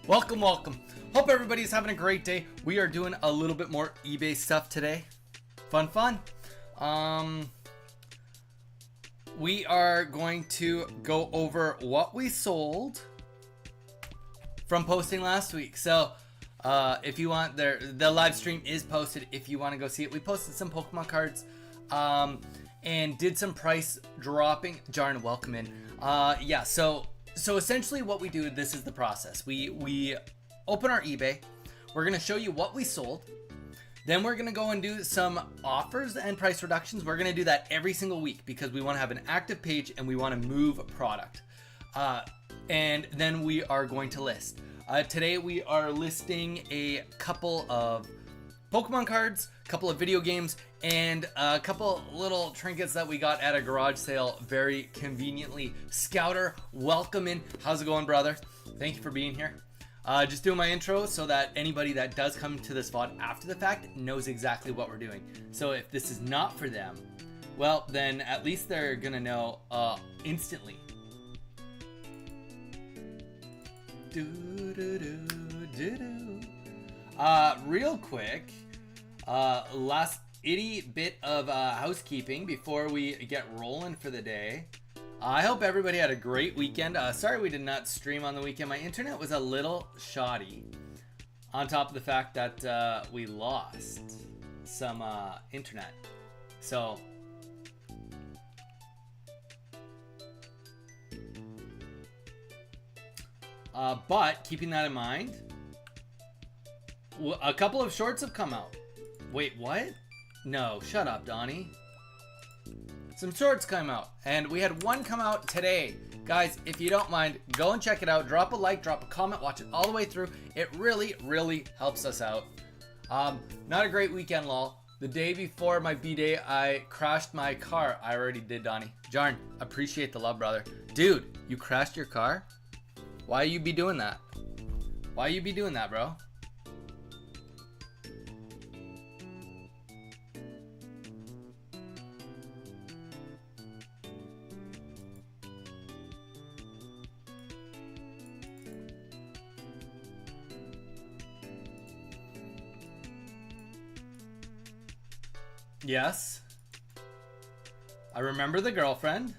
Welcome, welcome. Hope everybody's having a great day. We are doing a little bit more eBay stuff today. Fun. We are going to go over what we sold from posting last week. So, if you want, the live stream is posted if you want to go see it. We posted some Pokemon cards, and did some price dropping. Jarn, welcome in. So essentially what we do, this is the process. We open our eBay. We're going to show you what we sold. Then we're going to go and do some offers and price reductions. We're going to do that every single week because we want to have an active page and we want to move a product. And then we are going to list. Today we are listing a couple of Pokemon cards, a couple of video games, and a couple little trinkets that we got at a garage sale very conveniently. Scouter, welcome in. How's it going, brother? Thank you for being here. Just doing my intro so that anybody that does come to this VOD after the fact knows exactly what we're doing. So if this is not for them, well, then at least they're gonna know instantly. Real quick, last itty bit of housekeeping before we get rolling for the day. I hope everybody had a great weekend. Sorry we did not stream on the weekend. My internet was a little shoddy, on top of the fact that we lost some internet. So but keeping that in mind, a couple of shorts have come out. Wait, what? No, shut up, Donnie. Some shorts come out, and we had one come out today. Guys, if you don't mind, go and check it out. Drop a like, drop a comment, watch it all the way through. It really helps us out. Not a great weekend, lol. The day before my B-day, I crashed my car. I already did, Donnie. Jarn, appreciate the love, brother. Dude, you crashed your car? Why you be doing that? Why you be doing that, bro? Yes. I remember the girlfriend.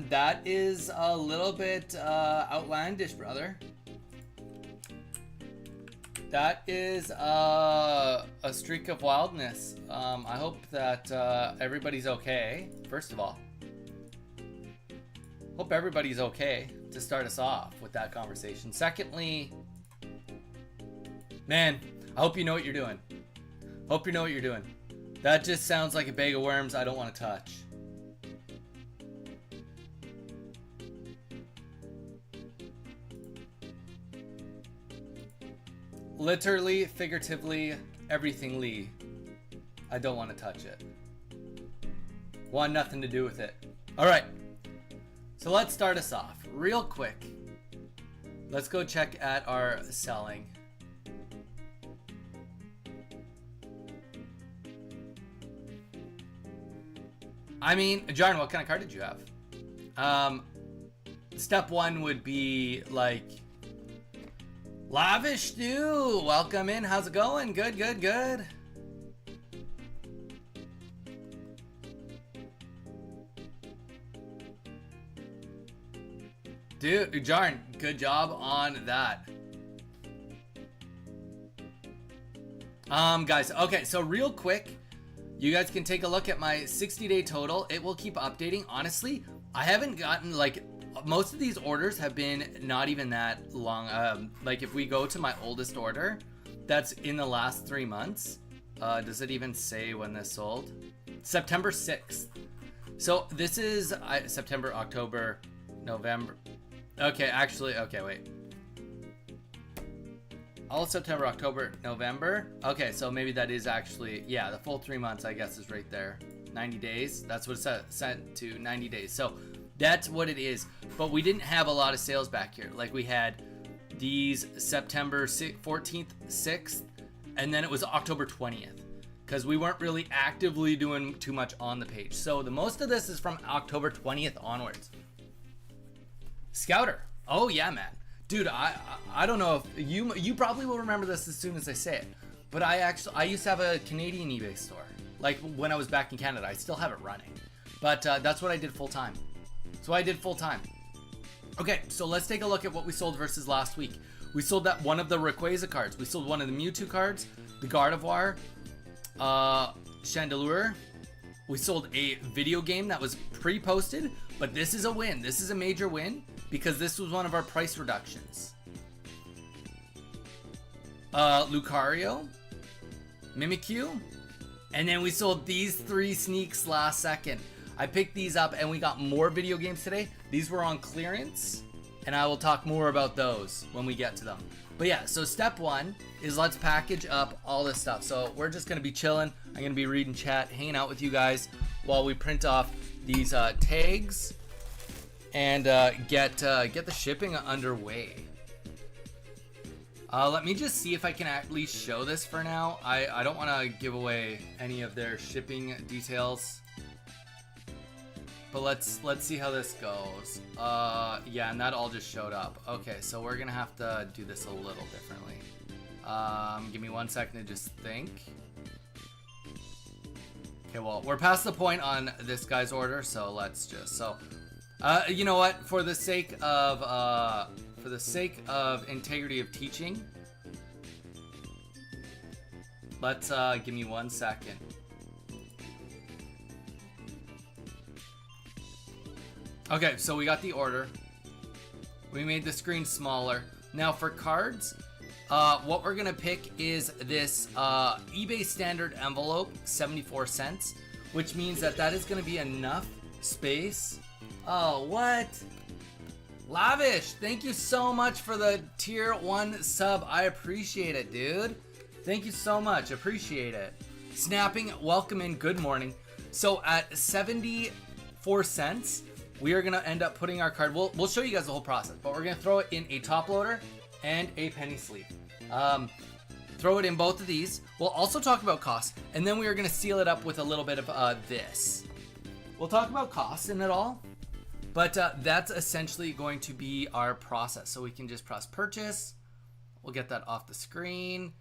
That is a little bit outlandish, brother. That is a streak of wildness. I hope that everybody's okay, first of all. Hope everybody's okay to start us off with that conversation. Secondly, man, I hope you know what you're doing. Hope you know what you're doing. That just sounds like a bag of worms I don't want to touch. Literally, figuratively, everything Lee. I don't want to touch it. Want nothing to do with it. Alright. So let's start us off. Real quick. Let's go check at our selling. I mean, Jarn, what kind of card did you have? Step one would be like... Lavish Stew, welcome in. How's it going? Good. Dude, Jarn, good job on that. Guys, okay, so real quick, you guys can take a look at my 60-day total. It will keep updating. Honestly, I haven't gotten like... Most of these orders have been not even that long. Like if we go to my oldest order, that's in the last 3 months. Does it even say when this sold? September 6th. So this is September, October, November. Okay, actually, okay, wait. All of September, October, November. Okay, so maybe that is actually, yeah, the full 3 months, I guess, is right there. 90 days. That's what it's set to, 90 days. So That's what it is. But we didn't have a lot of sales back here. Like we had these September 14th, 6th, and then it was October 20th. Because we weren't really actively doing too much on the page. So the most of this is from October 20th onwards. Scouter. Oh yeah, man. Dude, I don't know if you probably will remember this as soon as I say it. But I used to have a Canadian eBay store. Like when I was back in Canada. I still have it running. But that's what I did full time. So I did full time. Okay, so let's take a look at what we sold versus last week. We sold that one of the Rayquaza cards. We sold one of the Mewtwo cards, the Gardevoir, Chandelure. We sold a video game that was pre-posted, but this is a win. This is a major win because this was one of our price reductions. Lucario, Mimikyu, and then we sold these 3 sneaks last second. I picked these up and we got more video games today. These were on clearance and I will talk more about those when we get to them. But yeah, so step 1 is let's package up all this stuff. So we're just gonna be chilling. I'm gonna be reading chat, hanging out with you guys while we print off these tags and get the shipping underway. Let me just see if I can at least show this for now. I don't want to give away any of their shipping details. But let's see how this goes. Yeah, and that all just showed up. Okay, so we're gonna have to do this a little differently. Give me 1 second to just think. Okay, well, we're past the point on this guy's order, so let's just you know what? For the sake of integrity of teaching, let's give me 1 second. Okay, so we got the order. We made the screen smaller. Now for cards, what we're gonna pick is this eBay standard envelope, 74 cents, which means that is gonna be enough space. Oh, what? Lavish, thank you so much for the tier 1 sub. I appreciate it, dude. Thank you so much, appreciate it. Snapping, welcome in, good morning. So at 74 cents, we are gonna end up putting our card, we'll show you guys the whole process, but we're gonna throw it in a top loader and a penny sleeve. Throw it in both of these. We'll also talk about costs, and then we are gonna seal it up with a little bit of this. We'll talk about costs in it all, but that's essentially going to be our process. So we can just press purchase. We'll get that off the screen.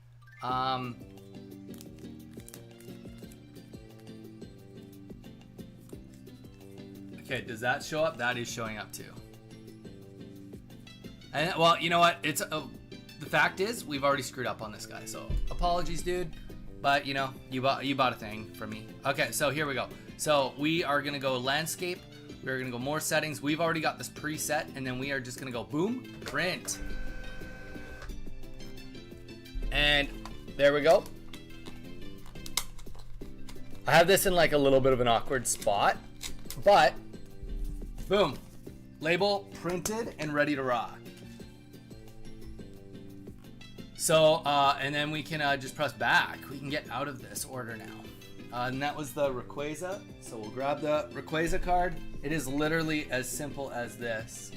Okay, does that show up? That is showing up too. And well, you know what? It's the fact is we've already screwed up on this guy. So apologies, dude. But you know, you bought a thing from me. Okay, so here we go. So we are gonna go landscape. We're gonna go more settings. We've already got this preset, and then we are just gonna go boom, print. And there we go. I have this in like a little bit of an awkward spot, but boom, label printed and ready to rock. So, and then we can just press back. We can get out of this order now. And that was the Rayquaza. So we'll grab the Rayquaza card. It is literally as simple as this.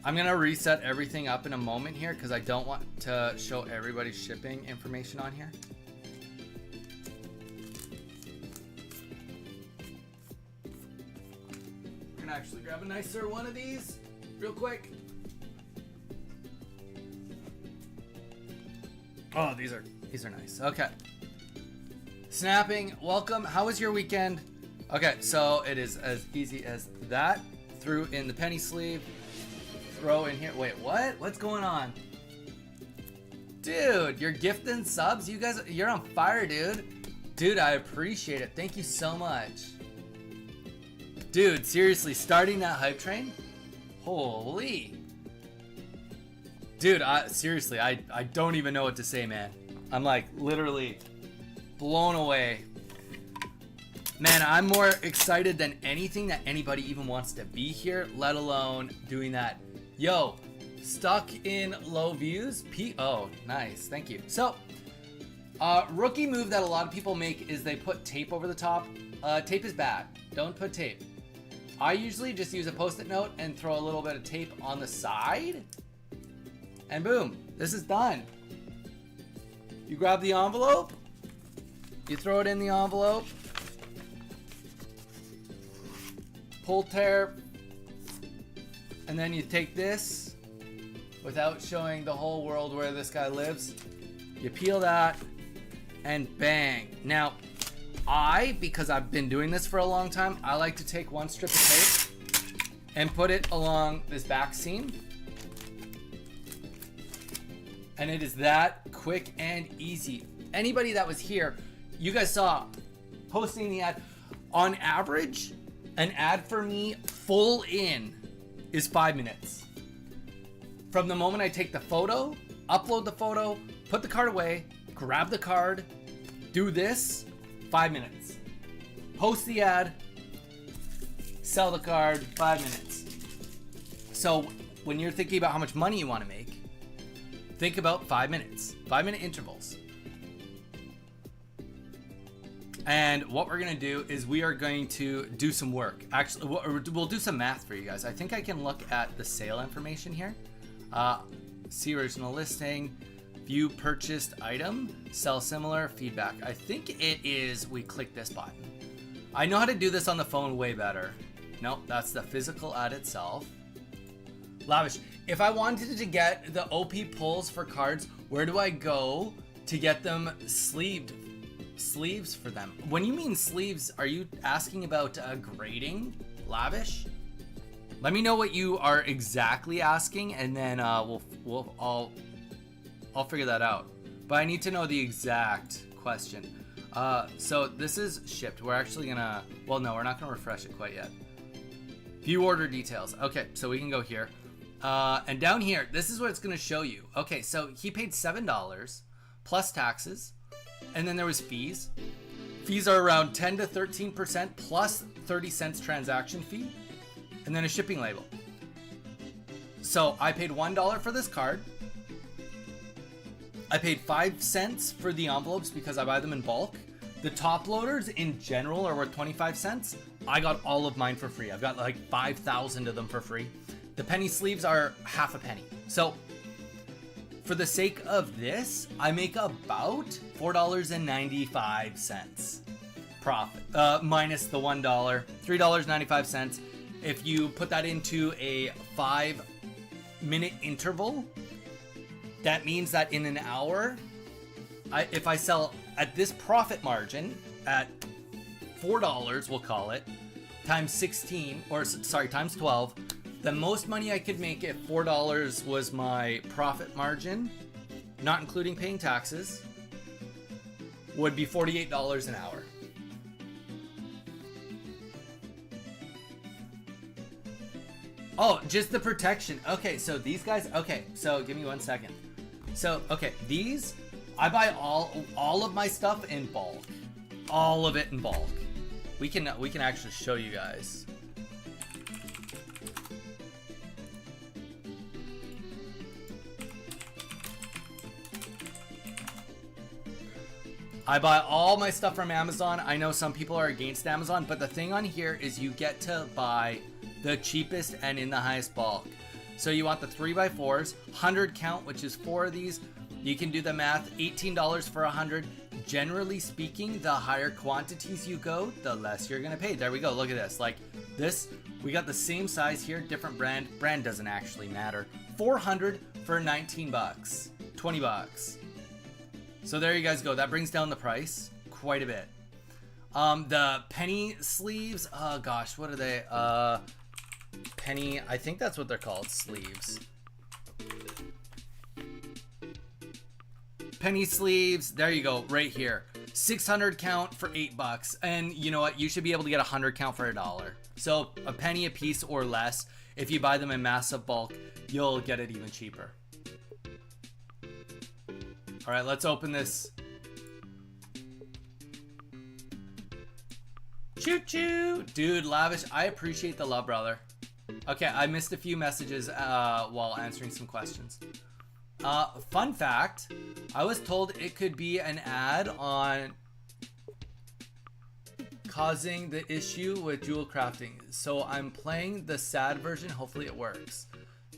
I'm gonna reset everything up in a moment here because I don't want to show everybody's shipping information on here. We're gonna actually grab a nicer one of these real quick. Oh, these are nice. Okay. Snapping, welcome. How was your weekend? Okay, so it is as easy as that. Threw in the penny sleeve. Throw in here. Wait, what? What's going on? Dude, you're gifting subs? You guys, you're on fire, dude. Dude, I appreciate it. Thank you so much. Dude, seriously, starting that hype train? Holy. Dude, seriously, I don't even know what to say, man. I'm like literally blown away. Man, I'm more excited than anything that anybody even wants to be here, let alone doing that. Yo, stuck in low views? Oh, nice, thank you. So, rookie move that a lot of people make is they put tape over the top. Tape is bad, don't put tape. I usually just use a post-it note and throw a little bit of tape on the side. And boom, this is done. You grab the envelope, you throw it in the envelope, pull tear, and then you take this without showing the whole world where this guy lives. You peel that and bang. Now, because I've been doing this for a long time, I like to take one strip of tape and put it along this back seam. And it is that quick and easy. Anybody that was here, you guys saw posting the ad. On average, an ad for me full in is 5 minutes. From the moment I take the photo, upload the photo, put the card away, grab the card, do this, 5 minutes. Post the ad, sell the card, 5 minutes. So when you're thinking about how much money you want to make, think about 5 minutes, 5-minute intervals. And what we're going to do is we are going to do some work. Actually, we'll do some math for you guys. I think I can look at the sale information here. See original listing, view purchased item, sell similar, feedback. I think it is, we click this button. I know how to do this on the phone way better. Nope, that's the physical ad itself. Lavish. If I wanted to get the OP pulls for cards, where do I go to get them sleeves for them? When you mean sleeves, are you asking about grading, Lavish? Let me know what you are exactly asking, and then I'll figure that out. But I need to know the exact question. So this is shipped. We're actually gonna, well, no, we're not gonna refresh it quite yet. View order details. Okay, so we can go here. And down here, this is what it's gonna show you. Okay, so he paid $7 plus taxes, and then there was fees. Fees are around 10 to 13% plus 30 cents transaction fee, and then a shipping label. So I paid $1 for this card. I paid 5 cents for the envelopes because I buy them in bulk. The top loaders in general are worth 25 cents. I got all of mine for free. I've got like 5,000 of them for free. The penny sleeves are half a penny. So for the sake of this, I make about $4.95 profit, minus the $1, $3.95. If you put that into a 5-minute interval, that means that in an hour, if I sell at this profit margin at $4, we'll call it, times 16, or sorry, times 12, the most money I could make at $4 was my profit margin, not including paying taxes, would be $48 an hour. Oh, just the protection. Okay, so these guys, okay, so give me 1 second. So, okay, these, I buy all of my stuff in bulk. All of it in bulk. We can actually show you guys. I buy all my stuff from Amazon. I know some people are against Amazon, but the thing on here is you get to buy the cheapest and in the highest bulk. So you want the 3x4s, 100 count, which is 4 of these. You can do the math, $18 for 100. Generally speaking, the higher quantities you go, the less you're gonna pay. There we go, look at this. Like this, we got the same size here, different brand. Brand doesn't actually matter. 400 for 19 bucks, 20 bucks. So there you guys go. That brings down the price quite a bit. The penny sleeves, oh gosh, what are they? Penny, I think that's what they're called, sleeves. Penny sleeves, there you go, right here. 600 count for 8 bucks. And you know what? You should be able to get 100 count for $1. So a penny a piece or less. If you buy them in massive bulk, you'll get it even cheaper. All right, let's open this. Choo choo. Dude, Lavish, I appreciate the love, brother. Okay, I missed a few messages while answering some questions. Fun fact, I was told it could be an ad on causing the issue with jewel crafting. So I'm playing the sad version. Hopefully it works.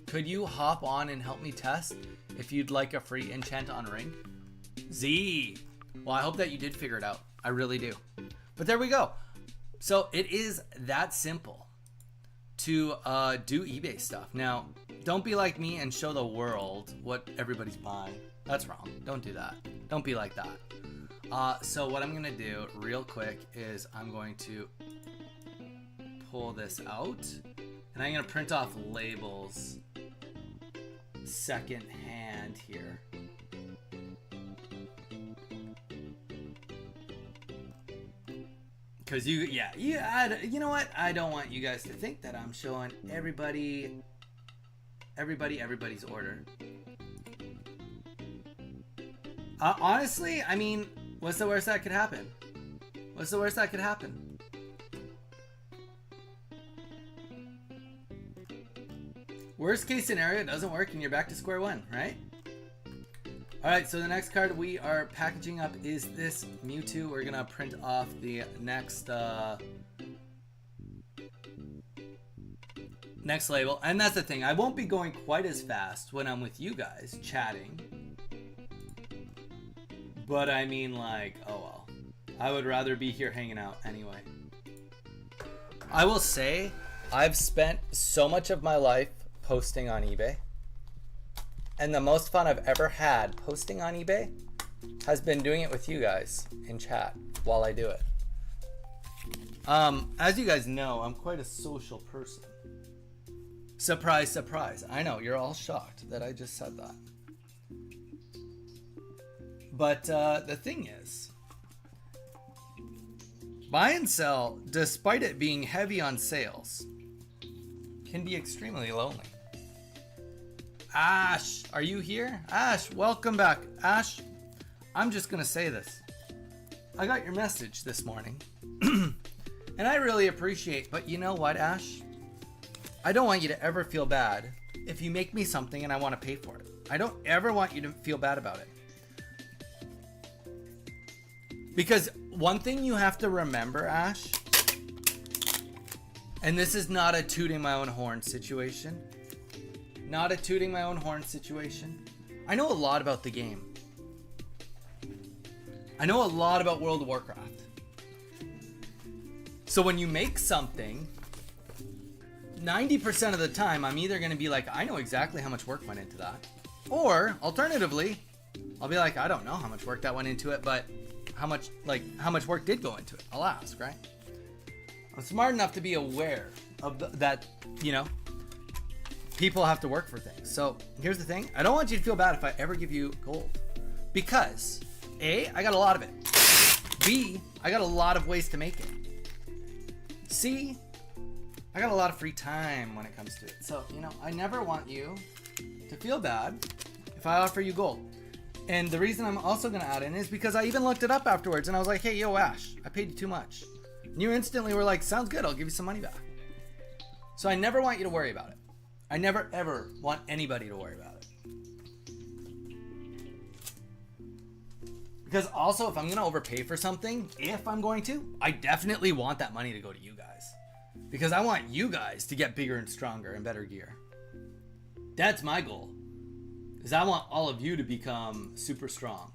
Could you hop on and help me test if you'd like a free enchant on ring? Z. Well, I hope that you did figure it out. I really do. But there we go. So it is that simple to do eBay stuff. Now, don't be like me and show the world what everybody's buying. That's wrong. Don't do that. Don't be like that. So what I'm going to do real quick is I'm going to pull this out and I'm going to print off labels second hand here. Because you know what? I don't want you guys to think that I'm showing everybody's order. Honestly, I mean, what's the worst that could happen? What's the worst that could happen? Worst case scenario, it doesn't work and you're back to square one, right? Alright, so the next card we are packaging up is this Mewtwo. We're gonna print off the next label. And that's the thing, I won't be going quite as fast when I'm with you guys chatting. But I mean, like, oh well. I would rather be here hanging out anyway. I will say, I've spent so much of my life posting on eBay. And the most fun I've ever had posting on eBay has been doing it with you guys in chat while I do it. As you guys know, I'm quite a social person. Surprise, surprise. I know, you're all shocked that I just said that. But the thing is, buy and sell, despite it being heavy on sales, can be extremely lonely. Ash, are you here? Ash, welcome back. Ash, I'm just gonna say this. I got your message this morning, and I really appreciate, but you know what, Ash? I don't want you to ever feel bad if you make me something and I want to pay for it. I don't ever want you to feel bad about it. Because one thing you have to remember, Ash, and this is not a tooting my own horn situation. Not a tooting my own horn situation. I know a lot about the game. I know a lot about World of Warcraft. So when you make something, 90% of the time, I'm either going to be like, I know exactly how much work went into that. Or, alternatively, I'll be like, I don't know how much work that went into it, but how much work did go into it? I'll ask, right? I'm smart enough to be aware of that, you know, people have to work for things. So here's the thing. I don't want you to feel bad if I ever give you gold. Because A, I got a lot of it. B, I got a lot of ways to make it. C, I got a lot of free time when it comes to it. So, you know, I never want you to feel bad if I offer you gold. And the reason I'm also going to add in is because I even looked it up afterwards and I was like, hey, yo, Ash, I paid you too much. And you instantly were like, sounds good, I'll give you some money back. So I never want you to worry about it. I never ever want anybody to worry about it. Because also, if I'm going to overpay for something, if I'm going to, I definitely want that money to go to you guys. Because I want you guys to get bigger and stronger and better gear. That's my goal. Is I want all of you to become super strong.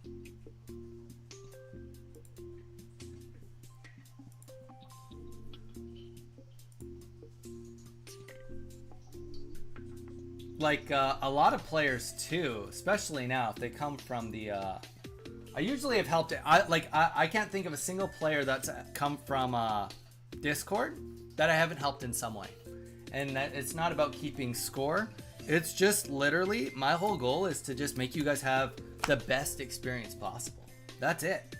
Like a lot of players too, especially now, if they come from the I usually have helped it. I can't think of a single player that's come from Discord that I haven't helped in some way. And that it's not about keeping score. It's just literally my whole goal is to just make you guys have the best experience possible. That's it.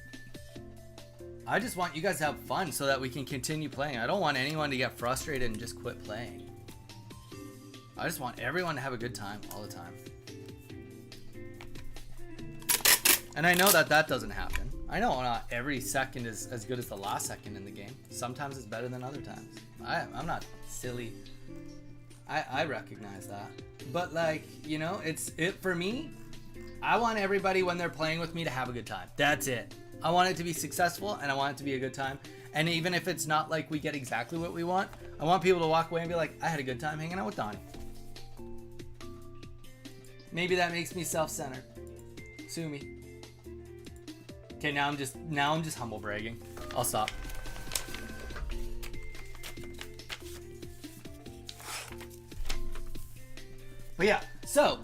I just want you guys to have fun so that we can continue playing. I don't want anyone to get frustrated and just quit playing. I just want everyone to have a good time all the time. And I know that that doesn't happen. I know not every second is as good as the last second in the game. Sometimes it's better than other times. I'm not silly. I recognize that. But like, you know, it's for me, I want everybody when they're playing with me to have a good time. That's it. I want it to be successful, and I want it to be a good time. And even if it's not like we get exactly what we want, I want people to walk away and be like, I had a good time hanging out with Donnie. Maybe that makes me self-centered. Sue me. Okay, now I'm just humble bragging. I'll stop. But yeah, so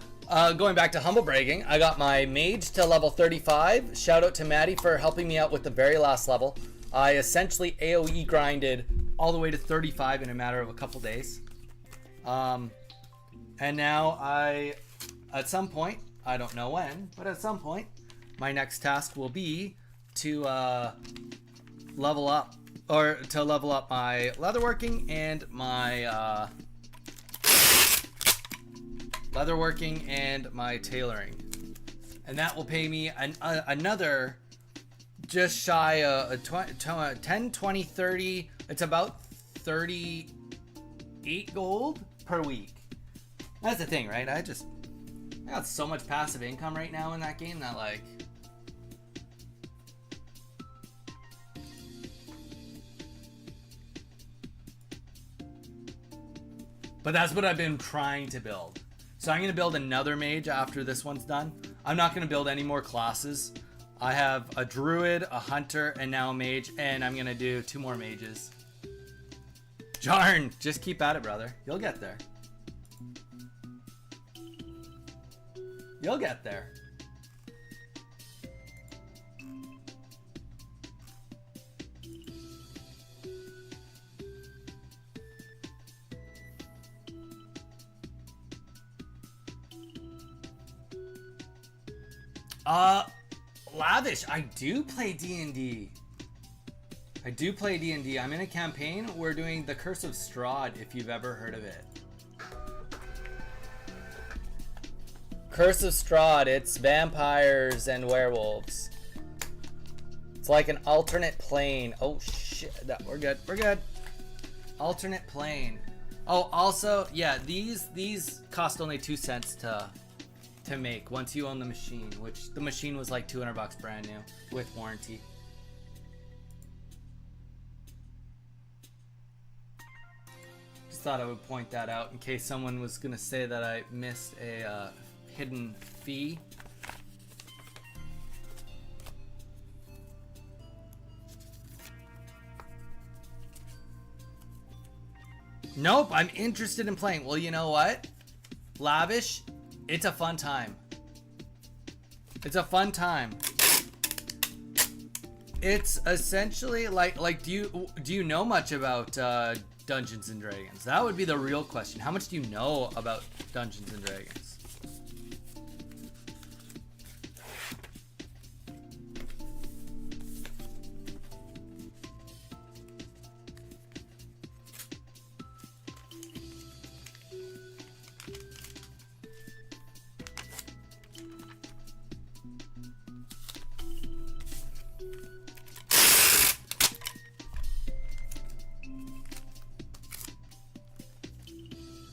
going back to humble bragging, I got my mage to level 35. Shout out to Maddie for helping me out with the very last level. I essentially AoE grinded all the way to 35 in a matter of a couple days. And now at some point, I don't know when, but at some point, my next task will be to level up my leatherworking and my tailoring, and that will pay me another just shy of 10, 20, 30. It's about 38 gold per week. That's the thing, right? I got so much passive income right now in that game that like, but that's what I've been trying to build. So I'm going to build another mage after this one's done. I'm not going to build any more classes. I have a druid, a hunter, and now a mage, and I'm going to do 2 more mages. Jarn, just keep at it, brother. You'll get there. You'll get there. Lavish, I do play D&D. I'm in a campaign. We're doing The Curse of Strahd, if you've ever heard of it. Curse of Strahd, it's vampires and werewolves. It's like an alternate plane. Oh shit, we're good. Alternate plane. Oh, also, yeah, these cost only 2 cents to make once you own the machine, which the machine was like $200 brand new with warranty. Just thought I would point that out in case someone was gonna say that I missed a hidden fee. Nope, I'm interested in playing. Well, you know what? Lavish, it's a fun time. It's a fun time. It's essentially like do you know much about Dungeons and Dragons? That would be the real question. How much do you know about Dungeons and Dragons?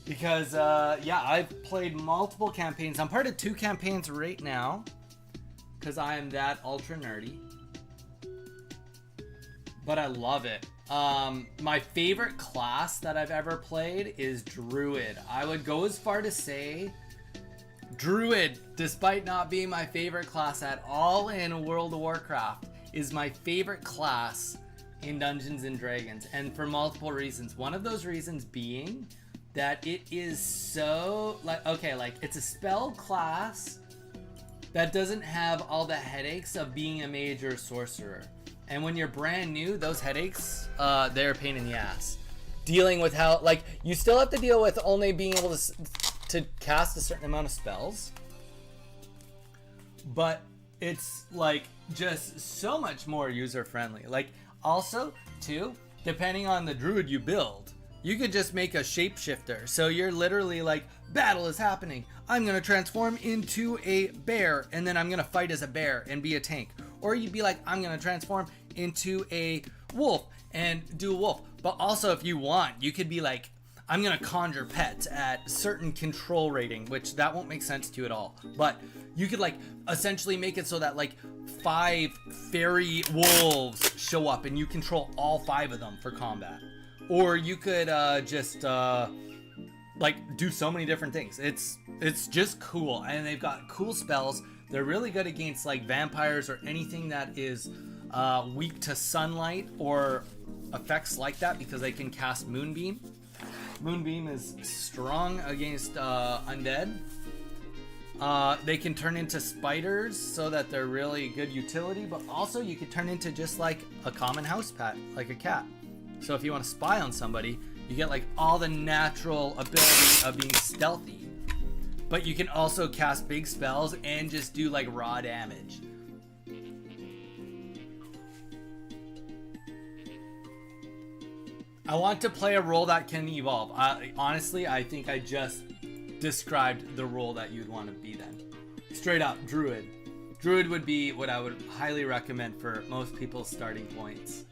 Because, yeah, I've played multiple campaigns. I'm part of 2 campaigns right now. Because I am that ultra nerdy. But I love it. My favorite class that I've ever played is Druid. I would go as far to say Druid, despite not being my favorite class at all in World of Warcraft, is my favorite class in Dungeons and Dragons. And for multiple reasons. One of those reasons being that it is so like it's a spell class that doesn't have all the headaches of being a mage or sorcerer. And when you're brand new, those headaches, they're a pain in the ass. Dealing with how, like, you still have to deal with only being able to cast a certain amount of spells, but it's like just so much more user friendly. Like, also too, depending on the druid you build, you could just make a shapeshifter. So you're literally like, battle is happening, I'm gonna transform into a bear, and then I'm gonna fight as a bear and be a tank. Or you'd be like, I'm gonna transform into a wolf and do a wolf. But also, if you want, you could be like, I'm gonna conjure pets at certain control rating, which that won't make sense to you at all. But you could like essentially make it so that like 5 fairy wolves show up and you control all 5 of them for combat. Or you could just like do so many different things. It's just cool, and they've got cool spells. They're really good against like vampires or anything that is weak to sunlight or effects like that, because they can cast Moonbeam. Moonbeam is strong against undead. They can turn into spiders, so that they're really good utility, but also you could turn into just like a common house pet, like a cat. So if you want to spy on somebody, you get like all the natural ability of being stealthy. But you can also cast big spells and just do like raw damage. I want to play a role that can evolve. Honestly, I think I just described the role that you'd want to be then. Straight up, Druid. Druid would be what I would highly recommend for most people's starting points.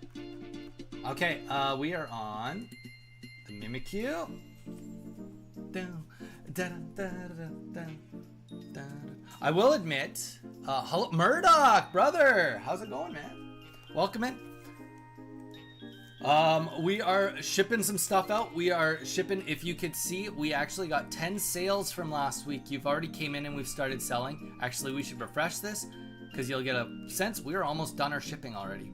Okay, we are on the Mimikyu. I will admit, hello, Murdoch, brother. How's it going, man? Welcome in. We are shipping some stuff out. We are shipping, if you could see, we actually got 10 sales from last week. You've already came in and we've started selling. Actually, we should refresh this because you'll get a sense we're almost done our shipping already.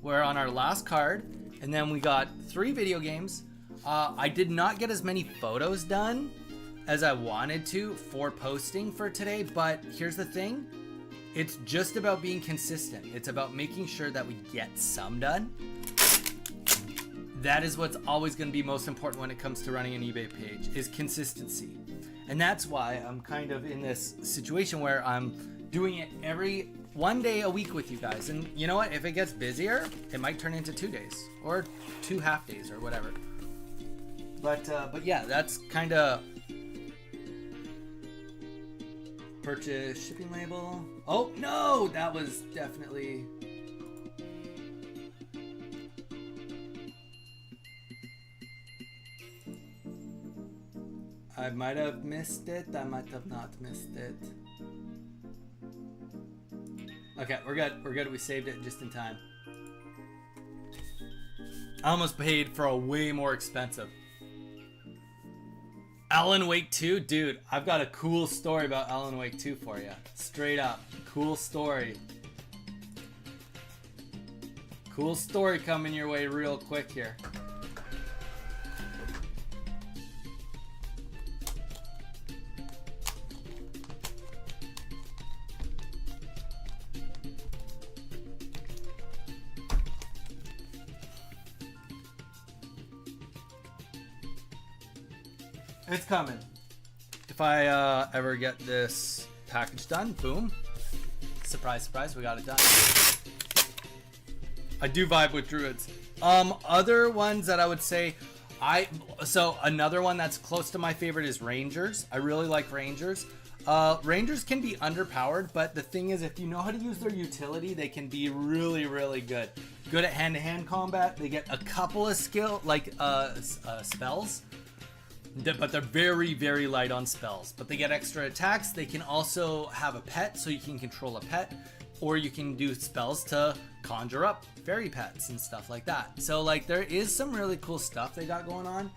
We're on our last card, and then we got 3 video games. I did not get as many photos done as I wanted to for posting for today, but here's the thing. It's just about being consistent. It's about making sure that we get some done. That is what's always going to be most important when it comes to running an eBay page, is consistency. And that's why I'm kind of in this situation where I'm doing it every 1 day a week with you guys. And you know what? If it gets busier, it might turn into 2 days or 2 half days or whatever. But yeah, that's kind of purchase shipping label. Oh no, that was definitely. I might have missed it. I might have not missed it. Okay, we're good. We're good. We saved it just in time. I almost paid for a way more expensive. Alan Wake 2? Dude, I've got a cool story about Alan Wake 2 for you. Straight up. Cool story. Cool story coming your way real quick here. It's coming. If I ever get this package done, boom. Surprise, surprise, we got it done. I do vibe with druids. Other ones that I would say, so another one that's close to my favorite is rangers. I really like rangers. Rangers can be underpowered, but the thing is, if you know how to use their utility, they can be really, really good. Good at hand-to-hand combat. They get a couple of spells. But they're very, very light on spells. But they get extra attacks. They can also have a pet, so you can control a pet. Or you can do spells to conjure up fairy pets and stuff like that. So, like, there is some really cool stuff they got going on.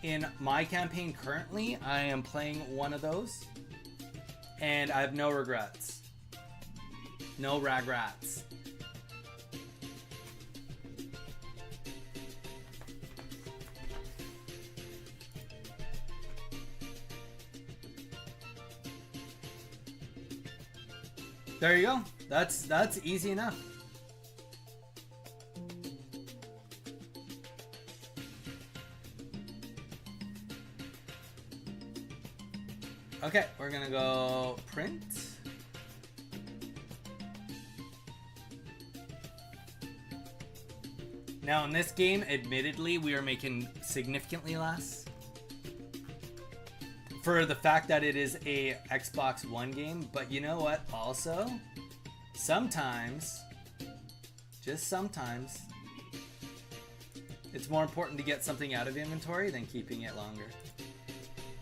In my campaign currently, I am playing one of those. And I have no regrets. No ragrats. There you go. That's easy enough. Okay, we're gonna go print. Now in this game, admittedly, we are making significantly less. For the fact that it is a Xbox One game, but you know what also? Sometimes, just sometimes, It's more important to get something out of inventory than keeping it longer.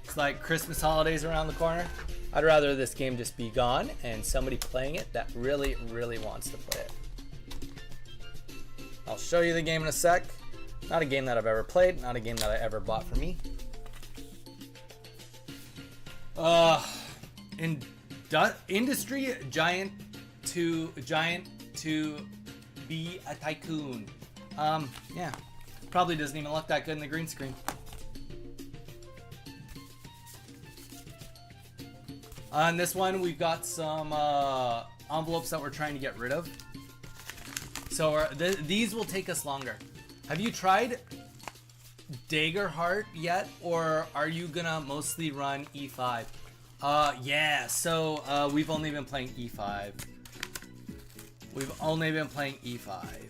It's like Christmas holidays around the corner. I'd rather this game just be gone and somebody playing it that really, really wants to play it. I'll show you the game in a sec. Not a game that I've ever played, not a game that I ever bought for me. Industry giant to be a tycoon. Yeah, probably doesn't even look that good in the green screen. On this one, we've got some envelopes that we're trying to get rid of. So these will take us longer. Have you tried Daggerheart yet, or are you gonna mostly run E5? Yeah, so we've only been playing E5. We've only been playing E5.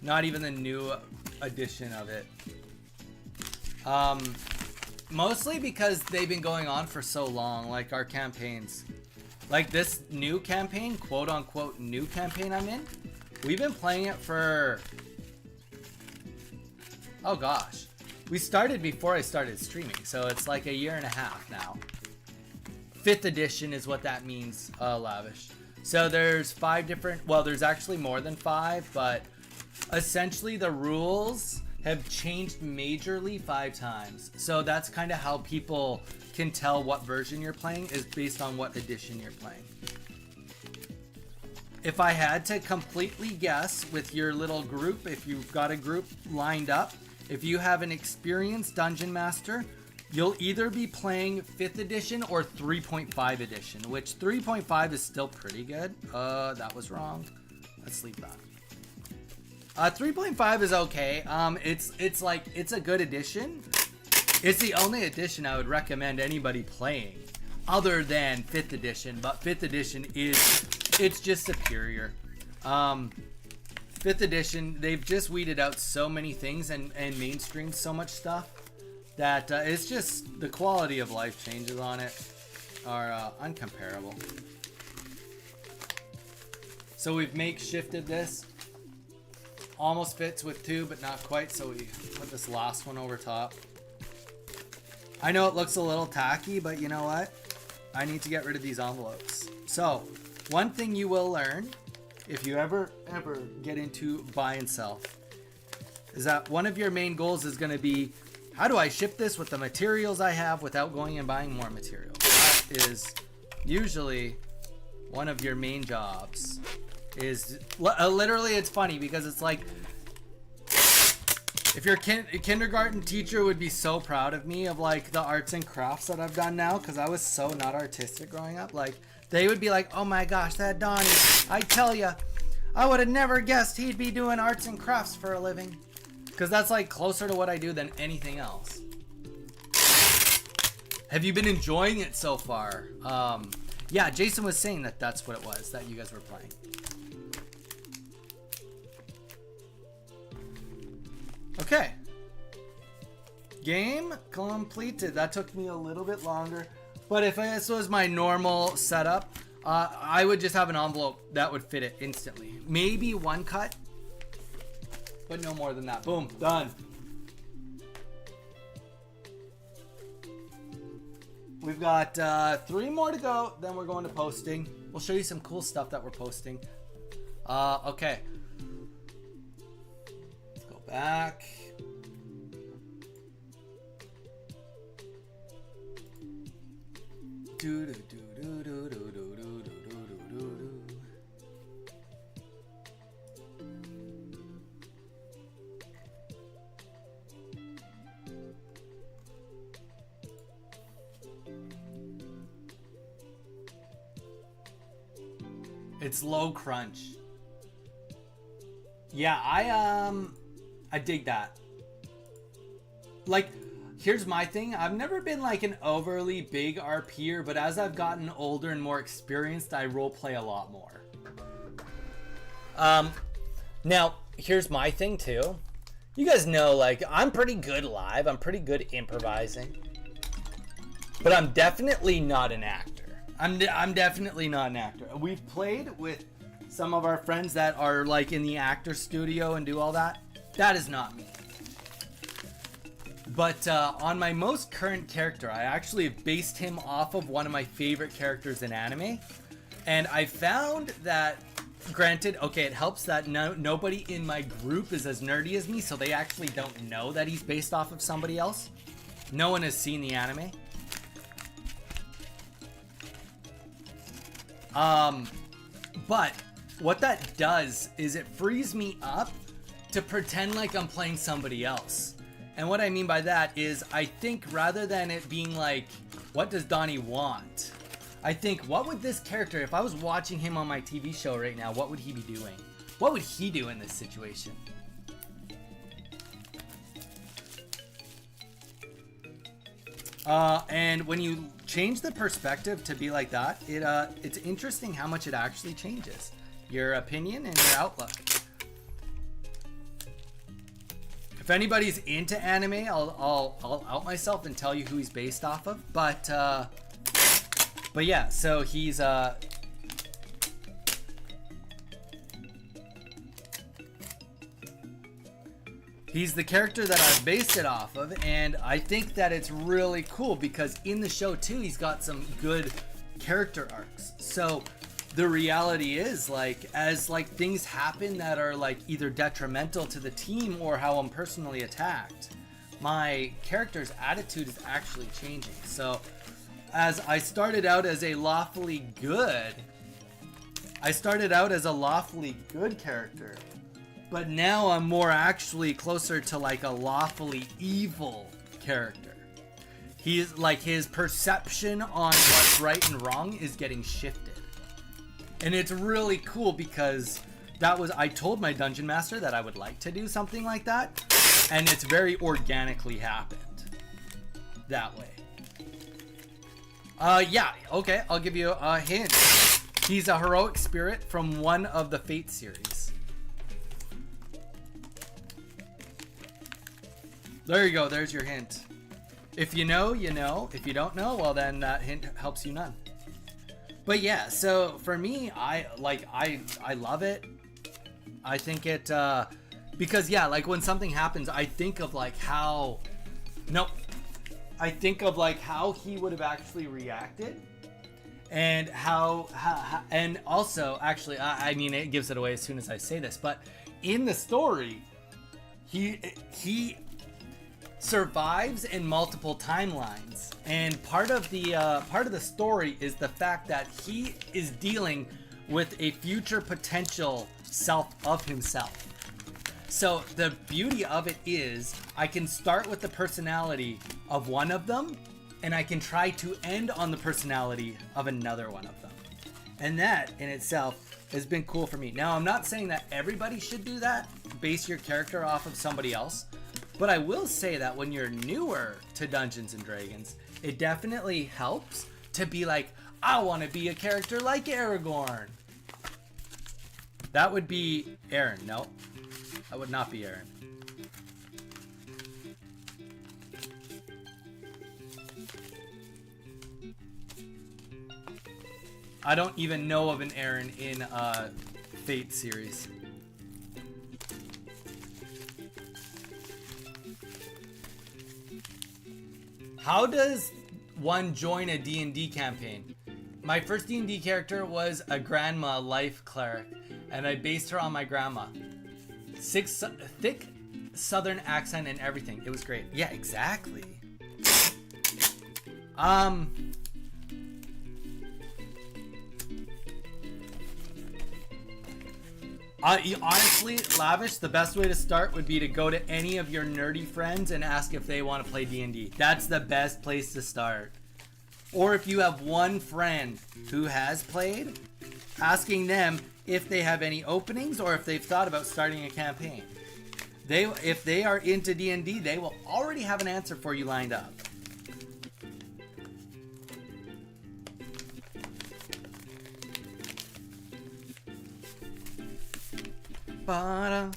Not even the new edition of it. Mostly because they've been going on for so long, like our campaigns. Like this new campaign, quote unquote new campaign I'm in, we've been playing it for... Oh gosh. We started before I started streaming, so it's like a year and a half now. 5th edition is what that means, Lavish. So there's 5 different... Well, there's actually more than 5, but essentially the rules have changed majorly 5 times. So that's kind of how people can tell what version you're playing, is based on what edition you're playing. If I had to completely guess with your little group, if you've got a group lined up, if you have an experienced Dungeon Master, you'll either be playing 5th edition or 3.5 edition, which 3.5 is still pretty good. That was wrong. Let's leave that. 3.5 is okay. It's like, it's a good edition. It's the only edition I would recommend anybody playing other than 5th edition, but 5th edition it's just superior. 5th edition, they've just weeded out so many things and mainstreamed so much stuff that it's just, the quality of life changes on it are uncomparable. So we've makeshifted this. Almost fits with 2, but not quite, so we put this last one over top. I know it looks a little tacky, but you know what? I need to get rid of these envelopes. So, one thing you will learn, if you ever get into buy and sell, is that one of your main goals is going to be, how do I ship this with the materials I have without going and buying more materials? That is usually one of your main jobs. Is literally, it's funny because it's like, if your kindergarten teacher would be so proud of me of like the arts and crafts that I've done now, because I was so not artistic growing up. Like, they would be like, oh my gosh, that Donnie, I tell ya, I would have never guessed he'd be doing arts and crafts for a living, because that's like closer to what I do than anything else. Have you been enjoying it so far? Yeah, Jason was saying that that's what it was that you guys were playing. Okay. Game completed. That took me a little bit longer. But if this was my normal setup, I would just have an envelope that would fit it instantly. Maybe one cut, but no more than that. Boom, done. We've got 3 more to go, then we're going to posting. We'll show you some cool stuff that we're posting. Okay. Let's go back. Do do do do do do do do do do do. It's low crunch. Yeah, I dig that. Like, here's my thing. I've never been like an overly big RPer, but as I've gotten older and more experienced, I roleplay a lot more. Now, here's my thing too. You guys know, like, I'm pretty good live. I'm pretty good improvising. But I'm definitely not an actor. I'm definitely not an actor. We've played with some of our friends that are like in the actor studio and do all that. That is not me. But on my most current character, I actually have based him off of one of my favorite characters in anime. And I found that, granted, okay, it helps that nobody in my group is as nerdy as me, so they actually don't know that he's based off of somebody else. No one has seen the anime. But what that does is it frees me up to pretend like I'm playing somebody else. And what I mean by that is I think rather than it being like, what does Donnie want? I think, what would this character, if I was watching him on my TV show right now, what would he be doing? What would he do in this situation? And when you change the perspective to be like that, it's interesting how much it actually changes your opinion and your outlook. If anybody's into anime, I'll out myself and tell you who he's based off of. But yeah, so he's he's the character that I've based it off of, and I think that it's really cool because in the show too, he's got some good character arcs. So the reality is, like, as like things happen that are like either detrimental to the team or how I'm personally attacked, my character's attitude is actually changing. So as I started out as a lawfully good character, but now I'm more actually closer to like a lawfully evil character. He's like, his perception on what's right and wrong is getting shifted. And it's really cool because I told my dungeon master that I would like to do something like that, and it's very organically happened that way. Yeah, okay, I'll give you a hint. He's a heroic spirit from one of the Fate series. There you go, there's your hint. If you know, you know. If you don't know, well then that hint helps you none. But yeah, so for me, I love it. I think it, because yeah, like when something happens, I think of like how he would have actually reacted, and and also actually, I mean, it gives it away as soon as I say this, but in the story, he survives in multiple timelines, and part of the story is the fact that he is dealing with a future potential self of himself. So the beauty of it is I can start with the personality of one of them, and I can try to end on the personality of another one of them. And that in itself has been cool for me. Now, I'm not saying that everybody should do that, base your character off of somebody else, but I will say that when you're newer to Dungeons and Dragons, it definitely helps to be like, I want to be a character like Aragorn. That would be Aaron. No, that would not be Aaron. I don't even know of an Aaron in Fate series. How does one join a D&D campaign? My first D&D character was a grandma life cleric, and I based her on my grandma. Thick southern accent and everything. It was great. Yeah, exactly. Honestly, Lavish, the best way to start would be to go to any of your nerdy friends and ask if they want to play D&D. That's the best place to start. Or if you have one friend who has played, asking them if they have any openings or if they've thought about starting a campaign. If they are into D&D, they will already have an answer for you lined up. Ba-da.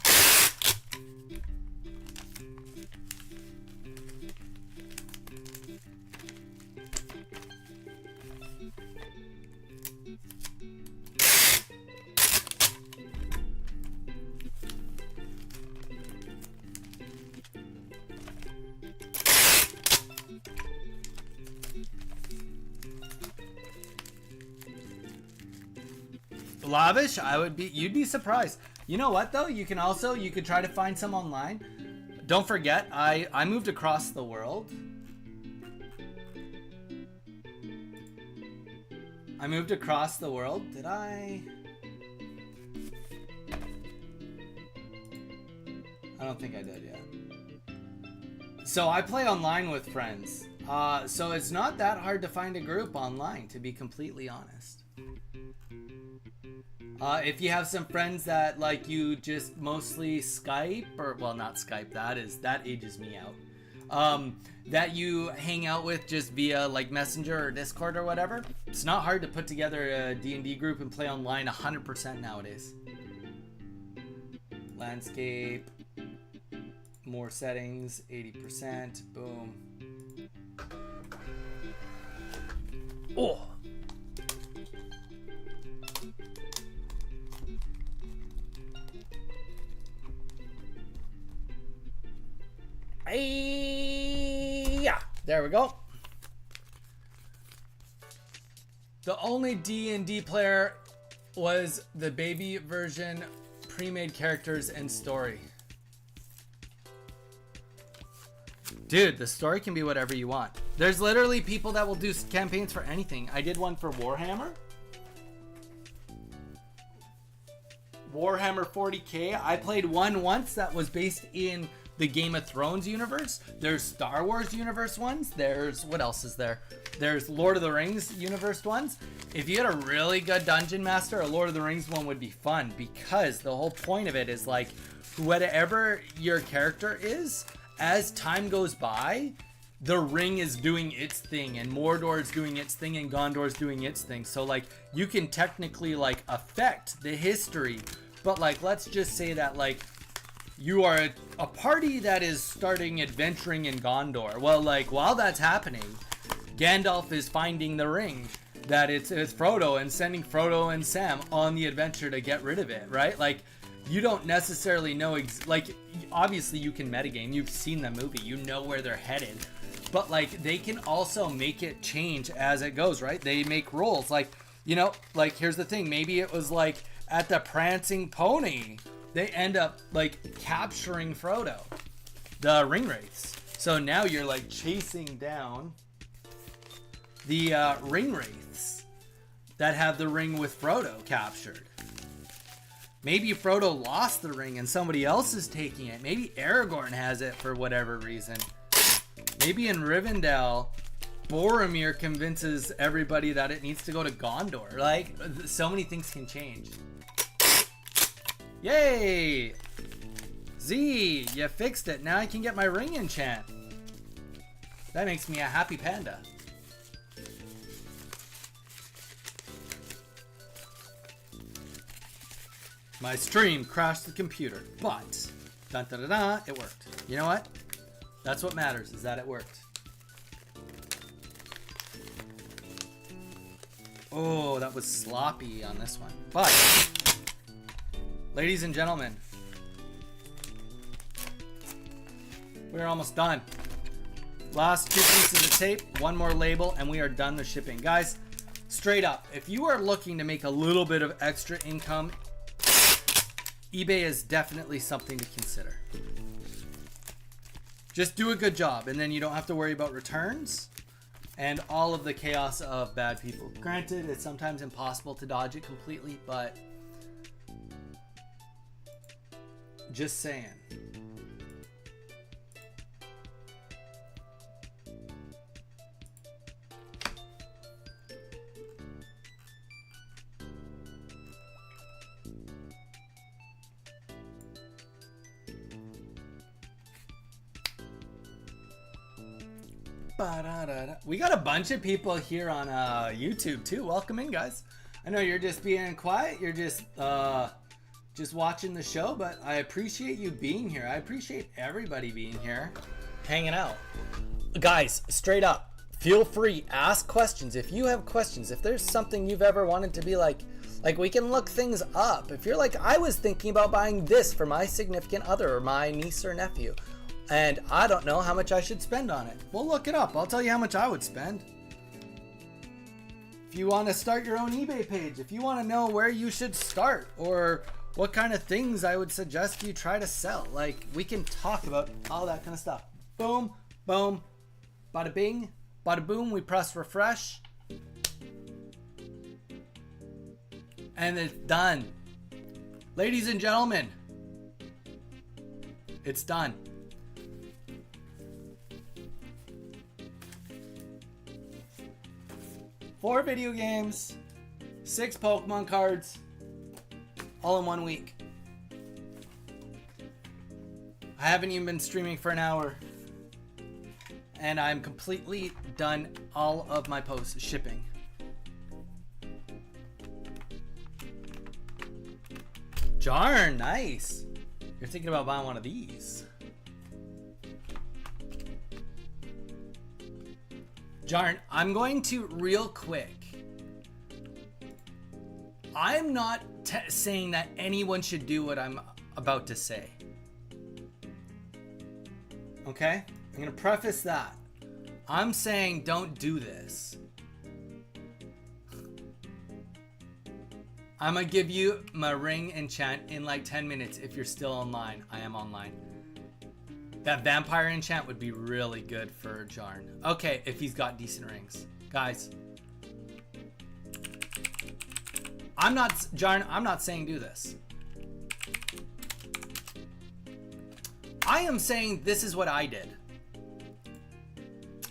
Lavish, you'd be surprised. You know what though? You could try to find some online. Don't forget, I moved across the world. I moved across the world. Did I? I don't think I did yet. So I play online with friends. So it's not that hard to find a group online, to be completely honest. If you have some friends that like you just mostly Skype, or well, not Skype, that ages me out. That you hang out with just via like Messenger or Discord or whatever. It's not hard to put together a D&D group and play online 100% nowadays. Landscape, more settings, 80%, boom. Oh! Yeah, there we go. The only D&D player was the baby version, pre-made characters and story. Dude, the story can be whatever you want. There's literally people that will do campaigns for anything. I did one for Warhammer 40K. I played one once that was based in the Game of Thrones universe. There's Star Wars universe ones. There's, what else is there? There's Lord of the Rings universe ones. If you had a really good dungeon master, a Lord of the Rings one would be fun, because the whole point of it is like, whatever your character is, as time goes by, the ring is doing its thing, and Mordor is doing its thing, and Gondor is doing its thing. So like, you can technically like affect the history, but like, let's just say that like, you are a party that is starting adventuring in Gondor. Well, like, while that's happening, Gandalf is finding the ring that it's Frodo, and sending Frodo and Sam on the adventure to get rid of it, right? Like, you don't necessarily know, like, obviously you can metagame, you've seen the movie, you know where they're headed, but like, they can also make it change as it goes, right? They make rolls, like, you know, like, here's the thing, maybe it was like, at the Prancing Pony, they end up like capturing Frodo, the ring wraiths. So now you're like chasing down the ring wraiths that have the ring with Frodo captured. Maybe Frodo lost the ring and somebody else is taking it. Maybe Aragorn has it for whatever reason. Maybe in Rivendell, Boromir convinces everybody that it needs to go to Gondor. Like, so many things can change. Yay! Z, you fixed it. Now I can get my ring enchant. That makes me a happy panda. My stream crashed the computer, but dun, dun, dun, dun, it worked. You know what? That's what matters, is that it worked. Oh, that was sloppy on this one. But, ladies and gentlemen, we're almost done. Last 2 pieces of tape, one more label, and we are done the shipping. Guys, straight up, if you are looking to make a little bit of extra income, eBay is definitely something to consider. Just do a good job, and then you don't have to worry about returns and all of the chaos of bad people. Granted, it's sometimes impossible to dodge it completely, but just saying. We got a bunch of people here on YouTube too. Welcome in, guys. I know you're just being quiet. You're just watching the show, but I appreciate you being here. I appreciate everybody being here, hanging out. Guys, straight up, feel free, ask questions. If you have questions, if there's something you've ever wanted to be like we can look things up. If you're like, I was thinking about buying this for my significant other or my niece or nephew, and I don't know how much I should spend on it. We'll look it up. I'll tell you how much I would spend. If you want to start your own eBay page, if you want to know where you should start or what kind of things I would suggest you try to sell, like, we can talk about all that kind of stuff. Boom, boom, bada bing, bada boom. We press refresh. And it's done. Ladies and gentlemen, it's done. Four video games, 6 Pokemon cards, all in 1 week. I haven't even been streaming for an hour. And I'm completely done all of my post shipping. Jarn, nice. You're thinking about buying one of these. Jarn, I'm going to real quick. I'm not saying that anyone should do what I'm about to say. Okay? I'm going to preface that. I'm saying don't do this. I'm going to give you my ring enchant in like 10 minutes if you're still online. I am online. That vampire enchant would be really good for Jarn. Okay, if he's got decent rings. Guys. Jarn, I'm not saying do this. I am saying this is what I did.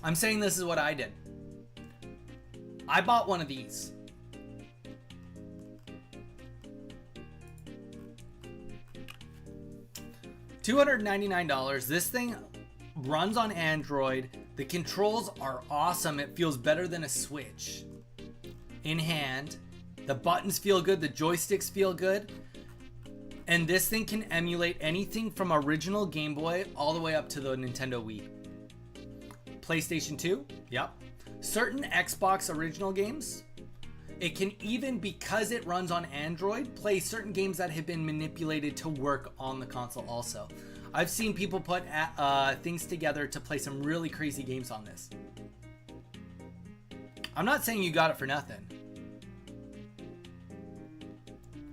I'm saying this is what I did. I bought one of these. $299. This thing runs on Android. The controls are awesome. It feels better than a Switch in hand. The buttons feel good. The joysticks feel good. And this thing can emulate anything from original Game Boy all the way up to the Nintendo Wii. PlayStation 2, yep. Certain Xbox original games. It can even, because it runs on Android, play certain games that have been manipulated to work on the console also. I've seen people put things together to play some really crazy games on this. I'm not saying you got it for nothing.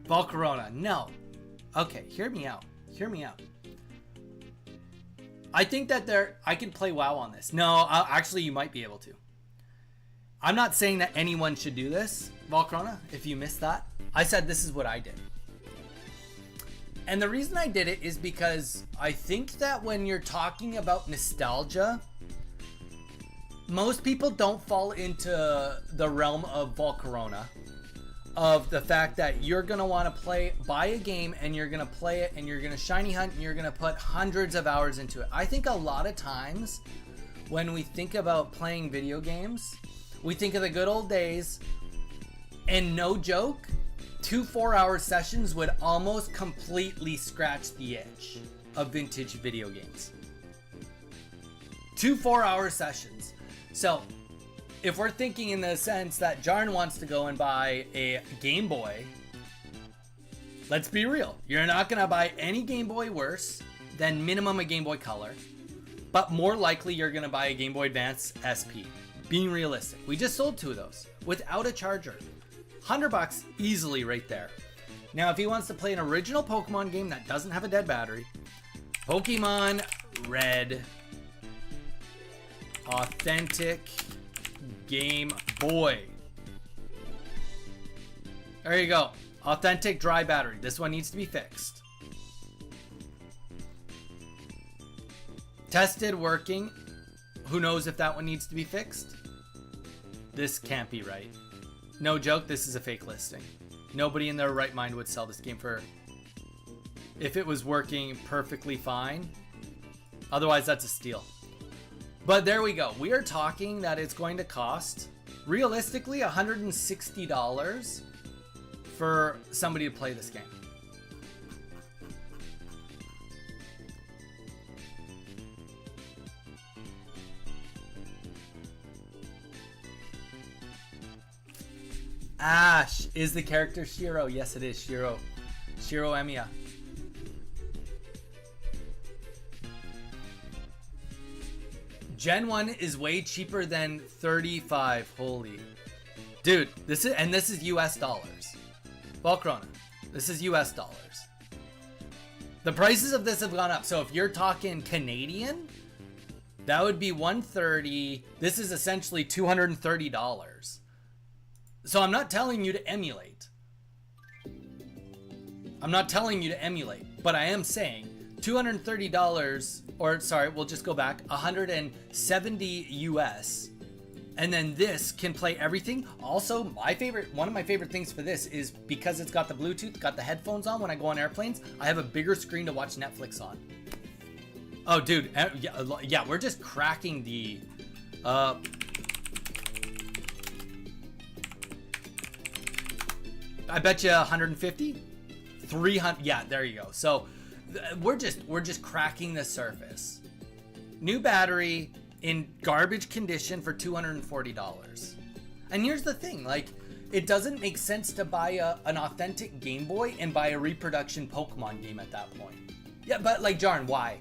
Volcarona, no. Okay, hear me out. Hear me out. I think that I can play WoW on this. No, actually you might be able to. I'm not saying that anyone should do this, Volcarona, if you missed that. I said this is what I did. And the reason I did it is because I think that when you're talking about nostalgia, most people don't fall into the realm of Volcarona, of the fact that you're going to want to buy a game and you're going to play it and you're going to shiny hunt and you're going to put hundreds of hours into it. I think a lot of times when we think about playing video games, we think of the good old days, and no joke, 2 4-hour sessions would almost completely scratch the itch of vintage video games. 2 4-hour sessions. So, if we're thinking in the sense that Jarn wants to go and buy a Game Boy, let's be real. You're not going to buy any Game Boy worse than minimum a Game Boy Color, but more likely you're going to buy a Game Boy Advance SP. Being realistic. We just sold 2 of those without a charger. $100 easily right there. Now, if he wants to play an original Pokemon game that doesn't have a dead battery, Pokemon Red, authentic Game Boy. There you go. Authentic dry battery. This one needs to be fixed. Tested, working. Who knows if that one needs to be fixed? This can't be right. No joke, this is a fake listing. Nobody in their right mind would sell this game for... if it was working perfectly fine. Otherwise, that's a steal. But there we go. We are talking that it's going to cost, realistically, $160 for somebody to play this game. Ash is the character Shiro. Yes, it is Shiro. Shiro Emiya. Gen 1 is way cheaper than 35. Holy. Dude, this is US dollars. Volcrona, this is US dollars. The prices of this have gone up. So if you're talking Canadian, that would be $130. This is essentially $230. So I'm not telling you to emulate. I'm not telling you to emulate, but I am saying $230, or sorry, we'll just go back, 170 US. And then this can play everything. Also, one of my favorite things for this is because it's got the Bluetooth, got the headphones on when I go on airplanes, I have a bigger screen to watch Netflix on. Oh, dude, yeah, we're just cracking the... I bet you 150? 300, yeah, there you go. So, we're just cracking the surface. New battery... in garbage condition for $240. And here's the thing, like, it doesn't make sense to buy an authentic Game Boy and buy a reproduction Pokemon game at that point. Yeah, but like, Jarn, why?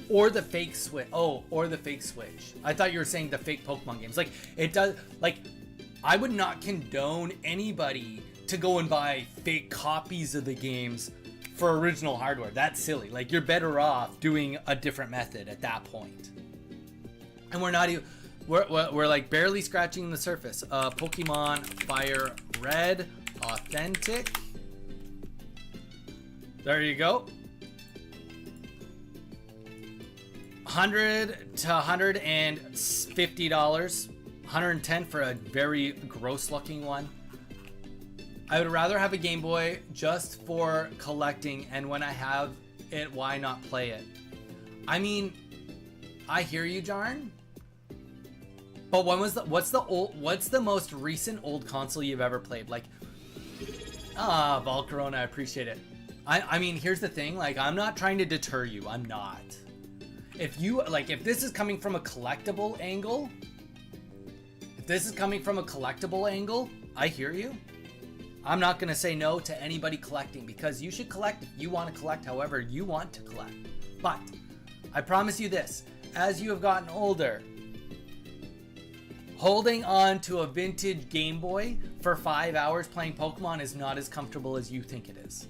Or the fake Switch. Oh, or the fake Switch. I thought you were saying the fake Pokemon games. Like, it does, like, I would not condone anybody to go and buy fake copies of the games for original hardware. That's silly. Like, you're better off doing a different method at that point. And we're not even, we're like barely scratching the surface. Pokemon Fire Red, authentic. There you go. $100 to $150. $110 for a very gross looking one. I would rather have a Game Boy just for collecting, and when I have it, why not play it? I mean, I hear you, Jarn. But what's the most recent old console you've ever played? Like, Volcarona, I appreciate it. I mean, here's the thing, like, I'm not trying to deter you. I'm not. If this is coming from a collectible angle, I hear you. I'm not gonna say no to anybody collecting, because you should collect if you want to collect however you want to collect. But I promise you this, as you have gotten older, holding on to a vintage Game Boy for 5 hours playing Pokemon is not as comfortable as you think it is.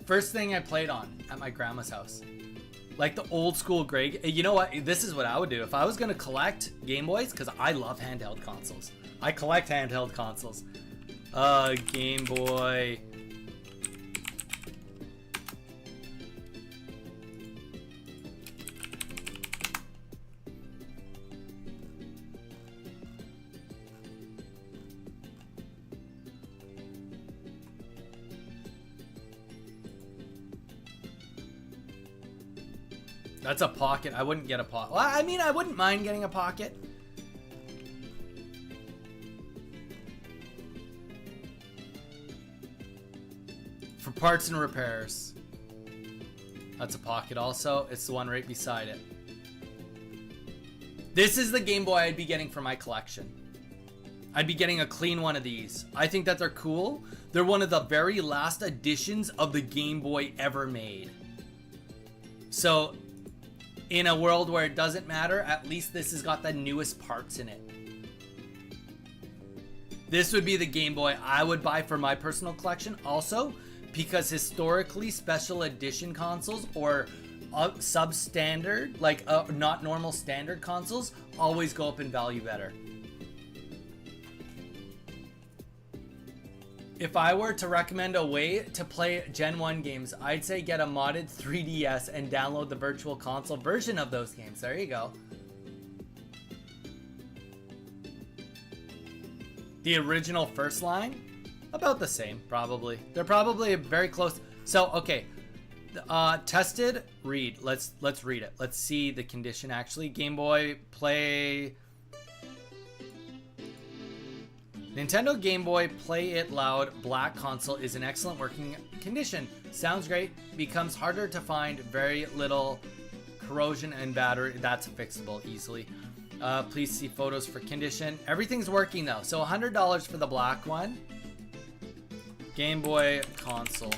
First thing I played on at my grandma's house. Like the old school Greg. You know what? This is what I would do. If I was going to collect Game Boys, because I love handheld consoles. I collect handheld consoles. Game Boy... That's a pocket. I wouldn't get a pocket. Well, I mean, I wouldn't mind getting a pocket. For parts and repairs. That's a pocket also. It's the one right beside it. This is the Game Boy I'd be getting for my collection. I'd be getting a clean one of these. I think that they're cool. They're one of the very last editions of the Game Boy ever made. So... in a world where it doesn't matter, at least this has got the newest parts in it. This would be the Game Boy I would buy for my personal collection. Also, because historically special edition consoles or substandard, like not normal standard consoles, always go up in value better. If I were to recommend a way to play Gen 1 games, I'd say get a modded 3DS and download the Virtual Console version of those games. There you go. The original first line? About the same, probably. They're probably very close. So, okay. Tested, read. Let's read it. Let's see the condition actually. Game Boy, play... Nintendo Game Boy Play It Loud Black console is in excellent working condition. Sounds great. Becomes harder to find. Very little corrosion and battery. That's fixable easily. Please see photos for condition. Everything's working though. So $100 for the black one. Game Boy console.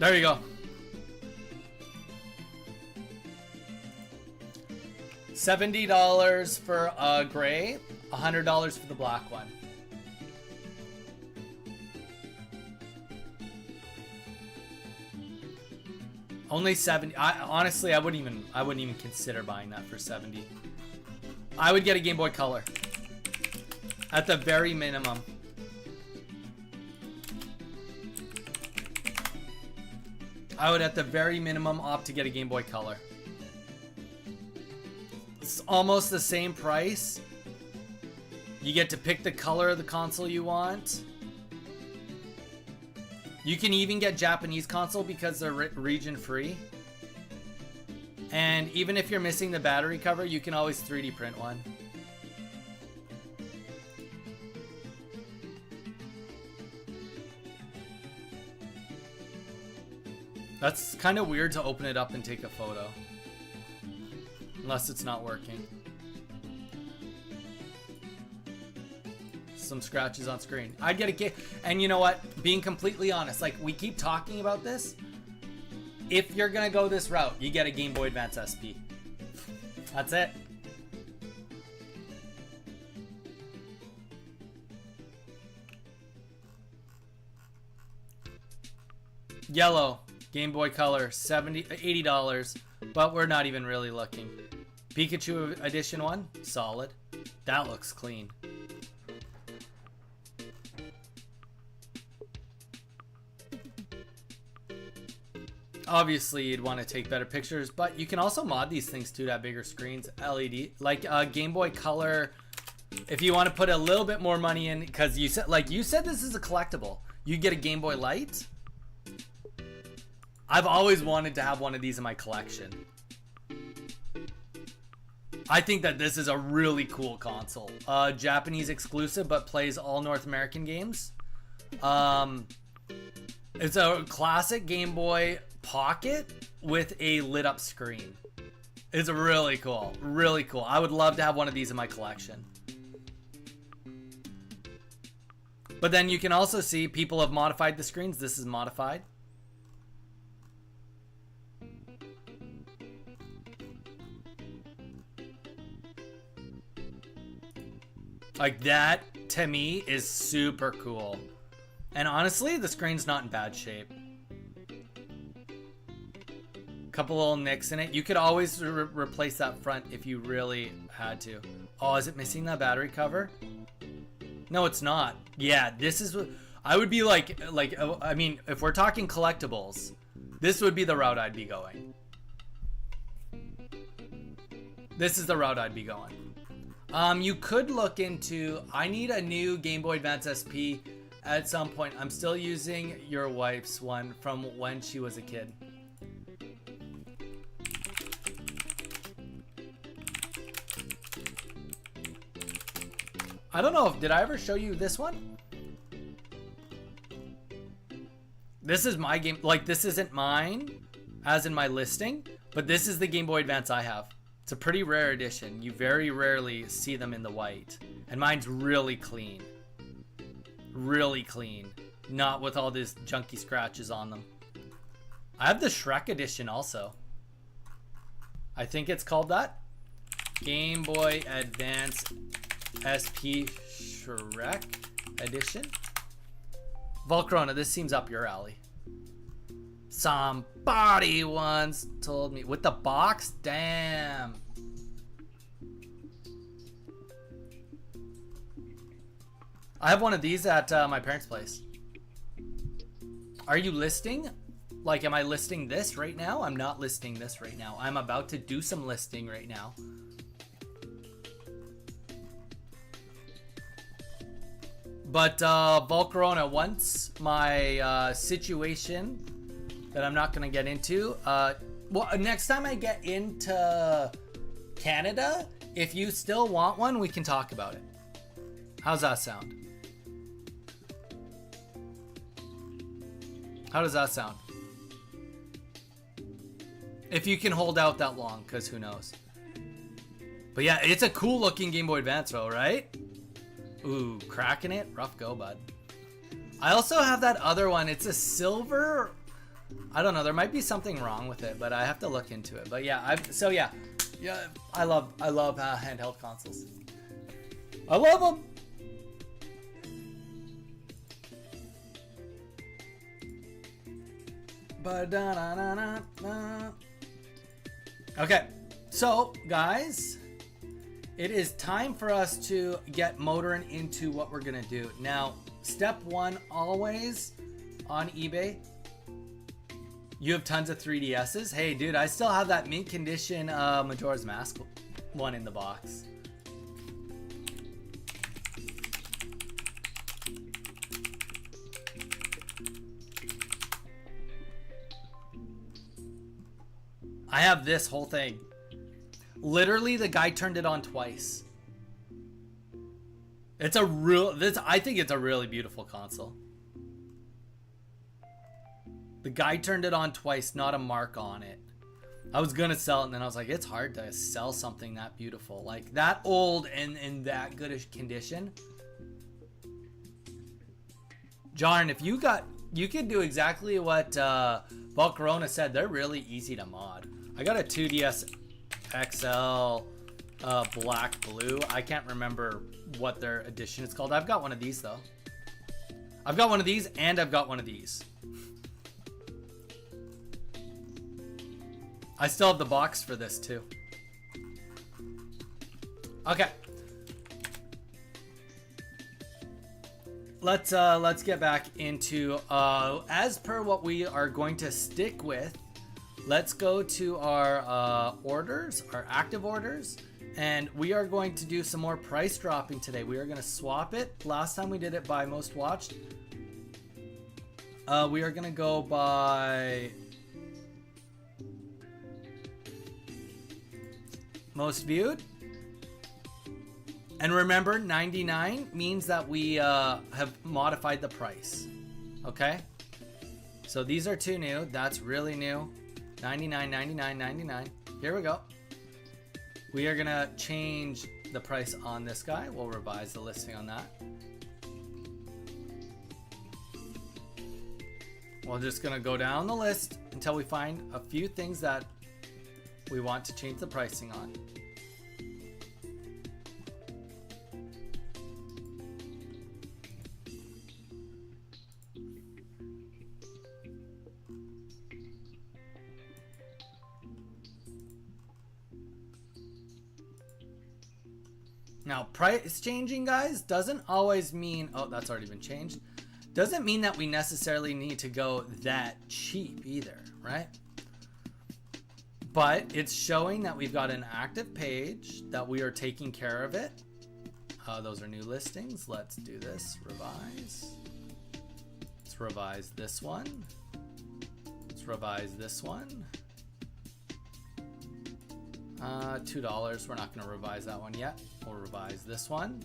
There you go. $70 for a gray, $100 for the black one. Only 70. Honestly, I wouldn't even consider buying that for 70. I would get a Game Boy Color at the very minimum. I would at the very minimum opt to get a Game Boy Color. It's almost the same price. You get to pick the color of the console you want. You can even get Japanese console because they're region free. And even if you're missing the battery cover, you can always 3D print one. That's kind of weird to open it up and take a photo. Unless it's not working. Some scratches on screen. I'd get a game. And you know what? Being completely honest, like we keep talking about this. If you're gonna go this route, you get a Game Boy Advance SP. That's it. Yellow. Game Boy Color, $80, but we're not even really looking. Pikachu Edition 1, solid. That looks clean. Obviously, you'd want to take better pictures, but you can also mod these things too to have bigger screens, LED, like Game Boy Color. If you want to put a little bit more money in, because you said this is a collectible, you get a Game Boy Light. I've always wanted to have one of these in my collection. I think that this is a really cool console. Japanese exclusive, but plays all North American games. It's a classic Game Boy Pocket with a lit up screen. It's really cool. Really cool. I would love to have one of these in my collection. But then you can also see people have modified the screens. This is modified. Like that, to me, is super cool. And honestly, the screen's not in bad shape. Couple little nicks in it. You could always replace that front if you really had to. Oh, is it missing that battery cover? No, it's not. Yeah, this is what I would be like. I mean, if we're talking collectibles, this would be the route I'd be going. This is the route I'd be going. You could look into, I need a new Game Boy Advance SP at some point. I'm still using your wife's one from when she was a kid. I don't know, did I ever show you this one? This is my game, like this isn't mine, as in my listing, but this is the Game Boy Advance I have. It's a pretty rare edition. You very rarely see them in the white. And mine's really clean. Really clean. Not with all these junky scratches on them. I have the Shrek edition also. I think it's called that. Game Boy Advance SP Shrek edition. Volcrona, this seems up your alley. Somebody once told me with the box. Damn. I have one of these at my parents' place. Are you listing? Like, am I listing this right now? I'm not listing this right now. I'm about to do some listing right now. But Volcarona, once my situation that I'm not gonna get into. Well, next time I get into Canada, if you still want one, we can talk about it. How's that sound? How does that sound? If you can hold out that long, because who knows. But yeah, it's a cool looking Game Boy Advance though, right? Ooh, cracking it. Rough go, bud. I also have that other one. It's a silver I don't know. There might be something wrong with it, but I have to look into it. But yeah, yeah. I love handheld consoles. I love them. Okay, so guys, it is time for us to get motoring into what we're gonna do. Now, step one, always on eBay, you have tons of 3DSs. Hey dude, I still have that mint condition Majora's Mask one in the box. I have this whole thing. Literally, the guy turned it on twice. It's a real. I think it's a really beautiful console. The guy turned it on twice, not a mark on it. I was gonna sell it, and then I was like, it's hard to sell something that beautiful, like that old and in that good a condition. John, if you could do exactly what Volcarona said. They're really easy to mod. I got a 2DS XL black blue. I can't remember what their edition is called. I've got one of these though. I've got one of these and I've got one of these. I still have the box for this too. Okay. Let's get back into as per what we are going to stick with. Let's go to our orders, our active orders, and we are going to do some more price dropping today. We are going to swap it. Last time we did it by most watched. We are going to go by most viewed. And remember, 99 means that we have modified the price. Okay? So these are two new. That's really new. 99, 99, 99. Here we go. We are gonna change the price on this guy. We'll revise the listing on that. We're just gonna go down the list until we find a few things that we want to change the pricing on. Now, price changing, guys, doesn't always mean... Oh, that's already been changed. Doesn't mean that we necessarily need to go that cheap either, right? But it's showing that we've got an active page, that we are taking care of it. Those are new listings. Let's do this. Revise. Let's revise this one. Let's revise this one. $2. We're not going to revise that one yet. We'll revise this one.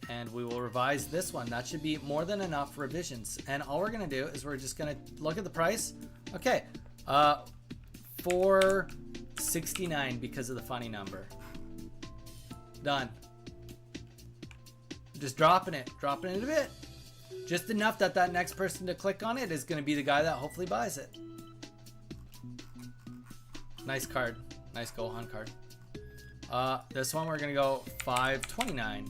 And we will revise this one. That should be more than enough revisions. And all we're going to do is we're just going to look at the price. Okay. $4.69 because of the funny number. Done. Just dropping it a bit. Just enough that that next person to click on it is going to be the guy that hopefully buys it. Nice card. Nice Gohan card. This one we're gonna go $5.29.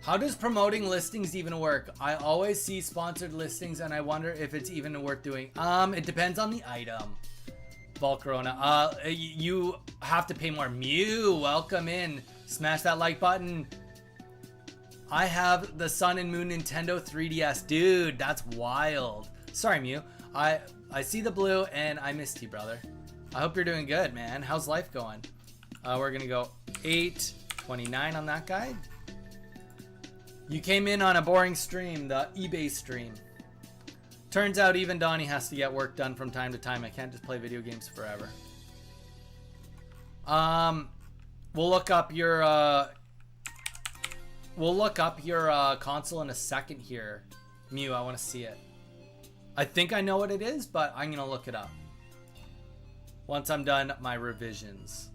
How does promoting listings even work? I always see sponsored listings and I wonder if it's even worth doing. It depends on the item. Volcarona. You have to pay more. Mew, welcome in. Smash that like button. I have the Sun and Moon Nintendo 3DS. Dude, that's wild. Sorry, Mew. I see the blue and I missed you, brother. I hope you're doing good, man. How's life going? We're going to go $8.29 on that guy. You came in on a boring stream, the eBay stream. Turns out even Donnie has to get work done from time to time. I can't just play video games forever. We'll look up your... We'll look up your console in a second here. Mew, I want to see it. I think I know what it is, but I'm going to look it up once I'm done my revisions.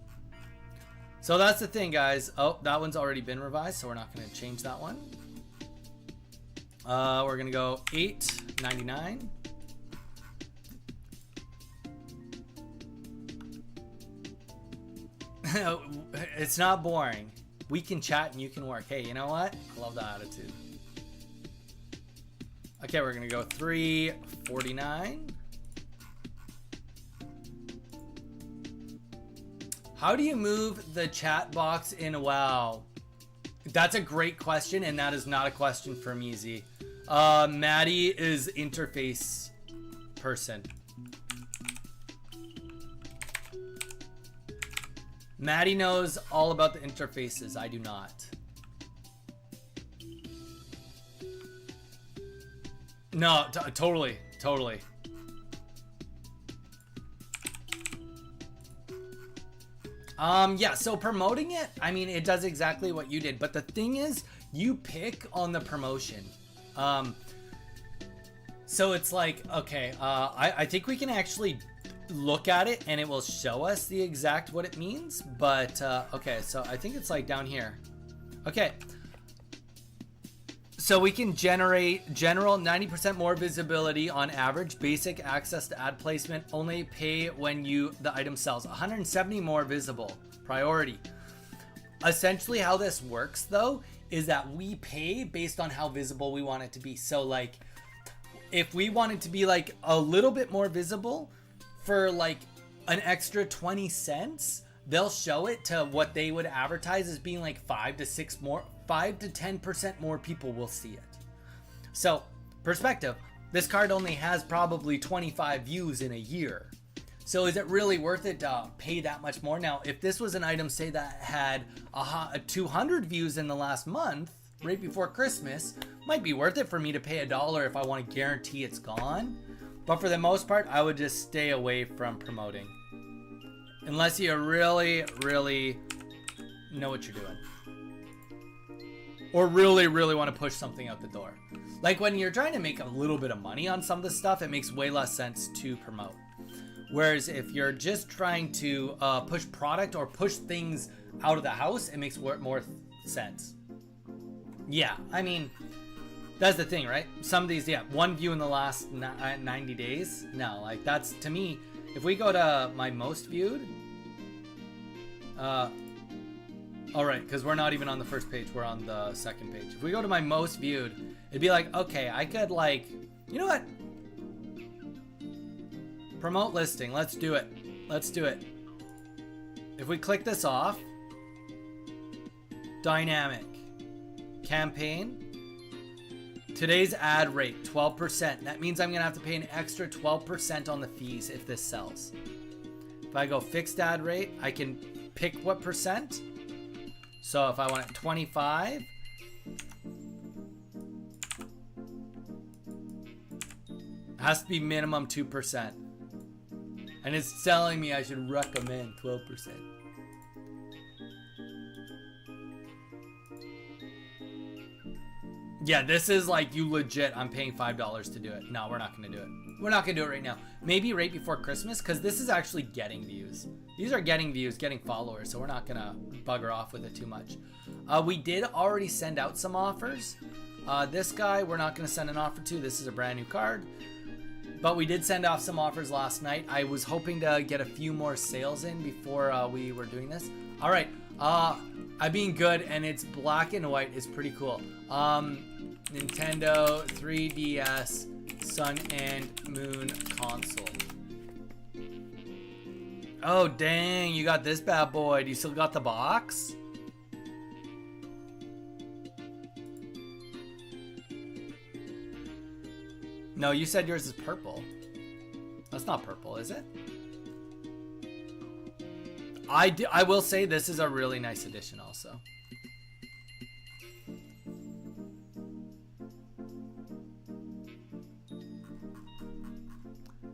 So that's the thing, guys. Oh, that one's already been revised, so we're not going to change that one. We're going to go $8.99. It's not boring. We can chat and you can work. Hey, you know what? I love that attitude. Okay, we're going to go $3.49. How do you move the chat box in WoW? That's a great question, and that is not a question for me, Z. Maddie is interface person. Maddie knows all about the interfaces. I do not. No, totally. Yeah, so promoting it, I mean, it does exactly what you did, but the thing is, you pick on the promotion. So it's like, okay, I think we can actually look at it and it will show us the exact what it means, but okay, so I think it's like down here. Okay, so we can generate general 90% more visibility on average, basic access to ad placement, only pay when the item sells, 170 more visible, priority. Essentially how this works though is that we pay based on how visible we want it to be. So like if we want it to be like a little bit more visible for like an extra 20 cents, they'll show it to what they would advertise as being like 5 to 10% more people will see it. So perspective, this card only has probably 25 views in a year. So is it really worth it to pay that much more? Now, if this was an item, say that had 200 views in the last month, right before Christmas, might be worth it for me to pay $1 if I want to guarantee it's gone. But for the most part, I would just stay away from promoting. Unless you really, really know what you're doing. Or really, really want to push something out the door. Like when you're trying to make a little bit of money on some of this stuff, it makes way less sense to promote. Whereas if you're just trying to push product or push things out of the house, it makes more sense. Yeah, I mean, that's the thing, right? Some of these, yeah, 1 view in the last 90 days. No, like that's, to me, if we go to my most viewed, all right, because we're not even on the first page, we're on the second page. If we go to my most viewed, it'd be like, okay, I could like, you know what? Promote listing, let's do it. Let's do it. If we click this off, dynamic, campaign, today's ad rate, 12%. That means I'm gonna have to pay an extra 12% on the fees if this sells. If I go fixed ad rate, I can pick what percent. So if I want it 25, it has to be minimum 2%. And it's telling me I should recommend 12%. Yeah, this is like you legit, I'm paying $5 to do it. No, we're not gonna do it. We're not gonna do it right now. Maybe right before Christmas, because this is actually getting views. These are getting views, getting followers, so we're not gonna bugger off with it too much. We did already send out some offers. This guy, we're not gonna send an offer to. This is a brand new card. But we did send off some offers last night. I was hoping to get a few more sales in before we were doing this. All right, I'm being good, and it's black and white. It's pretty cool. Nintendo 3DS Sun and Moon console. Oh, dang, you got this bad boy. Do you still got the box? No, you said yours is purple. That's not purple, is it? I will say this is a really nice edition also.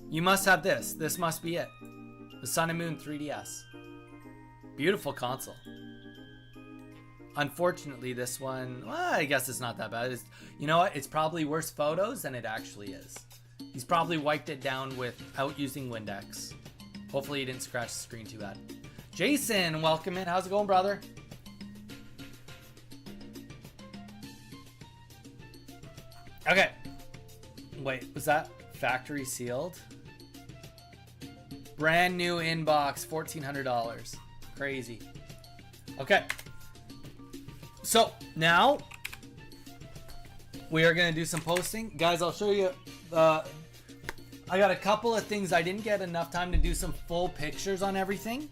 You must have this. This must be it. The Sun and Moon 3DS. Beautiful console. Unfortunately, this one, well, I guess it's not that bad. You know what? It's probably worse photos than it actually is. He's probably wiped it down without using Windex. Hopefully he didn't scratch the screen too bad. Jason, welcome in. How's it going, brother? Okay. Wait, was that factory sealed? Brand new inbox, $1,400. Crazy. Okay. So now we are going to do some posting. Guys, I'll show you. I got a couple of things. I didn't get enough time to do some full pictures on everything.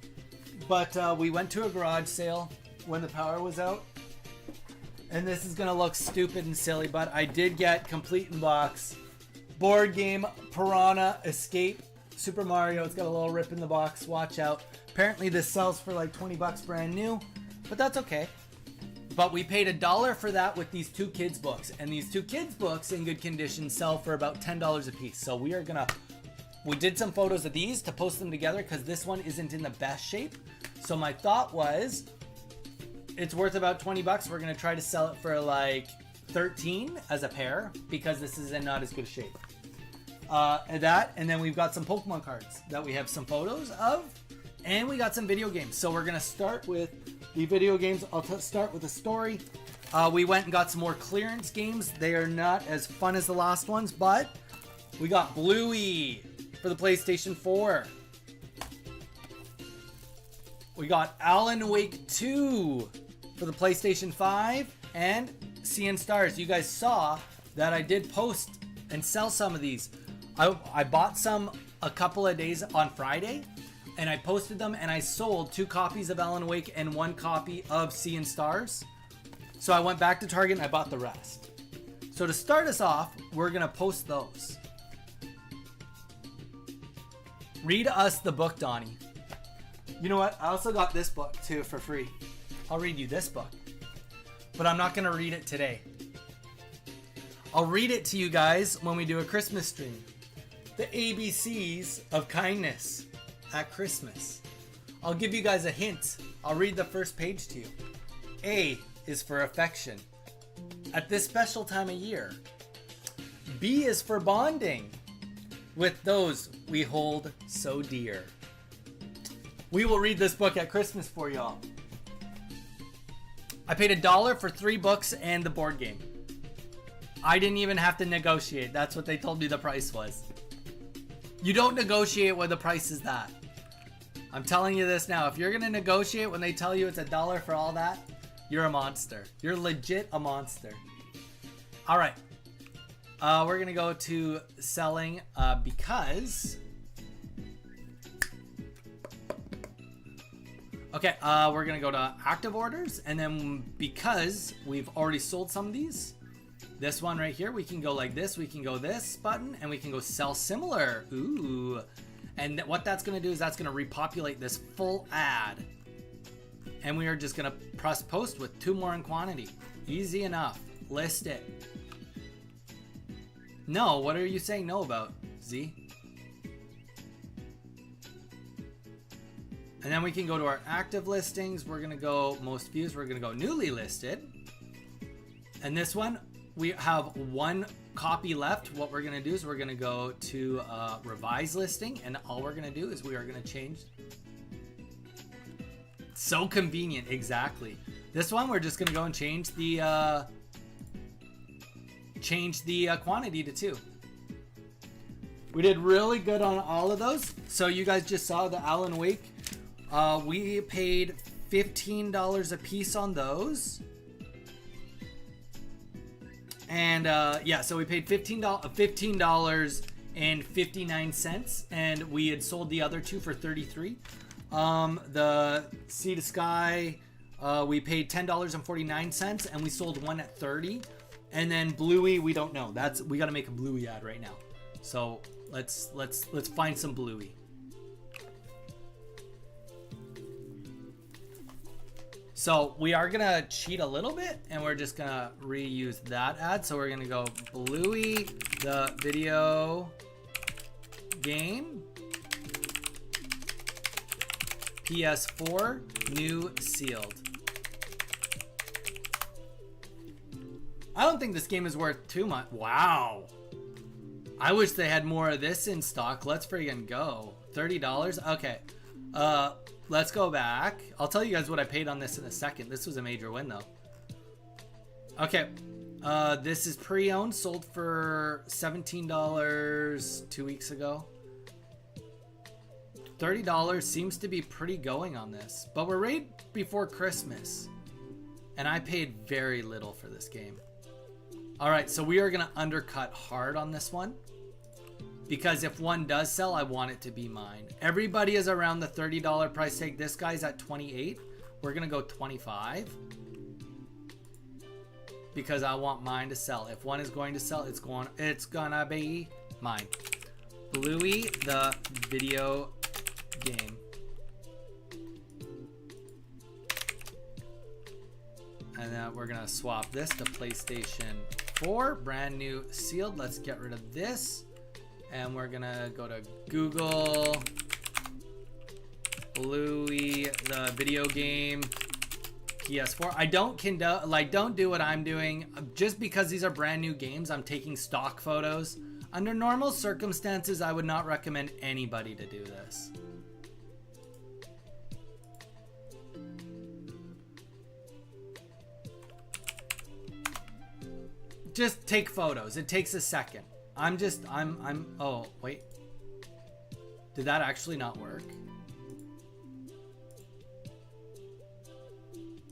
But we went to a garage sale when the power was out. And this is going to look stupid and silly, but I did get complete in box. Board game Piranha Escape Super Mario. It's got a little rip in the box. Watch out. Apparently this sells for like 20 bucks brand new, but that's okay. But we paid $1 for that with these 2 kids books, and these 2 kids books in good condition sell for about $10 a piece. So we did some photos of these to post them together because this one isn't in the best shape. So my thought was, it's worth about 20 bucks. We're going to try to sell it for like 13 as a pair because this is in not as good shape. And then we've got some Pokemon cards that we have some photos of, and we got some video games. So we're going to start with the video games. I'll start with a story. We went and got some more clearance games. They are not as fun as the last ones, but we got Bluey for the PlayStation 4. We got Alan Wake 2 for the PlayStation 5 and Sea and Stars. You guys saw that I did post and sell some of these. I bought some a couple of days on Friday and I posted them and I sold 2 copies of Alan Wake and 1 copy of Sea and Stars. So I went back to Target and I bought the rest. So to start us off, we're going to post those. Read us the book, Donnie. You know what? I also got this book too for free. I'll read you this book. But I'm not going to read it today. I'll read it to you guys when we do a Christmas stream. The ABCs of kindness at Christmas. I'll give you guys a hint. I'll read the first page to you. A is for affection at this special time of year. B is for bonding with those we hold so dear. We will read this book at Christmas for y'all. I paid $1 for 3 books and the board game. I didn't even have to negotiate. That's what they told me the price was. You don't negotiate when the price is that. I'm telling you this now. If you're going to negotiate when they tell you it's $1 for all that, you're a monster. You're legit a monster. All right. We're going to go to selling because... Okay, we're going to go to active orders. And then because we've already sold some of these, this one right here, we can go like this. We can go this button and we can go sell similar. Ooh. And what that's going to do is that's going to repopulate this full ad. And we are just going to press post with 2 more in quantity. Easy enough. List it. No, what are you saying no about, Z? And then we can go to our active listings. We're going to go most views. We're going to go newly listed. And this one, we have 1 copy left. What we're going to do is we're going to go to revise listing. And all we're going to do is we are going to change. So convenient. Exactly. This one, we're just going to go and change the quantity to 2. We did really good on all of those. So you guys just saw the Alan Wake. We paid $15 a piece on those. And yeah, so we paid $15.59, and we had sold the other 2 for $33. The Sea to Sky, we paid $10.49, and we sold 1 at $30. And then Bluey, we don't know. We got to make a Bluey ad right now. So let's find some Bluey. So we are going to cheat a little bit, and we're just going to reuse that ad. So we're going to go Bluey, the video game, PS4, new sealed. I don't think this game is worth too much. Wow. I wish they had more of this in stock. Let's friggin' go. $30? Okay. Let's go back. I'll tell you guys what I paid on this in a second. This was a major win though. Okay. This is pre-owned, sold for $17 2 weeks ago. $30 seems to be pretty going on this, but we're right before Christmas and I paid very little for this game. All right, so we are gonna undercut hard on this one because if one does sell, I want it to be mine. Everybody is around the $30 price tag. This guy's at 28. We're gonna go 25 because I want mine to sell. If one is going to sell, it's gonna be mine. Bluey the video game. And then we're gonna swap this to PlayStation 4, brand new sealed. Let's get rid of this and we're gonna go to Google Bluey the video game PS4. I don't don't do what I'm doing. Just because these are brand new games, I'm taking stock photos. Under normal circumstances, I would not recommend anybody to do this. Just take photos. It takes a second. Oh, wait. Did that actually not work?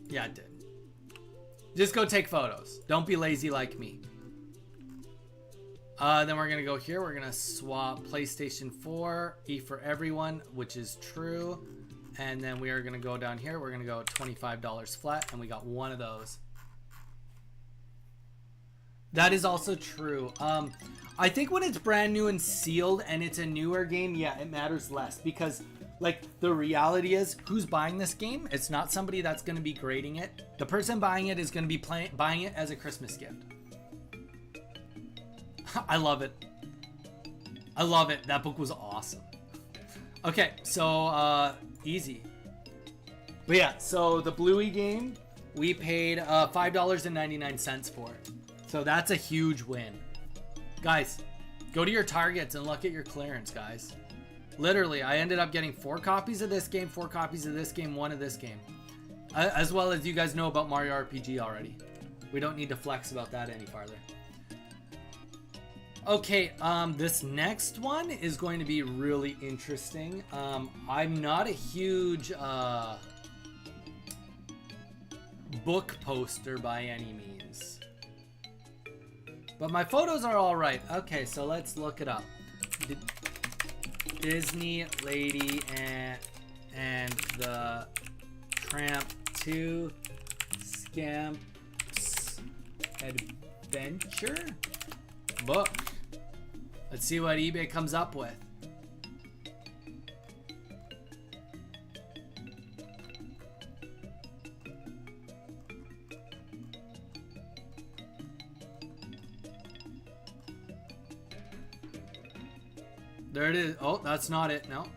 Yeah, it did. Just go take photos. Don't be lazy like me. Then we're going to go here. We're going to swap PlayStation 4, E for everyone, which is true. And then we are going to go down here. We're going to go $25 flat, and we got one of those. That is also true. I think when it's brand new and sealed and it's a newer game, yeah, it matters less because like the reality is who's buying this game? It's not somebody that's going to be grading it. The person buying it is going to be buying it as a Christmas gift. I love it. I love it. That book was awesome. Okay, so easy. But yeah, so the Bluey game, we paid $5.99 for it. So that's a huge win. Guys, go to your Targets and look at your clearance, guys. Literally, I ended up getting 4 copies of this game, 4 copies of this game, 1 of this game. As well as you guys know about Mario RPG already. We don't need to flex about that any farther. Okay, this next one is going to be really interesting. I'm not a huge book poster by any means. But my photos are all right. Okay, so let's look it up. Disney Lady and the Tramp 2 Scamps Adventure book. Let's see what eBay comes up with. There it is. Oh, that's not it. No.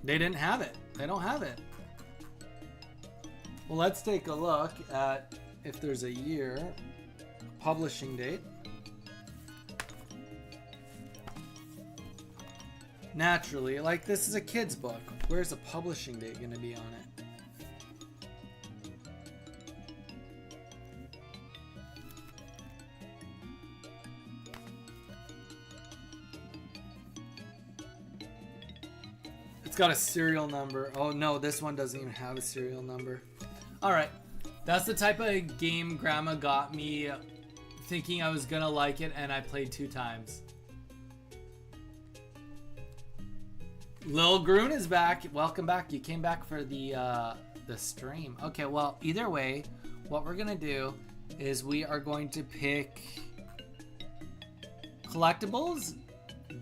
They didn't have it. They don't have it. Well, let's take a look at if there's a year, publishing date. Naturally, like this is a kid's book. Where's the publishing date going to be on it? Got a serial number. Oh no, this one doesn't even have a serial number. All right, that's the type of game Grandma got me thinking I was gonna like it, and I played 2 times. Lil Groon is back. Welcome back. You came back for the stream. Okay, well, either way, what we're gonna do is we are going to pick collectibles.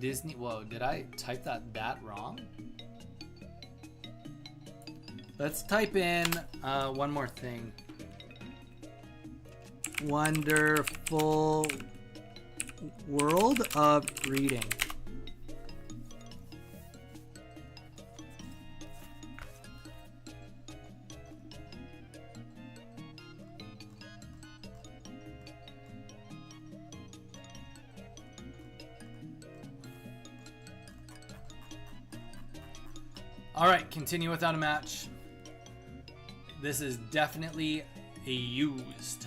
Disney. Whoa, did I type that wrong? Let's type in one more thing. Wonderful world of reading. All right, continue without a match. This is definitely a used.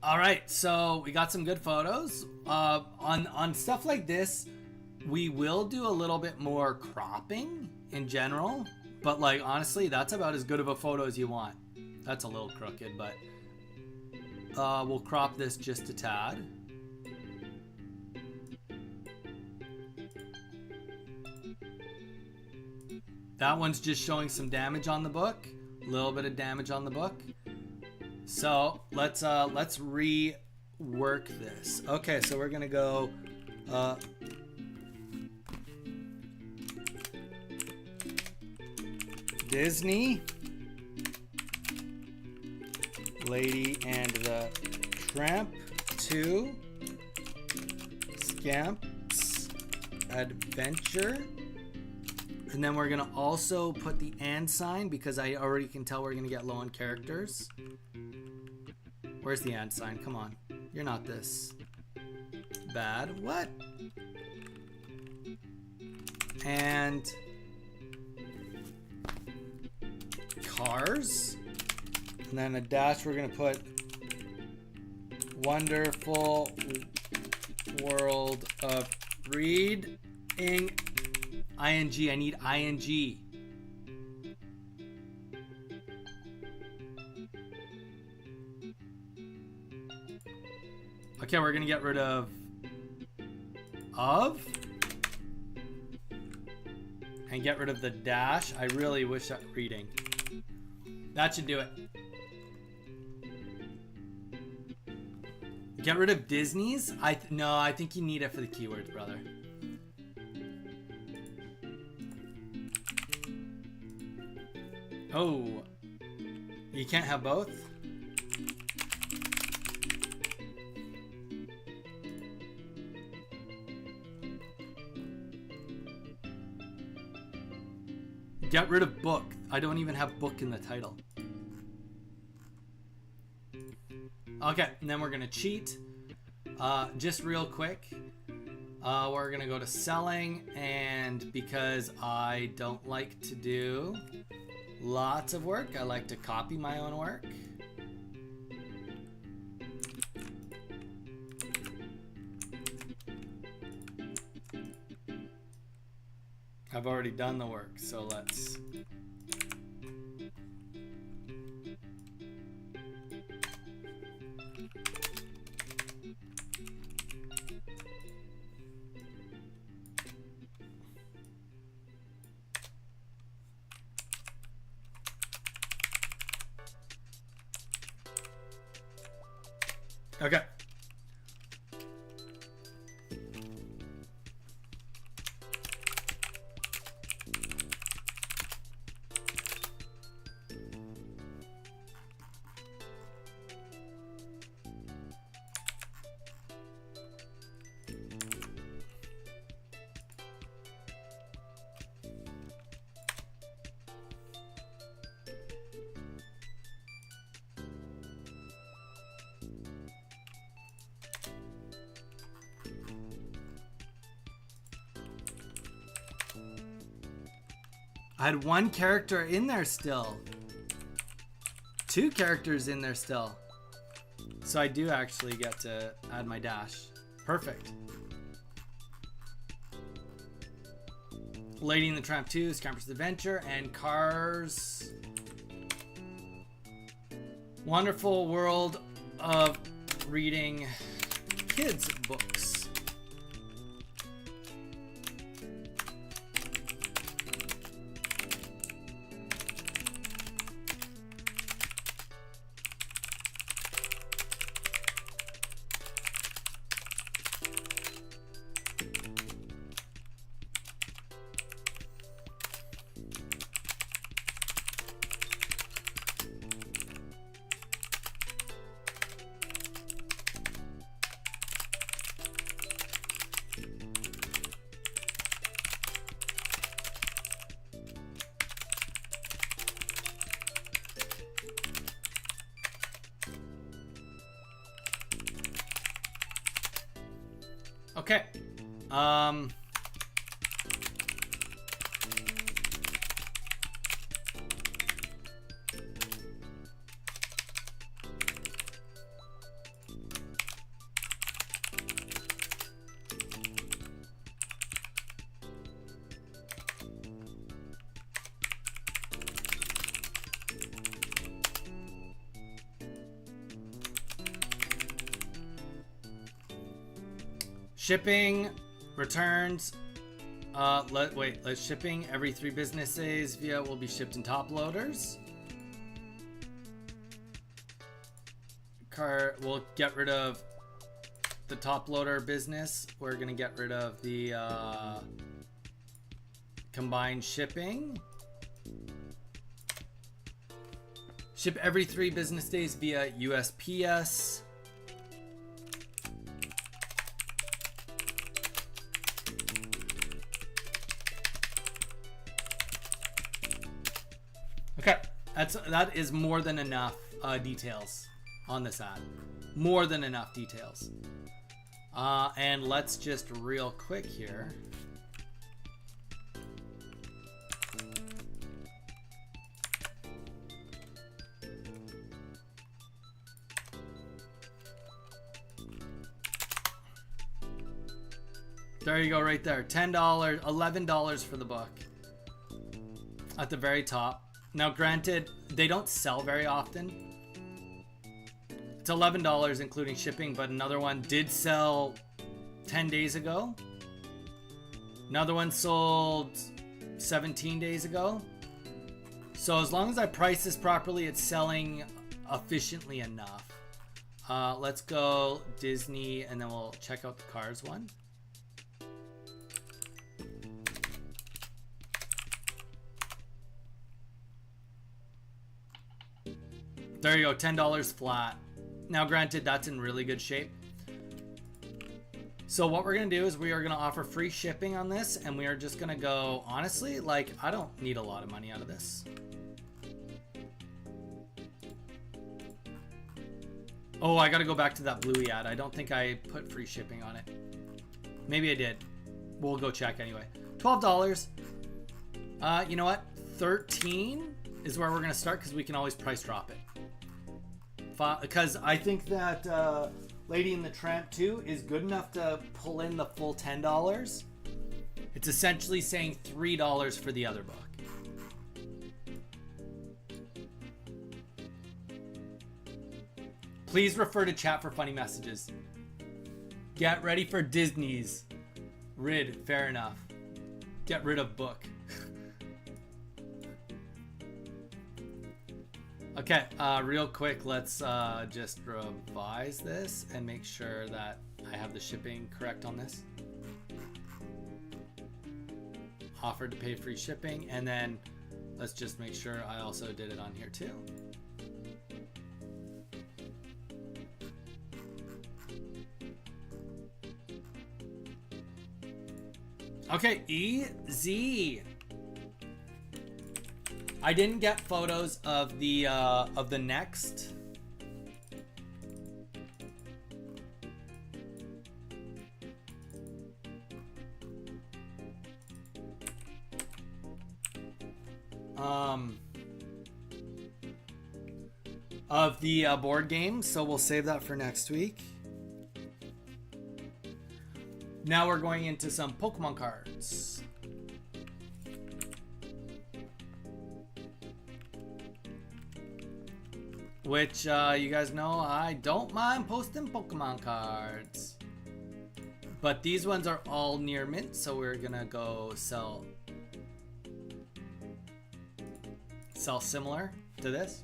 All right, so we got some good photos. On stuff like this, we will do a little bit more cropping in general, but like honestly, that's about as good of a photo as you want. That's a little crooked, but we'll crop this just a tad. That one's just showing some damage on the book, a little bit of damage on the book. So let's rework this. Okay, so we're gonna go Disney, Lady and the Tramp 2, Scamp's Adventure. And then we're gonna also put the and sign because I already can tell we're gonna get low on characters. Where's the and sign? Come on. You're not this bad. What? And cars. And then a dash, we're gonna put Wonderful World of Reading. ING. I need ING. Okay, we're gonna get rid of and get rid of the dash. I really wish that reading. That should do it. Get rid of Disney's? No, I think you need it for the keywords, brother. Oh, you can't have both? Get rid of book. I don't even have book in the title. Okay, and then we're gonna cheat. Just real quick. We're gonna go to selling, and because I don't like to do lots of work, I like to copy my own work. I've already done the work, so let's... Okay. I had one character in there still. 2 characters in there still. So I do actually get to add my dash. Perfect. Lady and the Tramp 2, Scamper's Adventure, and Cars. Wonderful World of Reading Kids Books. Okay. Shipping, returns, let's shipping every 3 business days via will be shipped in top loaders. We'll get rid of the top loader business. We're gonna get rid of the combined shipping. Ship every 3 business days via USPS. Okay, that is more than enough details on this ad. More than enough details. And let's just real quick here. There you go, right there. $10, $11 for the book. At the very top. Now, granted, they don't sell very often. It's $11 including shipping, but another one did sell 10 days ago. Another one sold 17 days ago. So as long as I price this properly, it's selling efficiently enough. Let's go Disney, and then we'll check out the Cars one. There you go, $10 flat. Now, granted, that's in really good shape. So what we're going to do is we are going to offer free shipping on this, and we are just going to go, honestly, like, I don't need a lot of money out of this. Oh, I got to go back to that Bluey ad. I don't think I put free shipping on it. Maybe I did. We'll go check anyway. $12. You know what? 13 is where we're going to start because we can always price drop it. Because I think that Lady and the Tramp 2 is good enough to pull in the full $10. It's essentially saying $3 for the other book. Please refer to chat for funny messages. Get ready for Disney's. Rid, fair enough. Get rid of book. Okay, real quick, let's just revise this and make sure that I have the shipping correct on this. Offered to pay free shipping, and then let's just make sure I also did it on here too. Okay, easy. I didn't get photos of the next. Of the board game, so we'll save that for next week. Now we're going into some Pokemon cards. Which, you guys know, I don't mind posting Pokemon cards. But these ones are all near mint, so we're gonna go sell similar to this.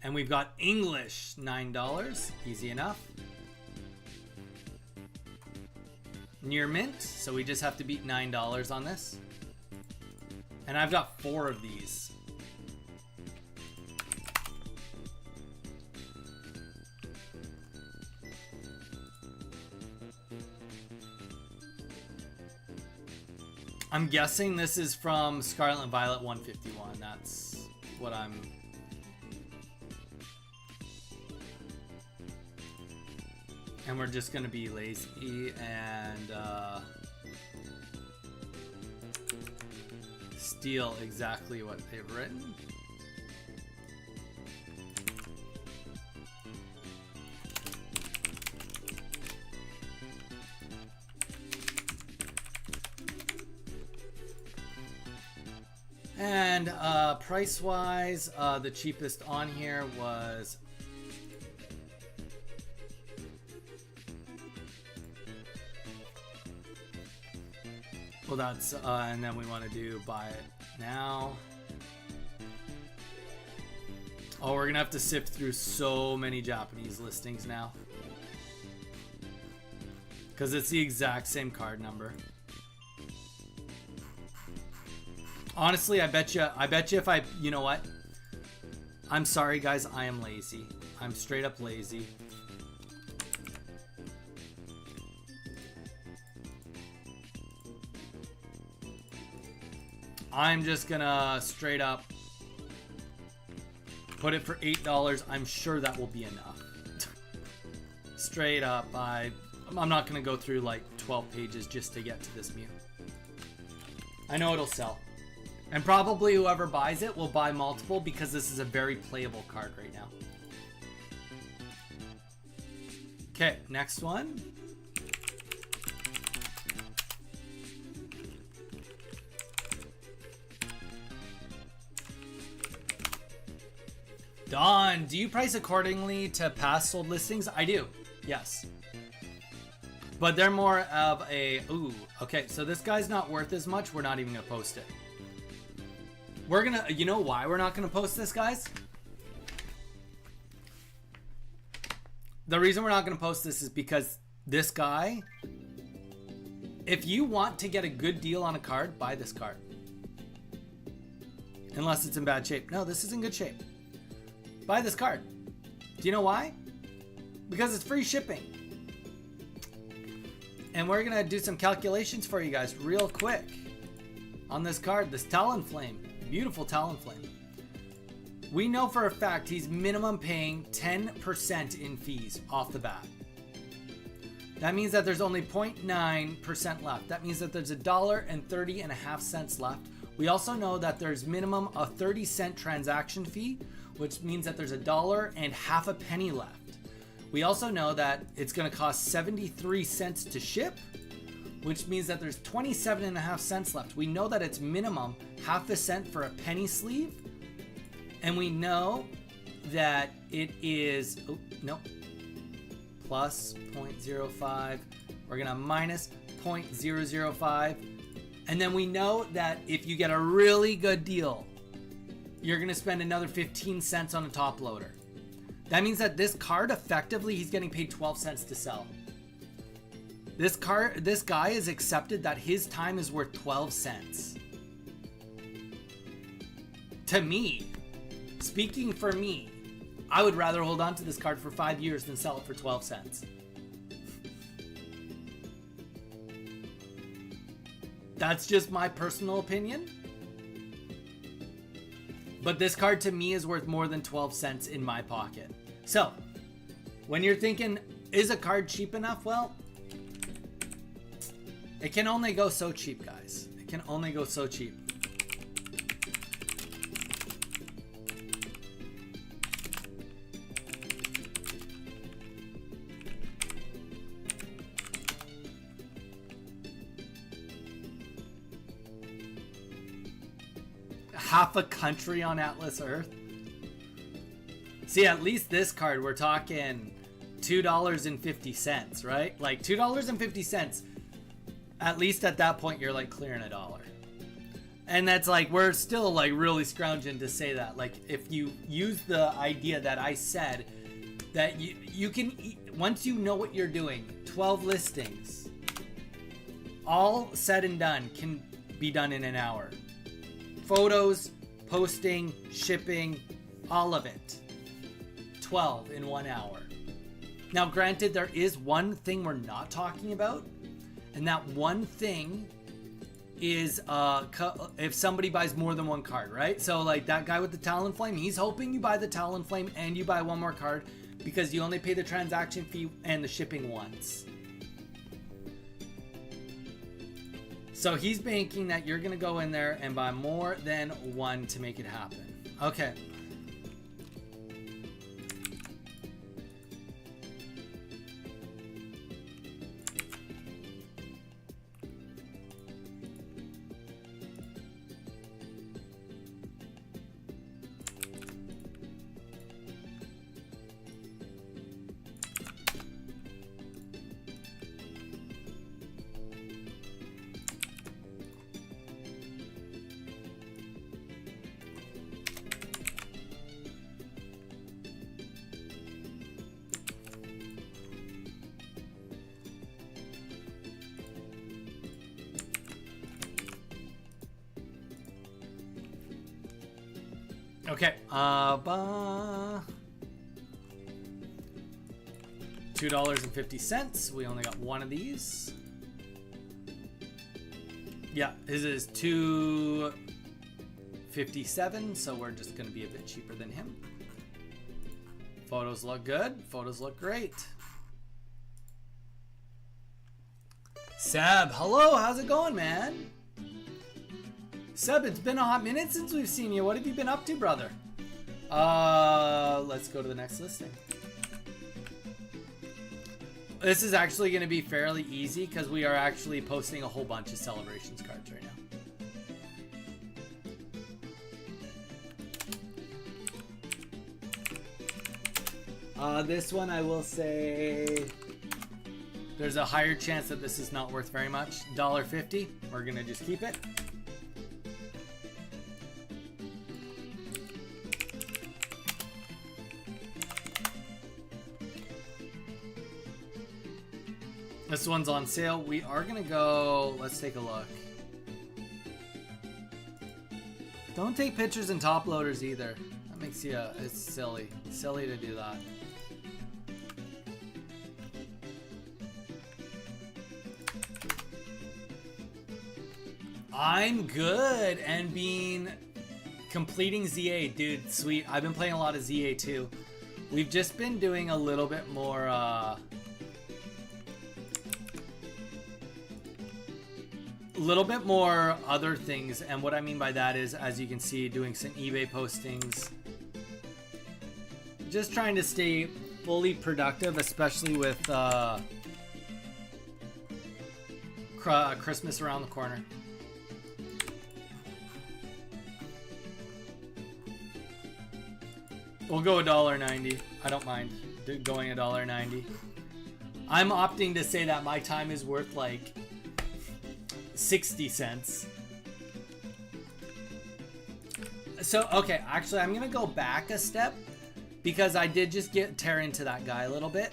And we've got English, $9, easy enough. Near mint, so we just have to beat $9 on this. And I've got 4 of these. I'm guessing this is from Scarlet and Violet 151. That's what I'm... And we're just going to be lazy and steal exactly what they've written. And price-wise, the cheapest on here was... Well, that's, and then we want to do buy it now. Oh, we're going to have to sift through so many Japanese listings now. Because it's the exact same card number. Honestly, I bet you if I, you know what? I'm sorry, guys. I am lazy. I'm straight up lazy. I'm just gonna straight up put it for $8. I'm sure that will be enough. Straight up, I'm not gonna go through like 12 pages just to get to this Mew. I know it'll sell. And probably whoever buys it will buy multiple because this is a very playable card right now. Okay, next one. Don, do you price accordingly to past sold listings? I do, yes. But they're more of a, ooh, okay, so this guy's not worth as much. We're not even gonna post it. We're gonna, you know why we're not gonna post this, guys? The reason we're not gonna post this is because this guy, if you want to get a good deal on a card, buy this card. Unless it's in bad shape. No, this is in good shape. Buy this card. Do you know why? Because it's free shipping. And we're gonna do some calculations for you guys real quick on this card, this Talonflame. Beautiful Talonflame. We know for a fact he's minimum paying 10% in fees off the bat. That means that there's only 0.9% left. That means that there's $1.30.50 left. We also know that there's minimum a 30-cent transaction fee, which means that there's $1.50 left. We also know that it's going to cost 73 cents to ship, which means that there's 27.5 cents left. We know that it's minimum half a cent for a penny sleeve, and we know that it is, oh, no, plus 0.05. We're going to minus 0.005. And then we know that if you get a really good deal, you're going to spend another 15 cents on a top loader. That means that this card, effectively, he's getting paid 12 cents to sell. This guy has accepted that his time is worth 12 cents. To me, speaking for me, I would rather hold on to this card for 5 years than sell it for 12 cents. That's just my personal opinion. But this card to me is worth more than 12 cents in my pocket. So, when you're thinking, is a card cheap enough? Well, it can only go so cheap, guys. It can only go so cheap. Half a country on Atlas Earth. See, at least this card, we're talking $2.50, right? Like $2.50. At least at that point, you're like clearing $1. And that's like, we're still like really scrounging to say that. Like, if you use the idea that I said, that you can, once you know what you're doing, 12 listings, all said and done, can be done in an hour. Photos, posting, shipping, all of it. 12 in 1 hour. Now, granted, there is one thing we're not talking about, and that one thing is if somebody buys more than one card, right? So like that guy with the Talonflame, he's hoping you buy the Talonflame and you buy one more card because you only pay the transaction fee and the shipping once. So he's banking that you're gonna go in there and buy more than one to make it happen. Okay. Okay, $2.50. We only got one of these. Yeah, his is $2.57, so we're just gonna be a bit cheaper than him. Photos look good. Photos look great. Seb, hello. How's it going, man? Seb, it's been a hot minute since we've seen you. What have you been up to, brother? Let's go to the next listing. This is actually going to be fairly easy because we are actually posting a whole bunch of Celebrations cards right now. This one, I will say, there's a higher chance that this is not worth very much. $1.50. We're going to just keep it. This one's on sale. We are gonna go, let's take a look. Don't take pictures in top loaders either. That makes you, it's silly. Silly to do that. I'm good and completing ZA, dude, sweet. I've been playing a lot of ZA too. We've just been doing a little bit more, other things, and what I mean by that is, as you can see, doing some eBay postings, just trying to stay fully productive, especially with Christmas around the corner. We'll go $1.90. I don't mind going $1.90. I'm opting to say that my time is worth like 60 cents. So, okay, actually, I'm gonna go back a step because I did just tear into that guy a little bit.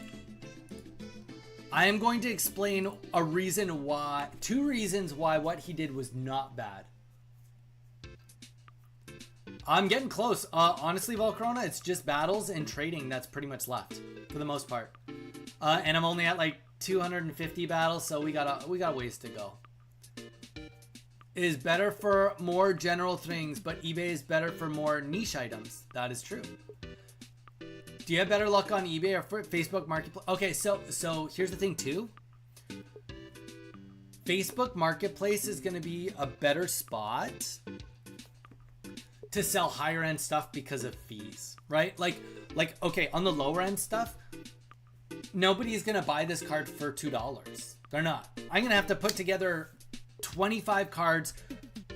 I am going to explain two reasons why what he did was not bad. I'm getting close. Honestly, Volcrona, it's just battles and trading that's pretty much left for the most part. And I'm only at like 250 battles, so we got a ways to go. It is better for more general things, but eBay is better for more niche items. That is true. Do you have better luck on eBay or for Facebook Marketplace? Okay, so here's the thing too. Facebook Marketplace is going to be a better spot to sell higher end stuff because of fees, right? Like okay, on the lower end stuff, nobody's going to buy this card for $2. They're not. I'm going to have to put together 25 cards,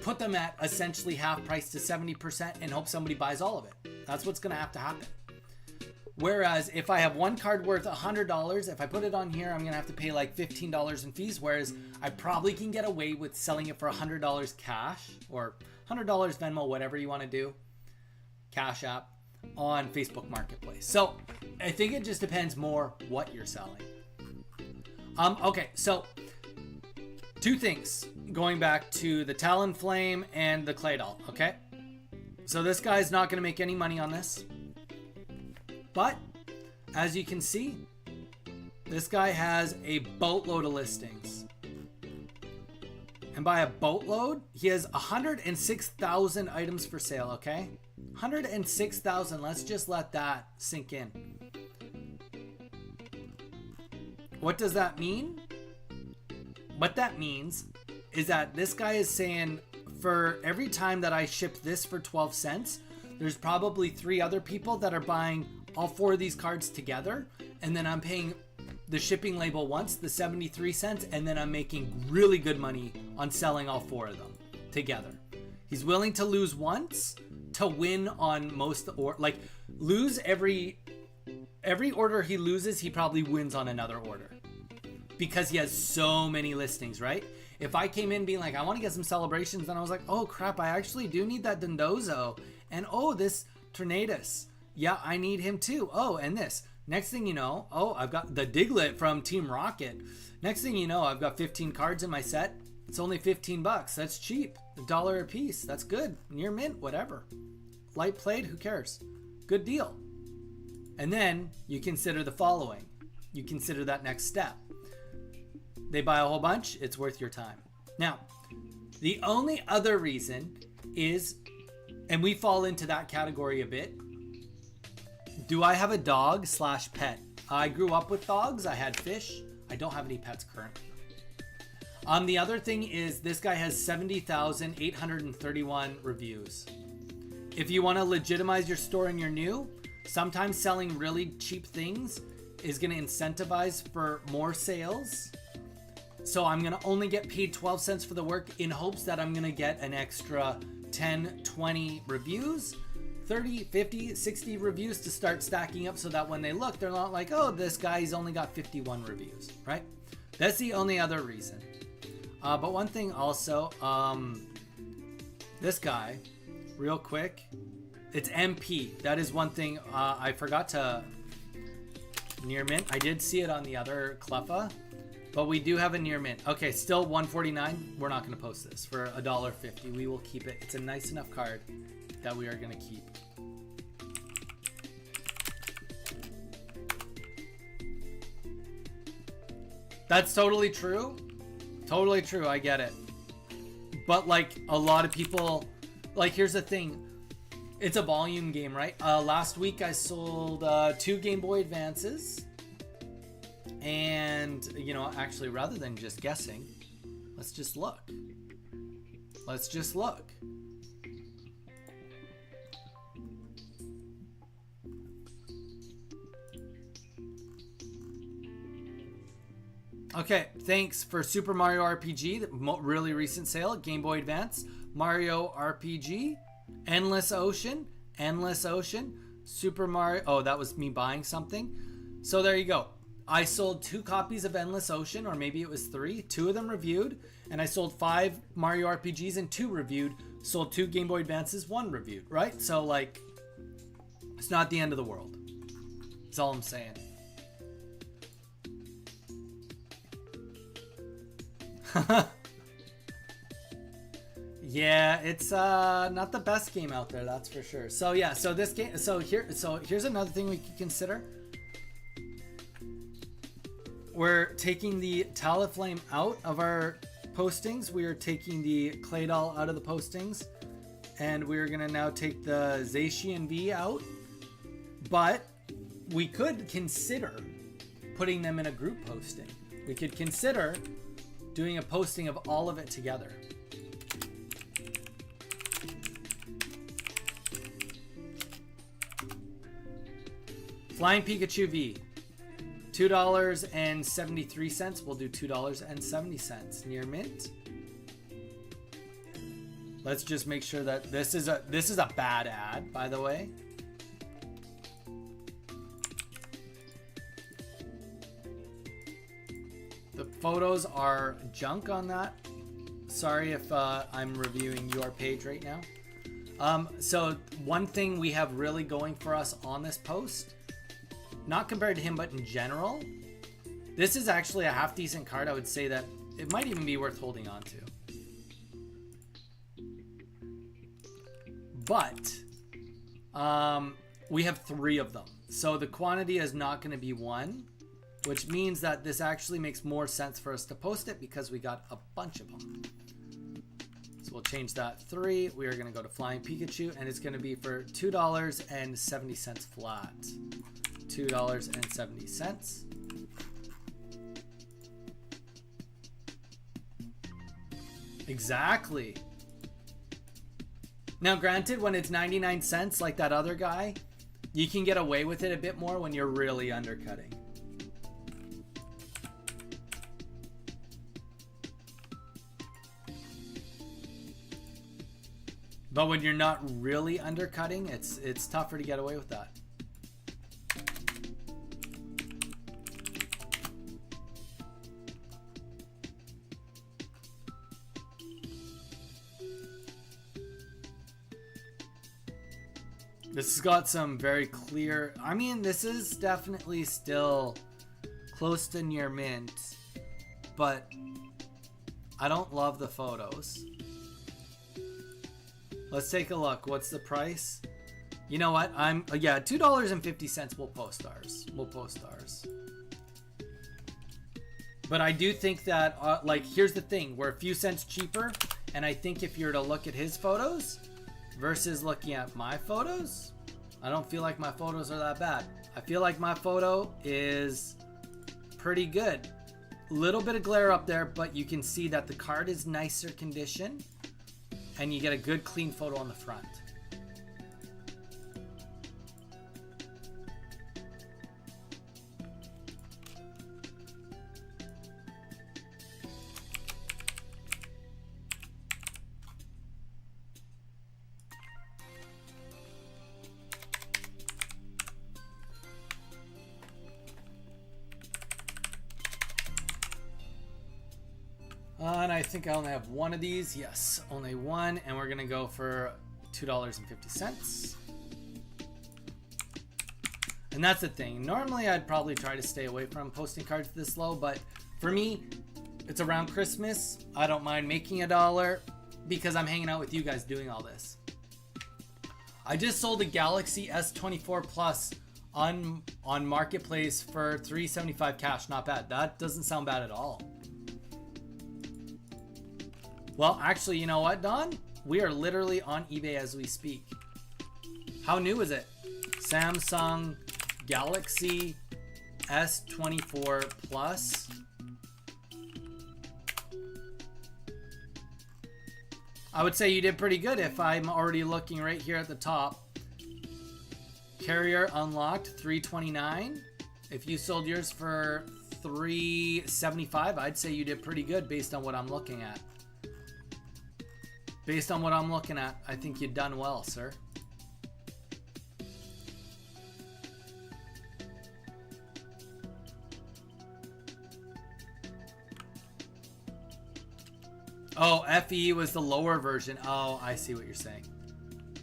put them at essentially half price to 70% and hope somebody buys all of it. That's what's going to have to happen. Whereas if I have one card worth $100, if I put it on here, I'm going to have to pay like $15 in fees. Whereas I probably can get away with selling it for $100 cash or $100 Venmo, whatever you want to do, Cash App, on Facebook Marketplace. So I think it just depends more what you're selling. Okay, so two things going back to the Talonflame and the Clay Doll, okay? So this guy's not going to make any money on this. But as you can see, this guy has a boatload of listings. and buy a boatload, he has 106,000 items for sale, okay? 106,000. Let's just let that sink in. What does that mean? What that means is that this guy is saying for every time that I ship this for 12 cents, there's probably 3 other people that are buying all 4 of these cards together, and then I'm paying the shipping label once, the 73 cents, and then I'm making really good money on selling all 4 of them together. He's willing to lose once to win on most, or like lose every order he loses, he probably wins on another order because he has so many listings, right? If I came in being like, I want to get some celebrations, and I was like, oh crap, I actually do need that Dondozo, and oh, this Tornadus, yeah, I need him too. Oh, and this. Next thing you know, oh, I've got the Diglett from Team Rocket. Next thing you know, I've got 15 cards in my set. It's only 15 bucks. That's cheap. $1 a piece. That's good. Near mint, whatever. Light played, who cares? Good deal. And then you consider the following. You consider that next step. They buy a whole bunch, it's worth your time. Now, the only other reason is, and we fall into that category a bit, do I have a dog / pet? I grew up with dogs. I had fish. I don't have any pets currently. The other thing is this guy has 70,831 reviews. If you want to legitimize your store and you're new, sometimes selling really cheap things is going to incentivize for more sales. So I'm going to only get paid 12 cents for the work in hopes that I'm going to get an extra 10, 20 reviews. 30, 50, 60 reviews to start stacking up so that when they look, they're not like, oh, this guy's only got 51 reviews, right? That's the only other reason. But one thing also, this guy, real quick, it's MP. That is one thing I forgot to near mint. I did see it on the other Cleffa, but we do have a near mint. Okay, still 149. We're not going to post this for $1.50. We will keep it. It's a nice enough card that we are going to keep. That's totally true. Totally true. I get it. But like a lot of people, like here's the thing. It's a volume game, right? Last week I sold 2 Game Boy Advances. And, you know, actually rather than just guessing, let's just look. Let's just look. Okay, thanks for Super Mario RPG, the really recent sale, Game Boy Advance, Mario RPG, Endless Ocean, Super Mario. Oh, that was me buying something. So there you go. I sold 2 copies of Endless Ocean, or maybe it was 3. 2 of them reviewed, and I sold 5 Mario RPGs and 2 reviewed. Sold 2 Game Boy Advances, 1 reviewed, right? So like, it's not the end of the world. That's all I'm saying. Yeah, it's not the best game out there, that's for sure. So yeah, so this game, so here's another thing we could consider. We're taking the Taliflame out of our postings. We are taking the Claydol out of the postings, and we're gonna now take the Zacian V out. But we could consider putting them in a group posting. We could consider doing a posting of all of it together. Flying Pikachu V, $2.73. We'll do $2.70 near mint. Let's just make sure that this is a bad ad, by the way. The photos are junk on that. Sorry if I'm reviewing your page right now. So one thing we have really going for us on this post, not compared to him, but in general, this is actually a half decent card. I would say that it might even be worth holding on to. But we have 3 of them. So the quantity is not going to be 1, which means that this actually makes more sense for us to post it because we got a bunch of them. So we'll change that 3. We are going to go to Flying Pikachu, and it's going to be for $2.70 flat. $2.70. Exactly. Now, granted, when it's 99 cents like that other guy, you can get away with it a bit more when you're really undercutting. But when you're not really undercutting, it's tougher to get away with that. This has got some very clear... I mean, this is definitely still close to near mint, but I don't love the photos. Let's take a look. What's the price? You know what? Yeah, $2.50. We'll post ours. We'll post ours. But I do think that, like, here's the thing. We're a few cents cheaper, and I think if you're to look at his photos versus looking at my photos, I don't feel like my photos are that bad. I feel like my photo is pretty good. Little bit of glare up there, but you can see that the card is nicer condition, and you get a good clean photo on the front. And I think I only have one of these. Yes, only one. And we're going to go for $2.50. And that's the thing. Normally, I'd probably try to stay away from posting cards this low. But for me, it's around Christmas. I don't mind making $1 because I'm hanging out with you guys doing all this. I just sold a Galaxy S24 Plus on Marketplace for $375 cash. Not bad. That doesn't sound bad at all. Well, actually, you know what, Don? We are literally on eBay as we speak. How new is it? Samsung Galaxy S24 Plus. I would say you did pretty good if I'm already looking right here at the top. Carrier unlocked, $329. If you sold yours for $375, I'd say you did pretty good based on what I'm looking at. Based on what I'm looking at, I think you've done well, sir. Oh, FE was the lower version. Oh, I see what you're saying.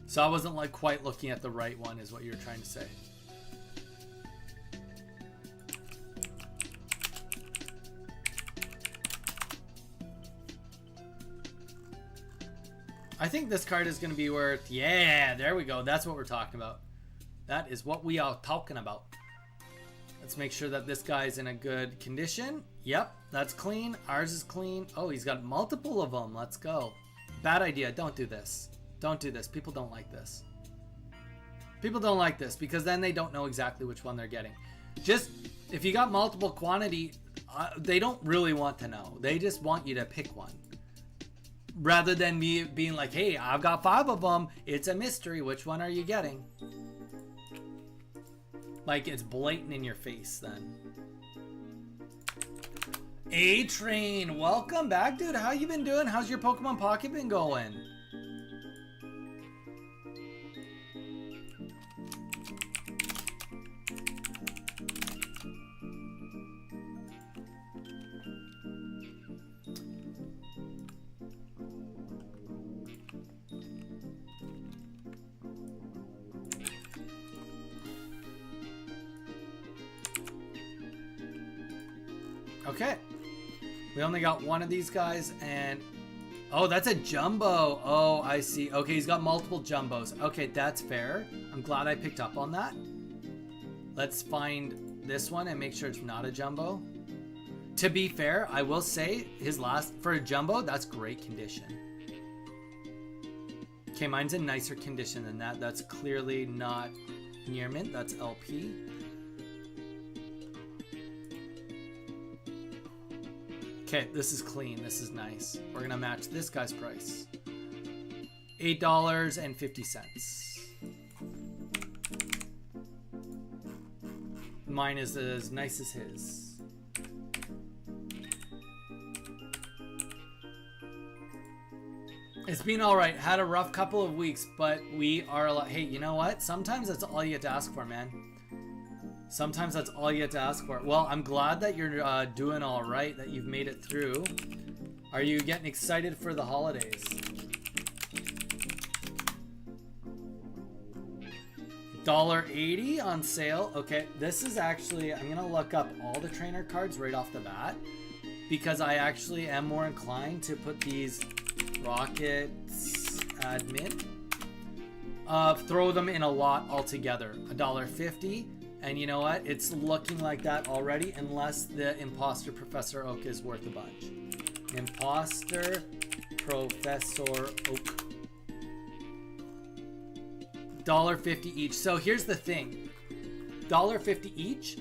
So I wasn't like quite looking at the right one is what you're trying to say. I think this card is going to be worth... Yeah, there we go. That's what we're talking about. That is what we are talking about. Let's make sure that this guy's in a good condition. Yep, that's clean. Ours is clean. Oh, he's got multiple of them. Let's go. Bad idea. Don't do this. Don't do this. People don't like this. People don't like this because then they don't know exactly which one they're getting. Just, if you got multiple quantity, they don't really want to know. They just want you to pick one. Rather than me being like, hey, I've got 5 of them. It's a mystery. Which one are you getting? Like, it's blatant in your face then. A-Train, welcome back, dude. How you been doing? How's your Pokemon Pocket been going? Okay, we only got one of these guys, and oh, that's a jumbo. Oh, I see. Okay, he's got multiple jumbos. Okay, that's fair. I'm glad I picked up on that. Let's find this one and make sure it's not a jumbo. To be fair, I will say his last, for a jumbo, that's great condition. Okay, mine's in nicer condition than that. That's clearly not near mint. That's LP. Okay, this is clean. This is nice. We're gonna match this guy's price. $8.50. Mine is as nice as his. It's been all right. Had a rough couple of weeks, but we are hey, you know what? Sometimes that's all you have to ask for, man. Sometimes that's all you have to ask for. Well, I'm glad that you're doing all right, that you've made it through. Are you getting excited for the holidays? $1.80 on sale. Okay, this is actually, I'm gonna look up all the trainer cards right off the bat because I actually am more inclined to put these Rockets admin, throw them in a lot altogether. $1.50, and you know what? It's looking like that already, unless the Imposter Professor Oak is worth a bunch. Imposter Professor Oak. $1.50 each. So here's the thing. $1.50 each.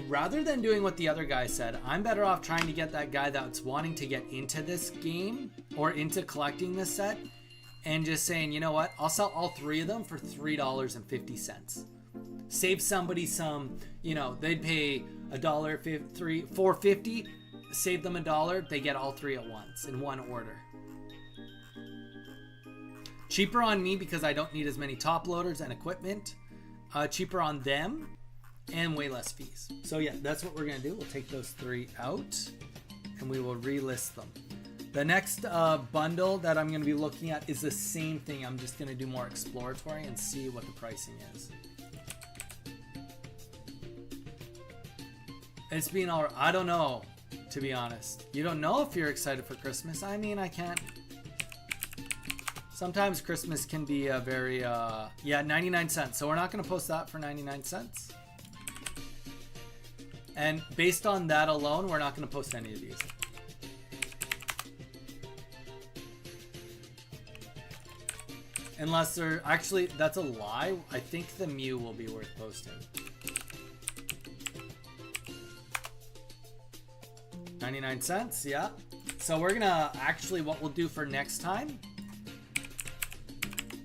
Rather than doing what the other guy said, I'm better off trying to get that guy that's wanting to get into this game or into collecting this set and just saying, you know what, I'll sell all three of them for $3.50. Save somebody some, you know, they'd pay $4.50, save them $1, they get all three at once in one order. Cheaper on me because I don't need as many top loaders and equipment. Cheaper on them. And way less fees. So yeah, that's what we're gonna do. We'll take those three out and we will relist them. The next bundle that I'm gonna be looking at is the same thing. I'm just gonna do more exploratory and see what the pricing is. It's been all right. I don't know, to be honest. You don't know if you're excited for Christmas. I mean, I can't. Sometimes Christmas can be a very, yeah, 99 cents. So we're not gonna post that for 99 cents. And based on that alone, we're not going to post any of these. Unless they're... Actually, that's a lie. I think the Mew will be worth posting. 99 cents, yeah. So we're going to... Actually, what we'll do for next time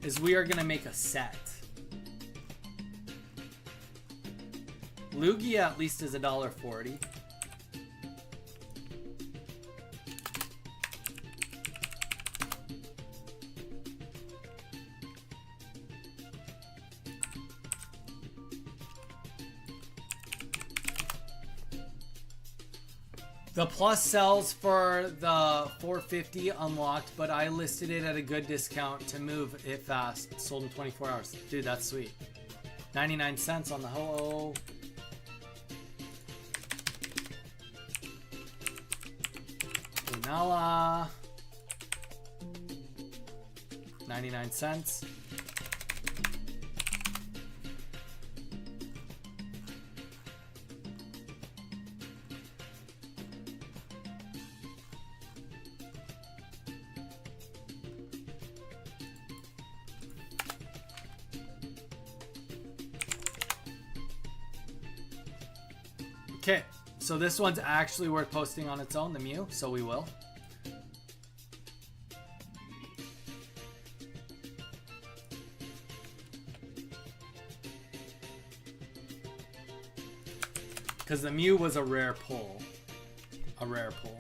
is we are going to make a set. Lugia at least is $1.40. The plus sells for the $4.50 unlocked, but I listed it at a good discount to move it fast. Sold in 24 hours. Dude, that's sweet. 99 cents on the Ho-Oh. Lunala. 99 cents. Okay, so this one's actually worth posting on its own, the Mew, so we will. Because the Mew was a rare pull. A rare pull.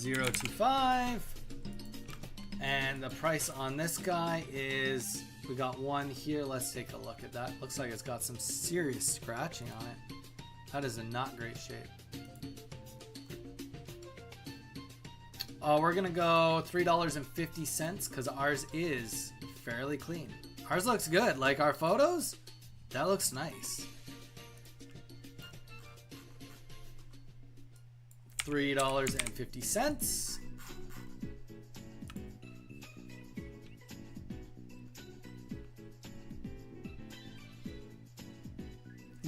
/025, and the price on this guy is, we got one here. Let's take a look at that. Looks like it's got some serious scratching on it. That is in not great shape. We're gonna go $3.50 because ours is fairly clean. Ours looks good. Like our photos, that looks nice. $3.50.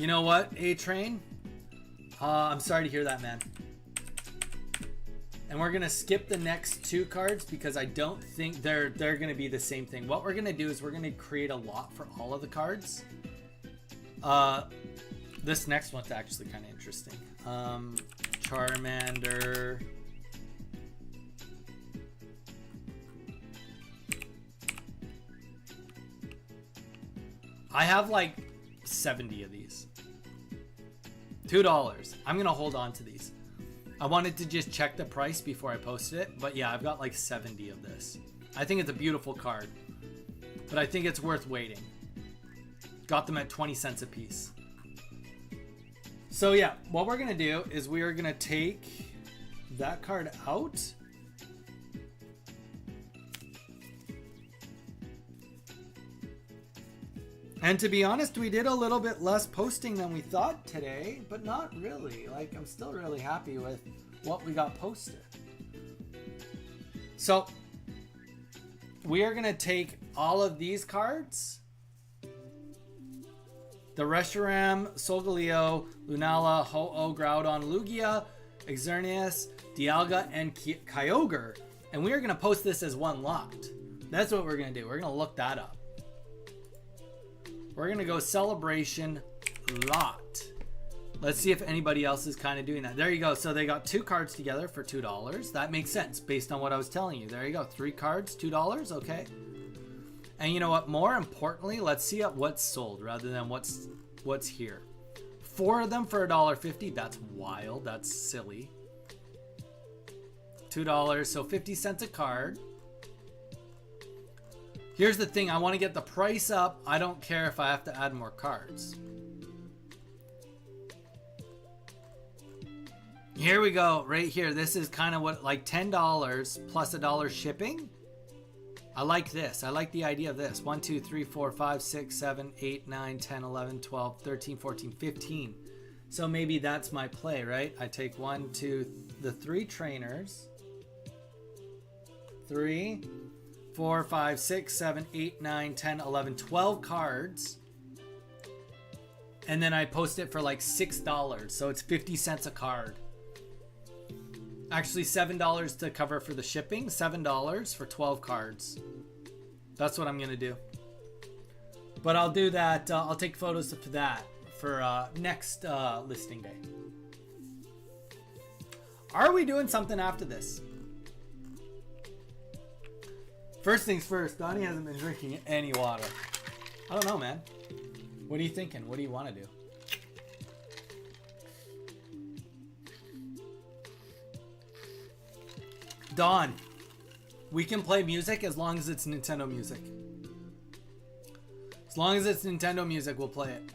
You know what, A-Train? I'm sorry to hear that, man. And we're going to skip the next 2 cards because I don't think they're going to be the same thing. What we're going to do is we're going to create a lot for all of the cards. This next one's actually kind of interesting. Charmander. I have like 70 of these. $2. I'm going to hold on to these. I wanted to just check the price before I posted it, but yeah, I've got like 70 of this. I think it's a beautiful card, but I think it's worth waiting. Got them at 20 cents a piece. So yeah, what we're gonna do is we are gonna take that card out. And to be honest, we did a little bit less posting than we thought today, but not really. Like, I'm still really happy with what we got posted. So, we are going to take all of these cards. The Reshiram, Solgaleo, Lunala, Ho-Oh, Groudon, Lugia, Xerneas, Dialga, and Kyogre. And we are going to post this as one lot. That's what we're going to do. We're going to look that up. We're going to go celebration lot. Let's see if anybody else is kind of doing that. There you go. So they got 2 cards together for $2. That makes sense based on what I was telling you. There you go. 3 cards, $2. Okay. And you know what? More importantly, let's see what's sold rather than what's here. 4 of them for $1.50. That's wild. That's silly. $2. So 50 cents a card. Here's the thing, I want to get the price up. I don't care if I have to add more cards. Here we go, right here. This is kind of what, like $10 plus $1 shipping. I like this. I like the idea of this. 1, 2, 3, 4, 5, 6, 7, 8, 9, 10, 11, 12, 13, 14, 15. So maybe that's my play, right? I take 1, 2, the 3 trainers. 3, 4, 5, 6, 7, 8, 9, 10, 11, 12 cards. And then I post it for like $6. So it's 50 cents a card. Actually, $7 to cover for the shipping. $7 for 12 cards. That's what I'm going to do. But I'll do that. I'll take photos of that for next listing day. Are we doing something after this? First things first, Donnie hasn't been drinking any water. I don't know, man. What are you thinking? What do you want to do? Don, we can play music as long as it's Nintendo music. As long as it's Nintendo music, we'll play it.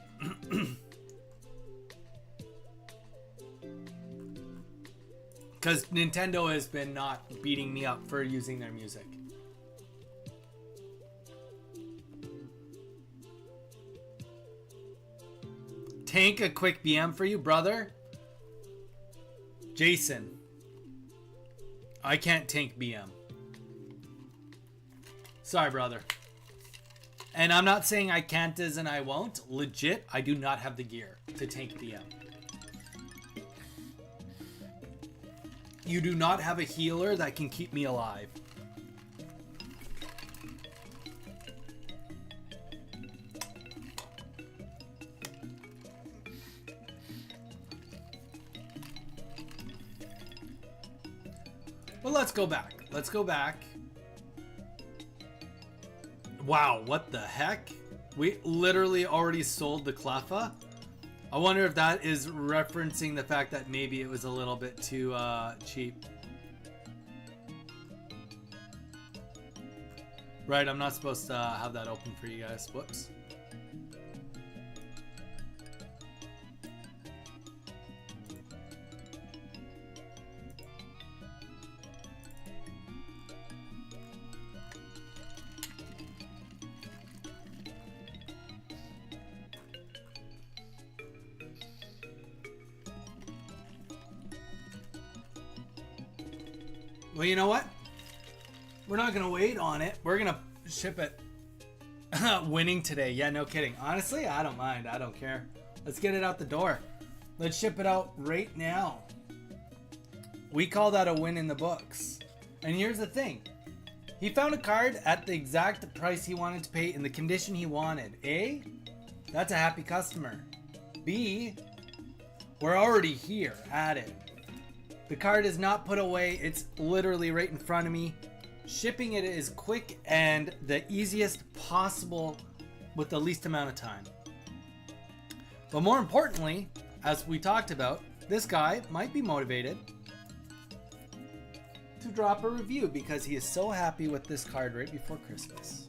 Because Nintendo has been not beating me up for using their music. Tank a quick BM for you, brother. Jason. I can't tank BM. Sorry, brother. And I'm not saying I can't as in I won't. Legit, I do not have the gear to tank BM. You do not have a healer that can keep me alive. Well, let's go back. Let's go back. Wow, what the heck? We literally already sold the Cleffa. I wonder if that is referencing the fact that maybe it was a little bit too cheap. Right, I'm not supposed to have that open for you guys. Whoops. Well, you know what? We're not going to wait on it. We're going to ship it winning today. Yeah, no kidding. Honestly, I don't mind. I don't care. Let's get it out the door. Let's ship it out right now. We call that a win in the books. And here's the thing. He found a card at the exact price he wanted to pay in the condition he wanted. A, that's a happy customer. B, we're already here at it. The card is not put away. It's literally right in front of me. Shipping it is quick and the easiest possible with the least amount of time. But more importantly, as we talked about, this guy might be motivated to drop a review because he is so happy with this card right before Christmas.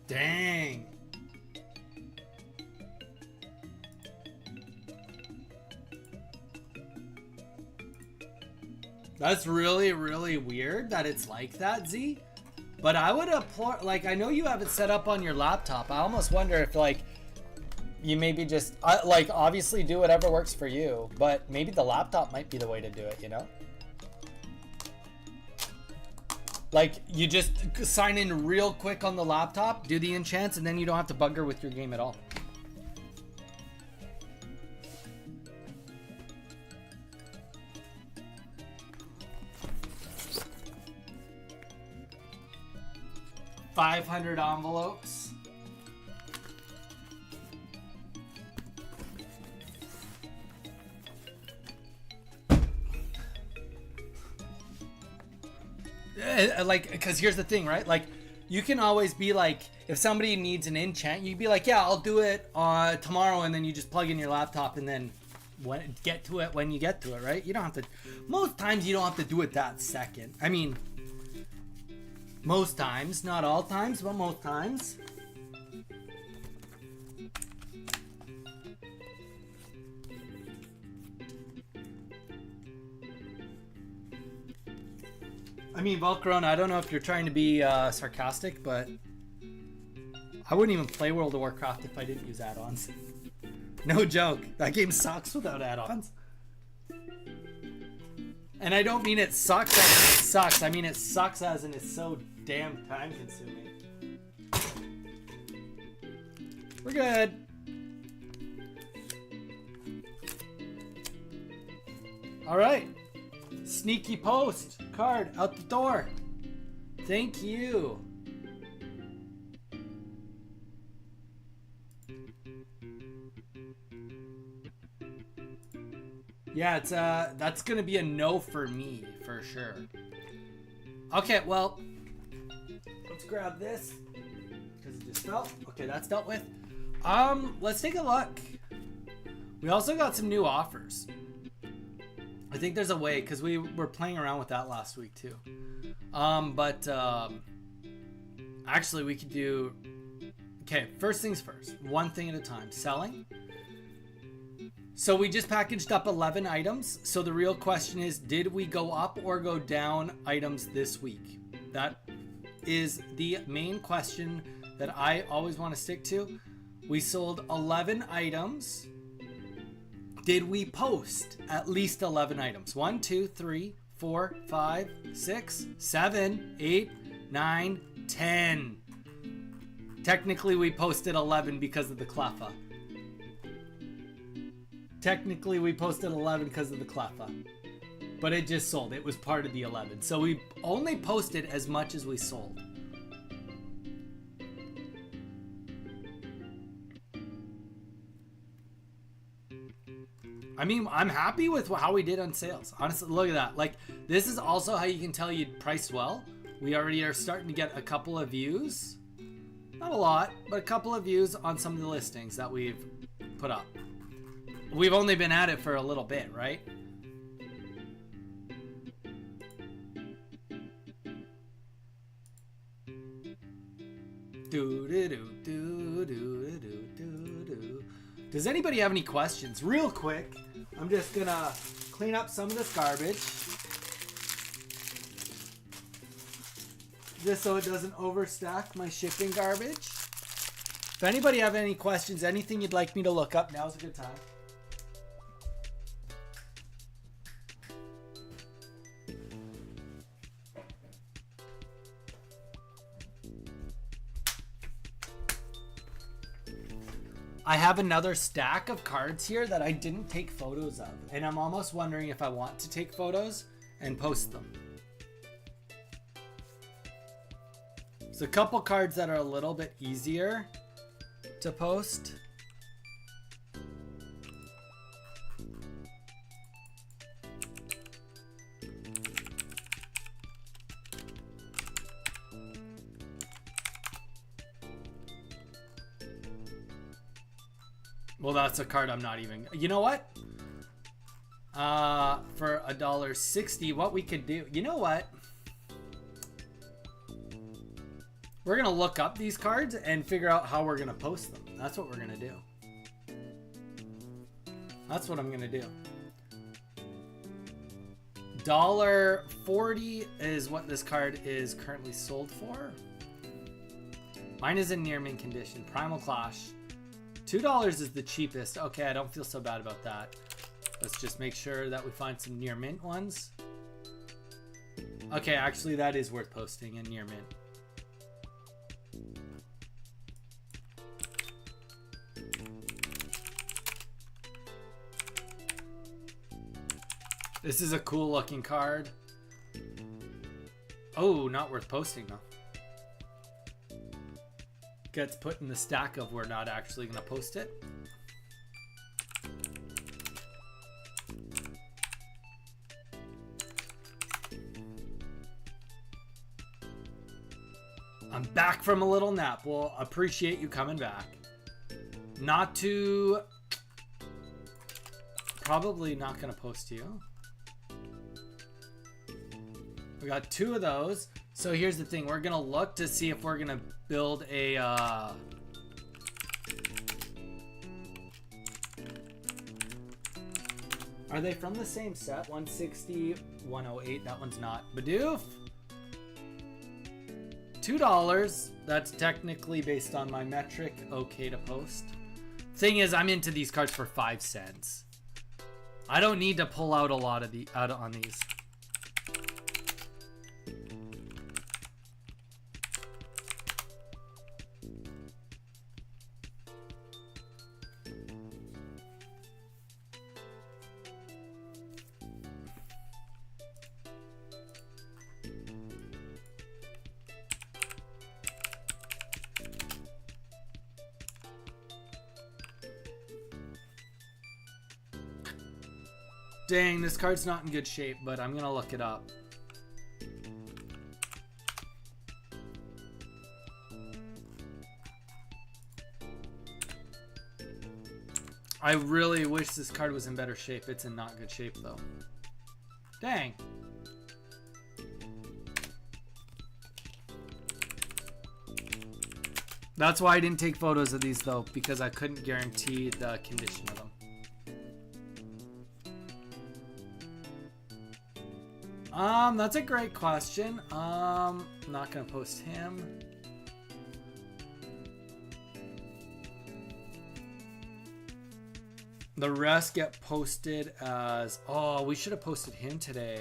Dang. That's really, really weird that it's like that, Z. But I would applaud, like, I know you have it set up on your laptop. I almost wonder if, like, you maybe just, like, obviously do whatever works for you. But maybe the laptop might be the way to do it, you know? Like, you just sign in real quick on the laptop, do the enchants, and then you don't have to bugger with your game at all. $500 envelopes. Like, because here's the thing, right? Like, you can always be like, if somebody needs an enchant, you'd be like, yeah, I'll do it tomorrow, and then you just plug in your laptop and then get to it when you get to it, right? You don't have to. Most times you don't have to do it that second. I mean, most times, not all times, but most times. I mean, Volcaron, I don't know if you're trying to be sarcastic, but I wouldn't even play World of Warcraft if I didn't use add-ons. No joke. That game sucks without add-ons. And I don't mean it sucks as in it sucks. I mean it sucks as in it's so damn time-consuming. We're good. All right. Sneaky post card out the door. Thank you. Yeah, it's that's gonna be a no for me for sure. Okay, well, let's grab this because it just fell. Okay, that's dealt with. Let's take a look. We also got some new offers. I think there's a way, because we were playing around with that last week too. Actually we could do, okay, first things first, one thing at a time. Selling. So we just packaged up 11 items. So the real question is, did we go up or go down items this week? That is the main question that I always want to stick to. We sold 11 items. Did we post at least 11 items? 1, 2, 3, 4, 5, 6, 7, 8, 9, 10. Technically, we posted 11 because of the Cleffa. Technically, we posted 11 because of the Cleffa. But it just sold. It was part of the 11. So we only posted as much as we sold. I mean, I'm happy with how we did on sales. Honestly, look at that. Like, this is also how you can tell you priced well. We already are starting to get a couple of views. Not a lot, but a couple of views on some of the listings that we've put up. We've only been at it for a little bit, right? Does anybody have any questions? Real quick, I'm just gonna clean up some of this garbage. Just so it doesn't overstack my shipping garbage. If anybody have any questions, anything you'd like me to look up, now's a good time. I have another stack of cards here that I didn't take photos of, and I'm almost wondering if I want to take photos and post them. There's a couple cards that are a little bit easier to post. Well, that's a card I'm not even... You know what? For $1.60, what we could do... You know what? We're going to look up these cards and figure out how we're going to post them. That's what we're going to do. That's what I'm going to do. $1.40 is what this card is currently sold for. Mine is in near mint condition. Primal Clash. $2 is the cheapest. Okay, I don't feel so bad about that. Let's just make sure that we find some near mint ones. Okay, actually that is worth posting in near mint. This is a cool looking card. Oh, not worth posting though. Gets put in the stack of we're not actually going to post it. I'm back from a little nap. Well, appreciate you coming back. Not to... Probably not going to post you. We got 2 of those. So here's the thing. We're going to look to see if we're going to build a... Are they from the same set? 160, 108. That one's not. Bidoof. $2. That's technically based on my metric. Okay to post. Thing is, I'm into these cards for 5 cents. I don't need to pull out a lot of the out on these. Dang, this card's not in good shape, but I'm gonna look it up. I really wish this card was in better shape. It's in not good shape though. Dang. That's why I didn't take photos of these though, because I couldn't guarantee the condition of them. That's a great question. I'm not gonna post him. The rest get posted as... Oh, we should have posted him today.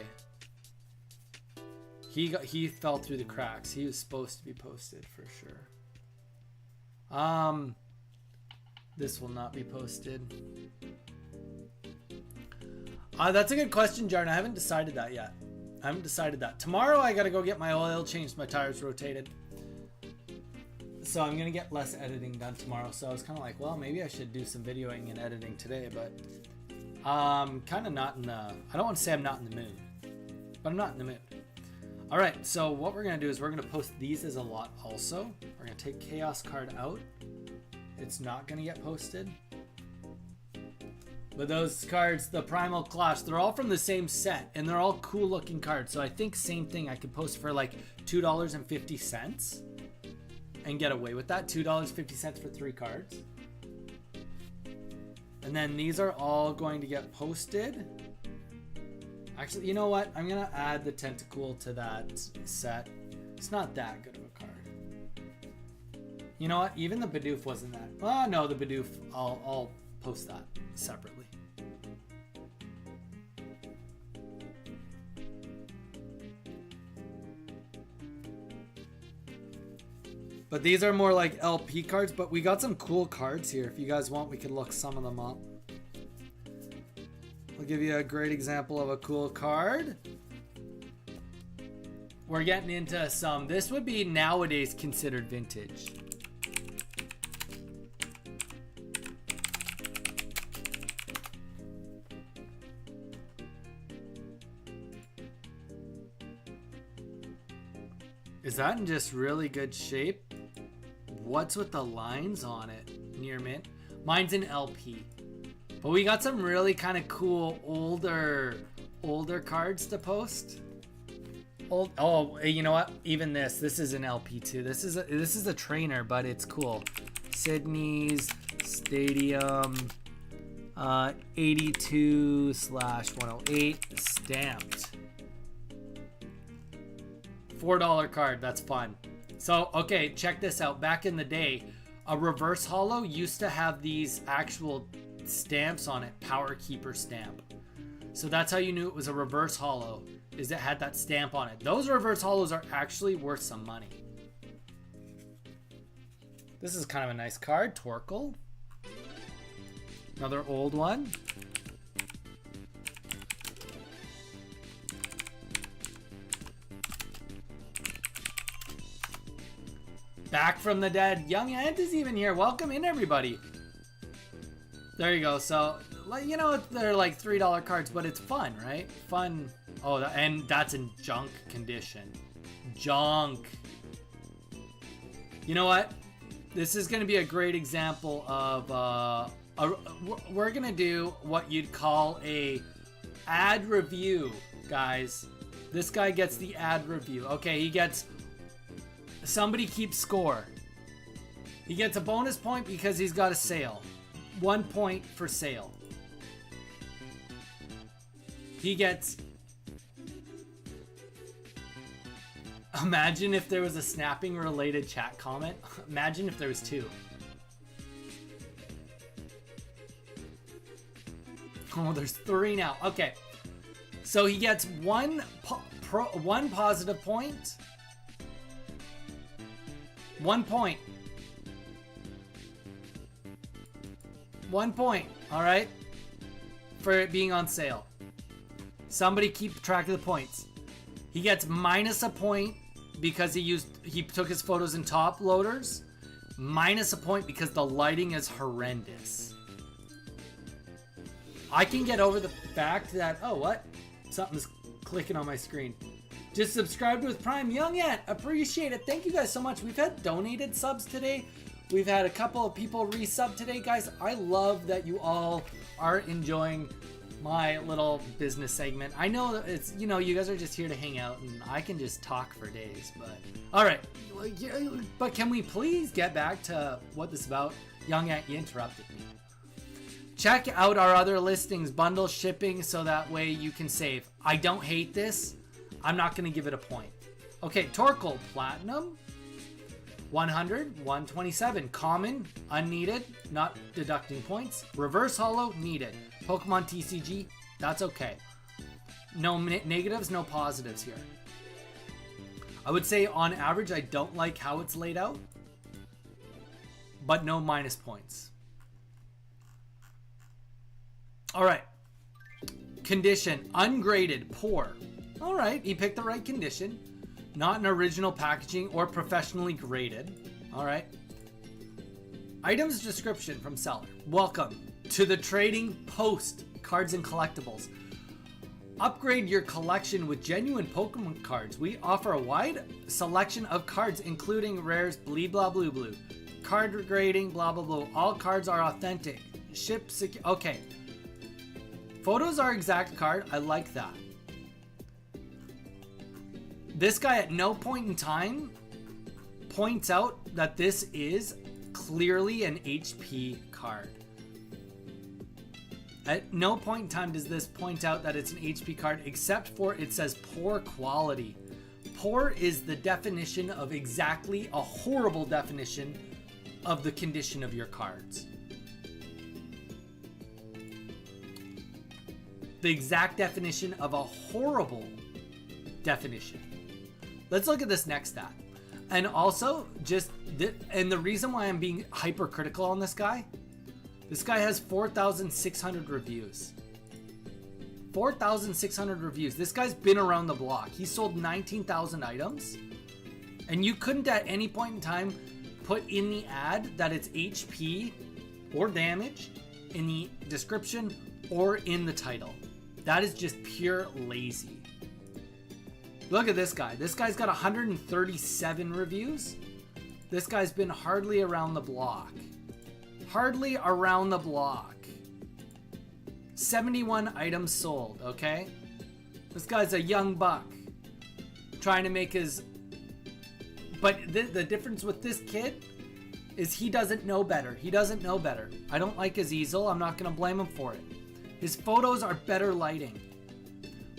He fell through the cracks. He was supposed to be posted for sure. This will not be posted. That's a good question, Jarn. I haven't decided that yet. I haven't decided that. Tomorrow I gotta go get my oil changed, my tires rotated. So I'm gonna get less editing done tomorrow. So I was kind of like, well, maybe I should do some videoing and editing today, but kind of not in the... I don't want to say I'm not in the mood, but I'm not in the mood. All right, so what we're gonna do is we're gonna post these as a lot also. We're gonna take Chaos card out. It's not gonna get posted. But those cards, the Primal Clash, they're all from the same set, and they're all cool looking cards. So I think same thing, I could post for like $2.50. and get away with that. $2.50 for 3 cards. And then these are all going to get posted. Actually, you know what? I'm going to add the Tentacool to that set. It's not that good of a card. You know what? Even the Bidoof wasn't that. Oh, no, the Bidoof. I'll post that separately. But these are more like LP cards, but we got some cool cards here. If you guys want, we can look some of them up. I'll give you a great example of a cool card. We're getting into some, this would be nowadays considered vintage. Is that in just really good shape? What's with the lines on it? Near mint. Mine's an LP. But we got some really kind of cool older cards to post. Oh, you know what? Even this is an LP too. This is a trainer, but it's cool. Sydney's Stadium 82/108 stamped. $4 card. That's fun. So, okay, check this out. Back in the day, a reverse holo used to have these actual stamps on it. Power Keeper stamp. So that's how you knew it was a reverse holo, is it had that stamp on it. Those reverse holos are actually worth some money. This is kind of a nice card. Torkoal. Another old one. Back from the dead. Young Ant is even here. Welcome in, everybody. There you go. So, you know, they're like $3 cards, but it's fun, right? Fun. Oh, and that's in junk condition. Junk. You know what? This is going to be a great example of... we're going to do what you'd call a ad review, guys. This guy gets the ad review. Okay, he gets... Somebody keeps score. He gets a bonus point because he's got a sale. 1 point for sale. He gets... Imagine if there was a snapping related chat comment. Imagine if there was 2. Oh, there's 3 now. Okay. So he gets one positive point. 1 point. 1 point, all right, for it being on sale. Somebody keep track of the points. He gets minus a point because he took his photos in top loaders. Minus a point because the lighting is horrendous. I can get over the fact that, oh, what? Something's clicking on my screen. Just subscribed with Prime. Young Ant, appreciate it. Thank you guys so much. We've had donated subs today. We've had a couple of people resub today, guys. I love that you all are enjoying my little business segment. I know that it's, you know, you guys are just here to hang out and I can just talk for days, but all right. But can we please get back to what this is about? Young Ant, you interrupted me. Check out our other listings, bundle shipping, so that way you can save. I don't hate this. I'm not going to give it a point. Okay, Torkoal Platinum. 100, 127. Common, unneeded, not deducting points. Reverse holo, needed. Pokemon TCG, that's okay. No negatives, no positives here. I would say on average, I don't like how it's laid out, but no minus points. All right. Condition, ungraded, poor. All right, he picked the right condition. Not an original packaging or professionally graded. All right. Items description from seller. Welcome to the Trading Post Cards and Collectibles. Upgrade your collection with genuine Pokemon cards. We offer a wide selection of cards, including rares, blee blah blue blue. Card grading, blah blah blah. All cards are authentic. Ship secure. Okay. Photos are exact card. I like that. This guy at no point in time points out that this is clearly an HP card. At no point in time does this point out that it's an HP card, except for it says poor quality. Poor is the definition of exactly a horrible definition of the condition of your cards. The exact definition of a horrible definition. Let's look at this next stat. And also, and the reason why I'm being hypercritical on this guy has 4,600 reviews. 4,600 reviews. This guy's been around the block. He sold 19,000 items. And you couldn't at any point in time put in the ad that it's HP or damaged in the description or in the title. That is just pure lazy. Look at this guy. This guy's got 137 reviews. This guy's been hardly around the block. Hardly around the block. 71 items sold, okay? This guy's a young buck. Trying to make his... But the difference with this kid is he doesn't know better. He doesn't know better. I don't like his easel. I'm not going to blame him for it. His photos are better lighting.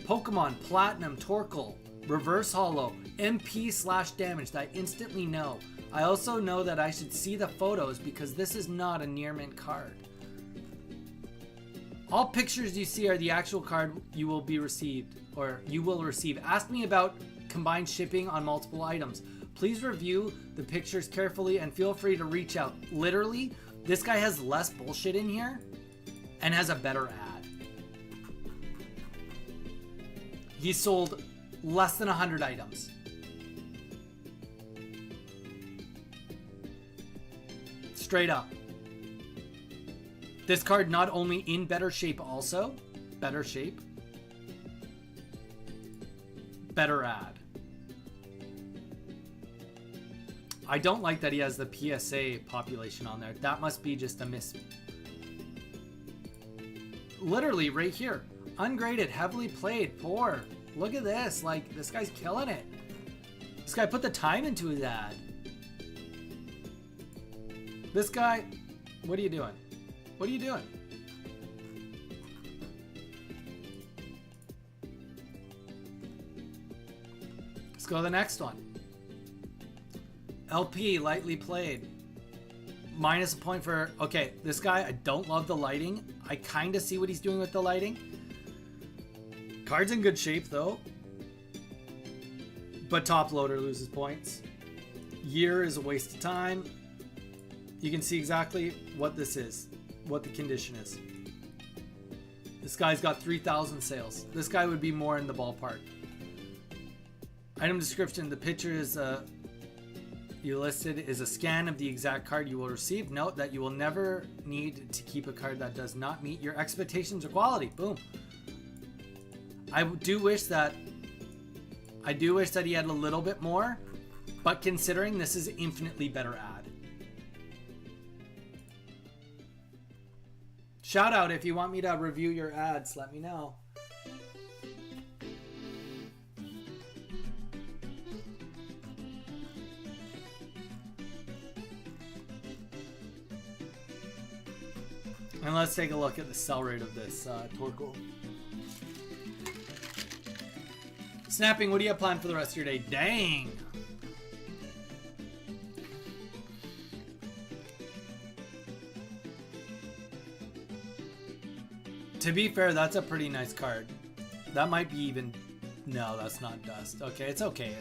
Pokemon, Platinum, Torkoal, Reverse Holo, MP/damage that I instantly know. I also know that I should see the photos because this is not a near mint card. All pictures you see are the actual card you will be received, or you will receive. Ask me about combined shipping on multiple items. Please review the pictures carefully and feel free to reach out. Literally, this guy has less bullshit in here and has a better ad. He sold less than 100 items. Straight up. This card not only in better shape, also better shape, better ad. I don't like that he has the PSA population on there. That must be just a miss. Literally right here. Ungraded, heavily played, poor. Look at this. Like, this guy's killing it. This guy put the time into his ad. This guy, what are you doing? What are you doing? Let's go to the next one. LP, lightly played. Minus a point for... Okay, this guy, I don't love the lighting. I kind of see what he's doing with the lighting. Card's in good shape, though. But top loader loses points. Year is a waste of time. You can see exactly what this is. What the condition is. This guy's got 3,000 sales. This guy would be more in the ballpark. Item description. The picture is... you listed is a scan of the exact card you will receive. Note that you will never need to keep a card that does not meet your expectations or quality. Boom. I do wish that he had a little bit more, but considering this is infinitely better ad. Shout out if you want me to review your ads, let me know. And let's take a look at the sell rate of this Torkoal. Snapping, what do you have planned for the rest of your day? Dang! To be fair, that's a pretty nice card. That might be even... No, that's not dust. Okay, it's okay.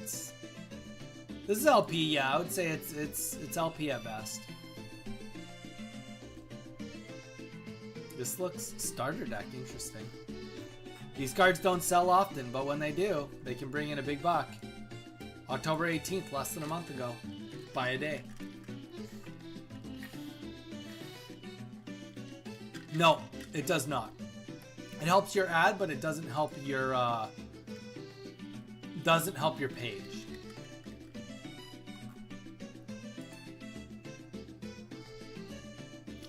This is LP, yeah. I would say it's LP at best. This looks starter deck interesting. These cards don't sell often, but when they do, they can bring in a big buck. October 18th, less than a month ago. By a day. No, it does not. It helps your ad, but it doesn't help your page.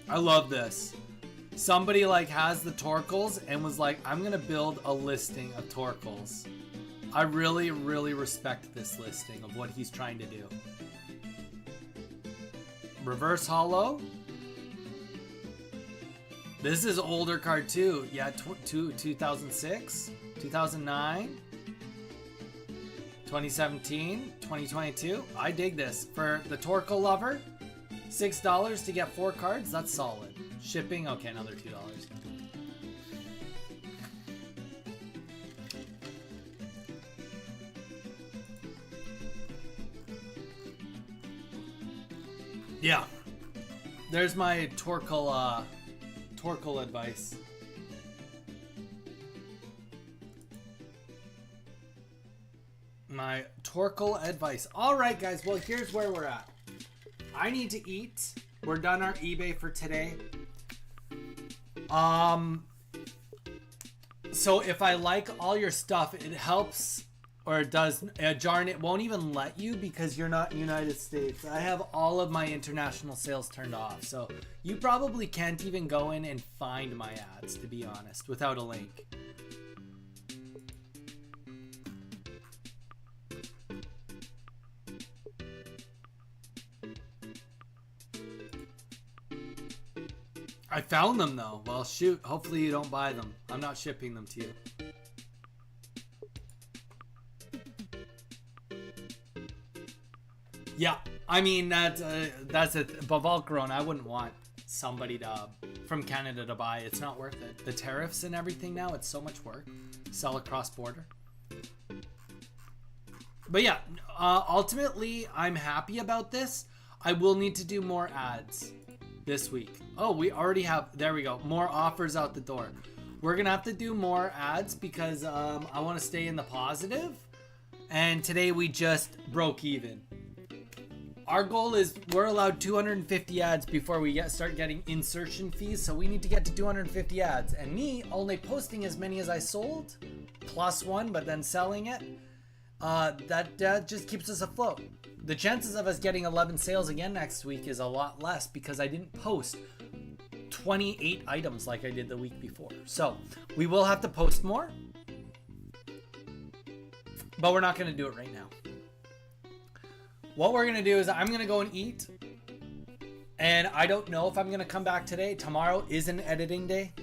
I love this. Somebody like has the Torkoals and was like, I'm gonna build a listing of Torkoals. I really, really respect this listing of what he's trying to do. Reverse Hollow. This is older card too. Yeah, 2006, 2009, 2017, 2022. I dig this. For the Torkoal lover, $6 to get 4 cards. That's solid. Shipping, okay, another $2. Yeah. There's my Torkoal advice. My Torkoal advice. All right, guys. Well, here's where we're at. I need to eat. We're done our eBay for today. So if I like all your stuff, it helps, or it does. Jarn, it won't even let you because you're not in the United States. I have all of my international sales turned off, so you probably can't even go in and find my ads, to be honest, without a link. I found them though. Well, shoot. Hopefully you don't buy them. I'm not shipping them to you. Yeah, I mean that's a Bavalcaron. I wouldn't want somebody from Canada to buy. It's not worth it. The tariffs and everything now. It's so much work. Sell across border. But yeah, ultimately I'm happy about this. I will need to do more ads this week. Oh, we already have, there we go, more offers out the door. We're gonna have to do more ads because I want to stay in the positive, and today we just broke even. Our goal is we're allowed 250 ads before we start getting insertion fees, so we need to get to 250 ads, and me only posting as many as I sold plus one, but then selling it, that just keeps us afloat. The chances of us getting 11 sales again next week is a lot less because I didn't post 28 items like I did the week before. So we will have to post more, but we're not going to do it right now. What we're going to do is I'm going to go and eat, and I don't know if I'm going to come back today. Tomorrow is an editing day.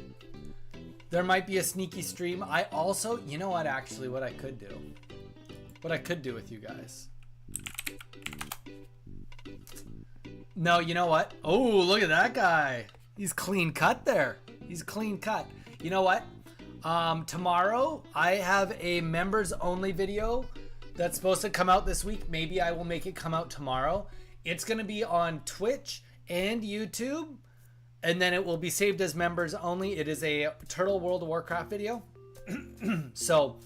There might be a sneaky stream. I also, you know what, actually, what I could do with you guys. No, you know what? Oh, look at that guy. He's clean cut there. He's clean cut. You know what? Tomorrow I have a members only video that's supposed to come out this week. Maybe I will make it come out tomorrow. It's going to be on Twitch and YouTube, and then it will be saved as members only. It is a Turtle World of Warcraft video. So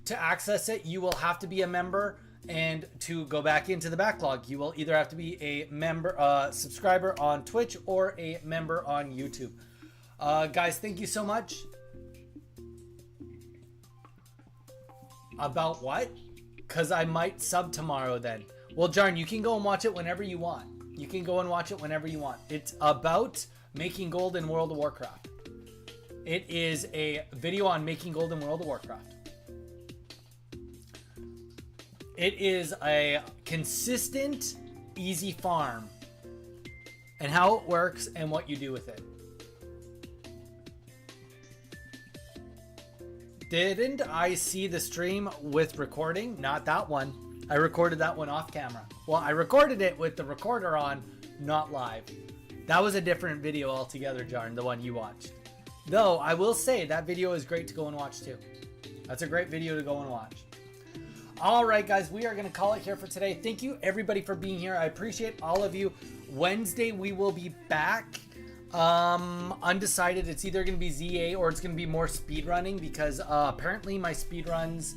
to access it, you will have to be a member. And to go back into the backlog, you will either have to be a member, subscriber on Twitch or a member on YouTube. Guys, thank you so much. About what? Because I might sub tomorrow then. Well, Jarn, you can go and watch it whenever you want. You can go and watch it whenever you want. It's about making gold in World of Warcraft. It is a video on making gold in World of Warcraft. It is a consistent, easy farm and how it works and what you do with it. Didn't I see the stream with recording? Not that one. I recorded that one off camera. Well, I recorded it with the recorder on, not live. That was a different video altogether, Jarn, the one you watched. Though, I will say that video is great to go and watch too. That's a great video to go and watch. All right, guys, we are going to call it here for today. Thank you, everybody, for being here. I appreciate all of you. Wednesday, we will be back. Undecided. It's either going to be ZA or it's going to be more speedrunning because apparently my speedruns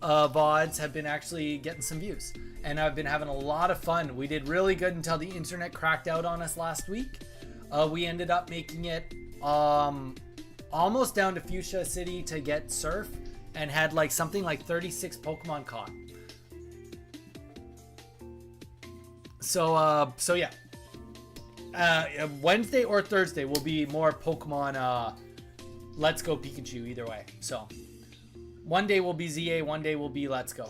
VODs have been actually getting some views. And I've been having a lot of fun. We did really good until the internet cracked out on us last week. We ended up making it almost down to Fuchsia City to get Surf. And had like something like 36 Pokemon caught. So yeah. Wednesday or Thursday will be more Pokemon Let's Go Pikachu either way. So one day will be ZA, one day will be Let's Go.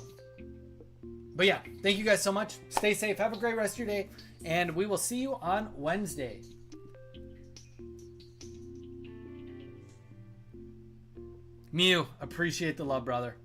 But yeah, thank you guys so much. Stay safe. Have a great rest of your day. And we will see you on Wednesday. Mew, appreciate the love, brother.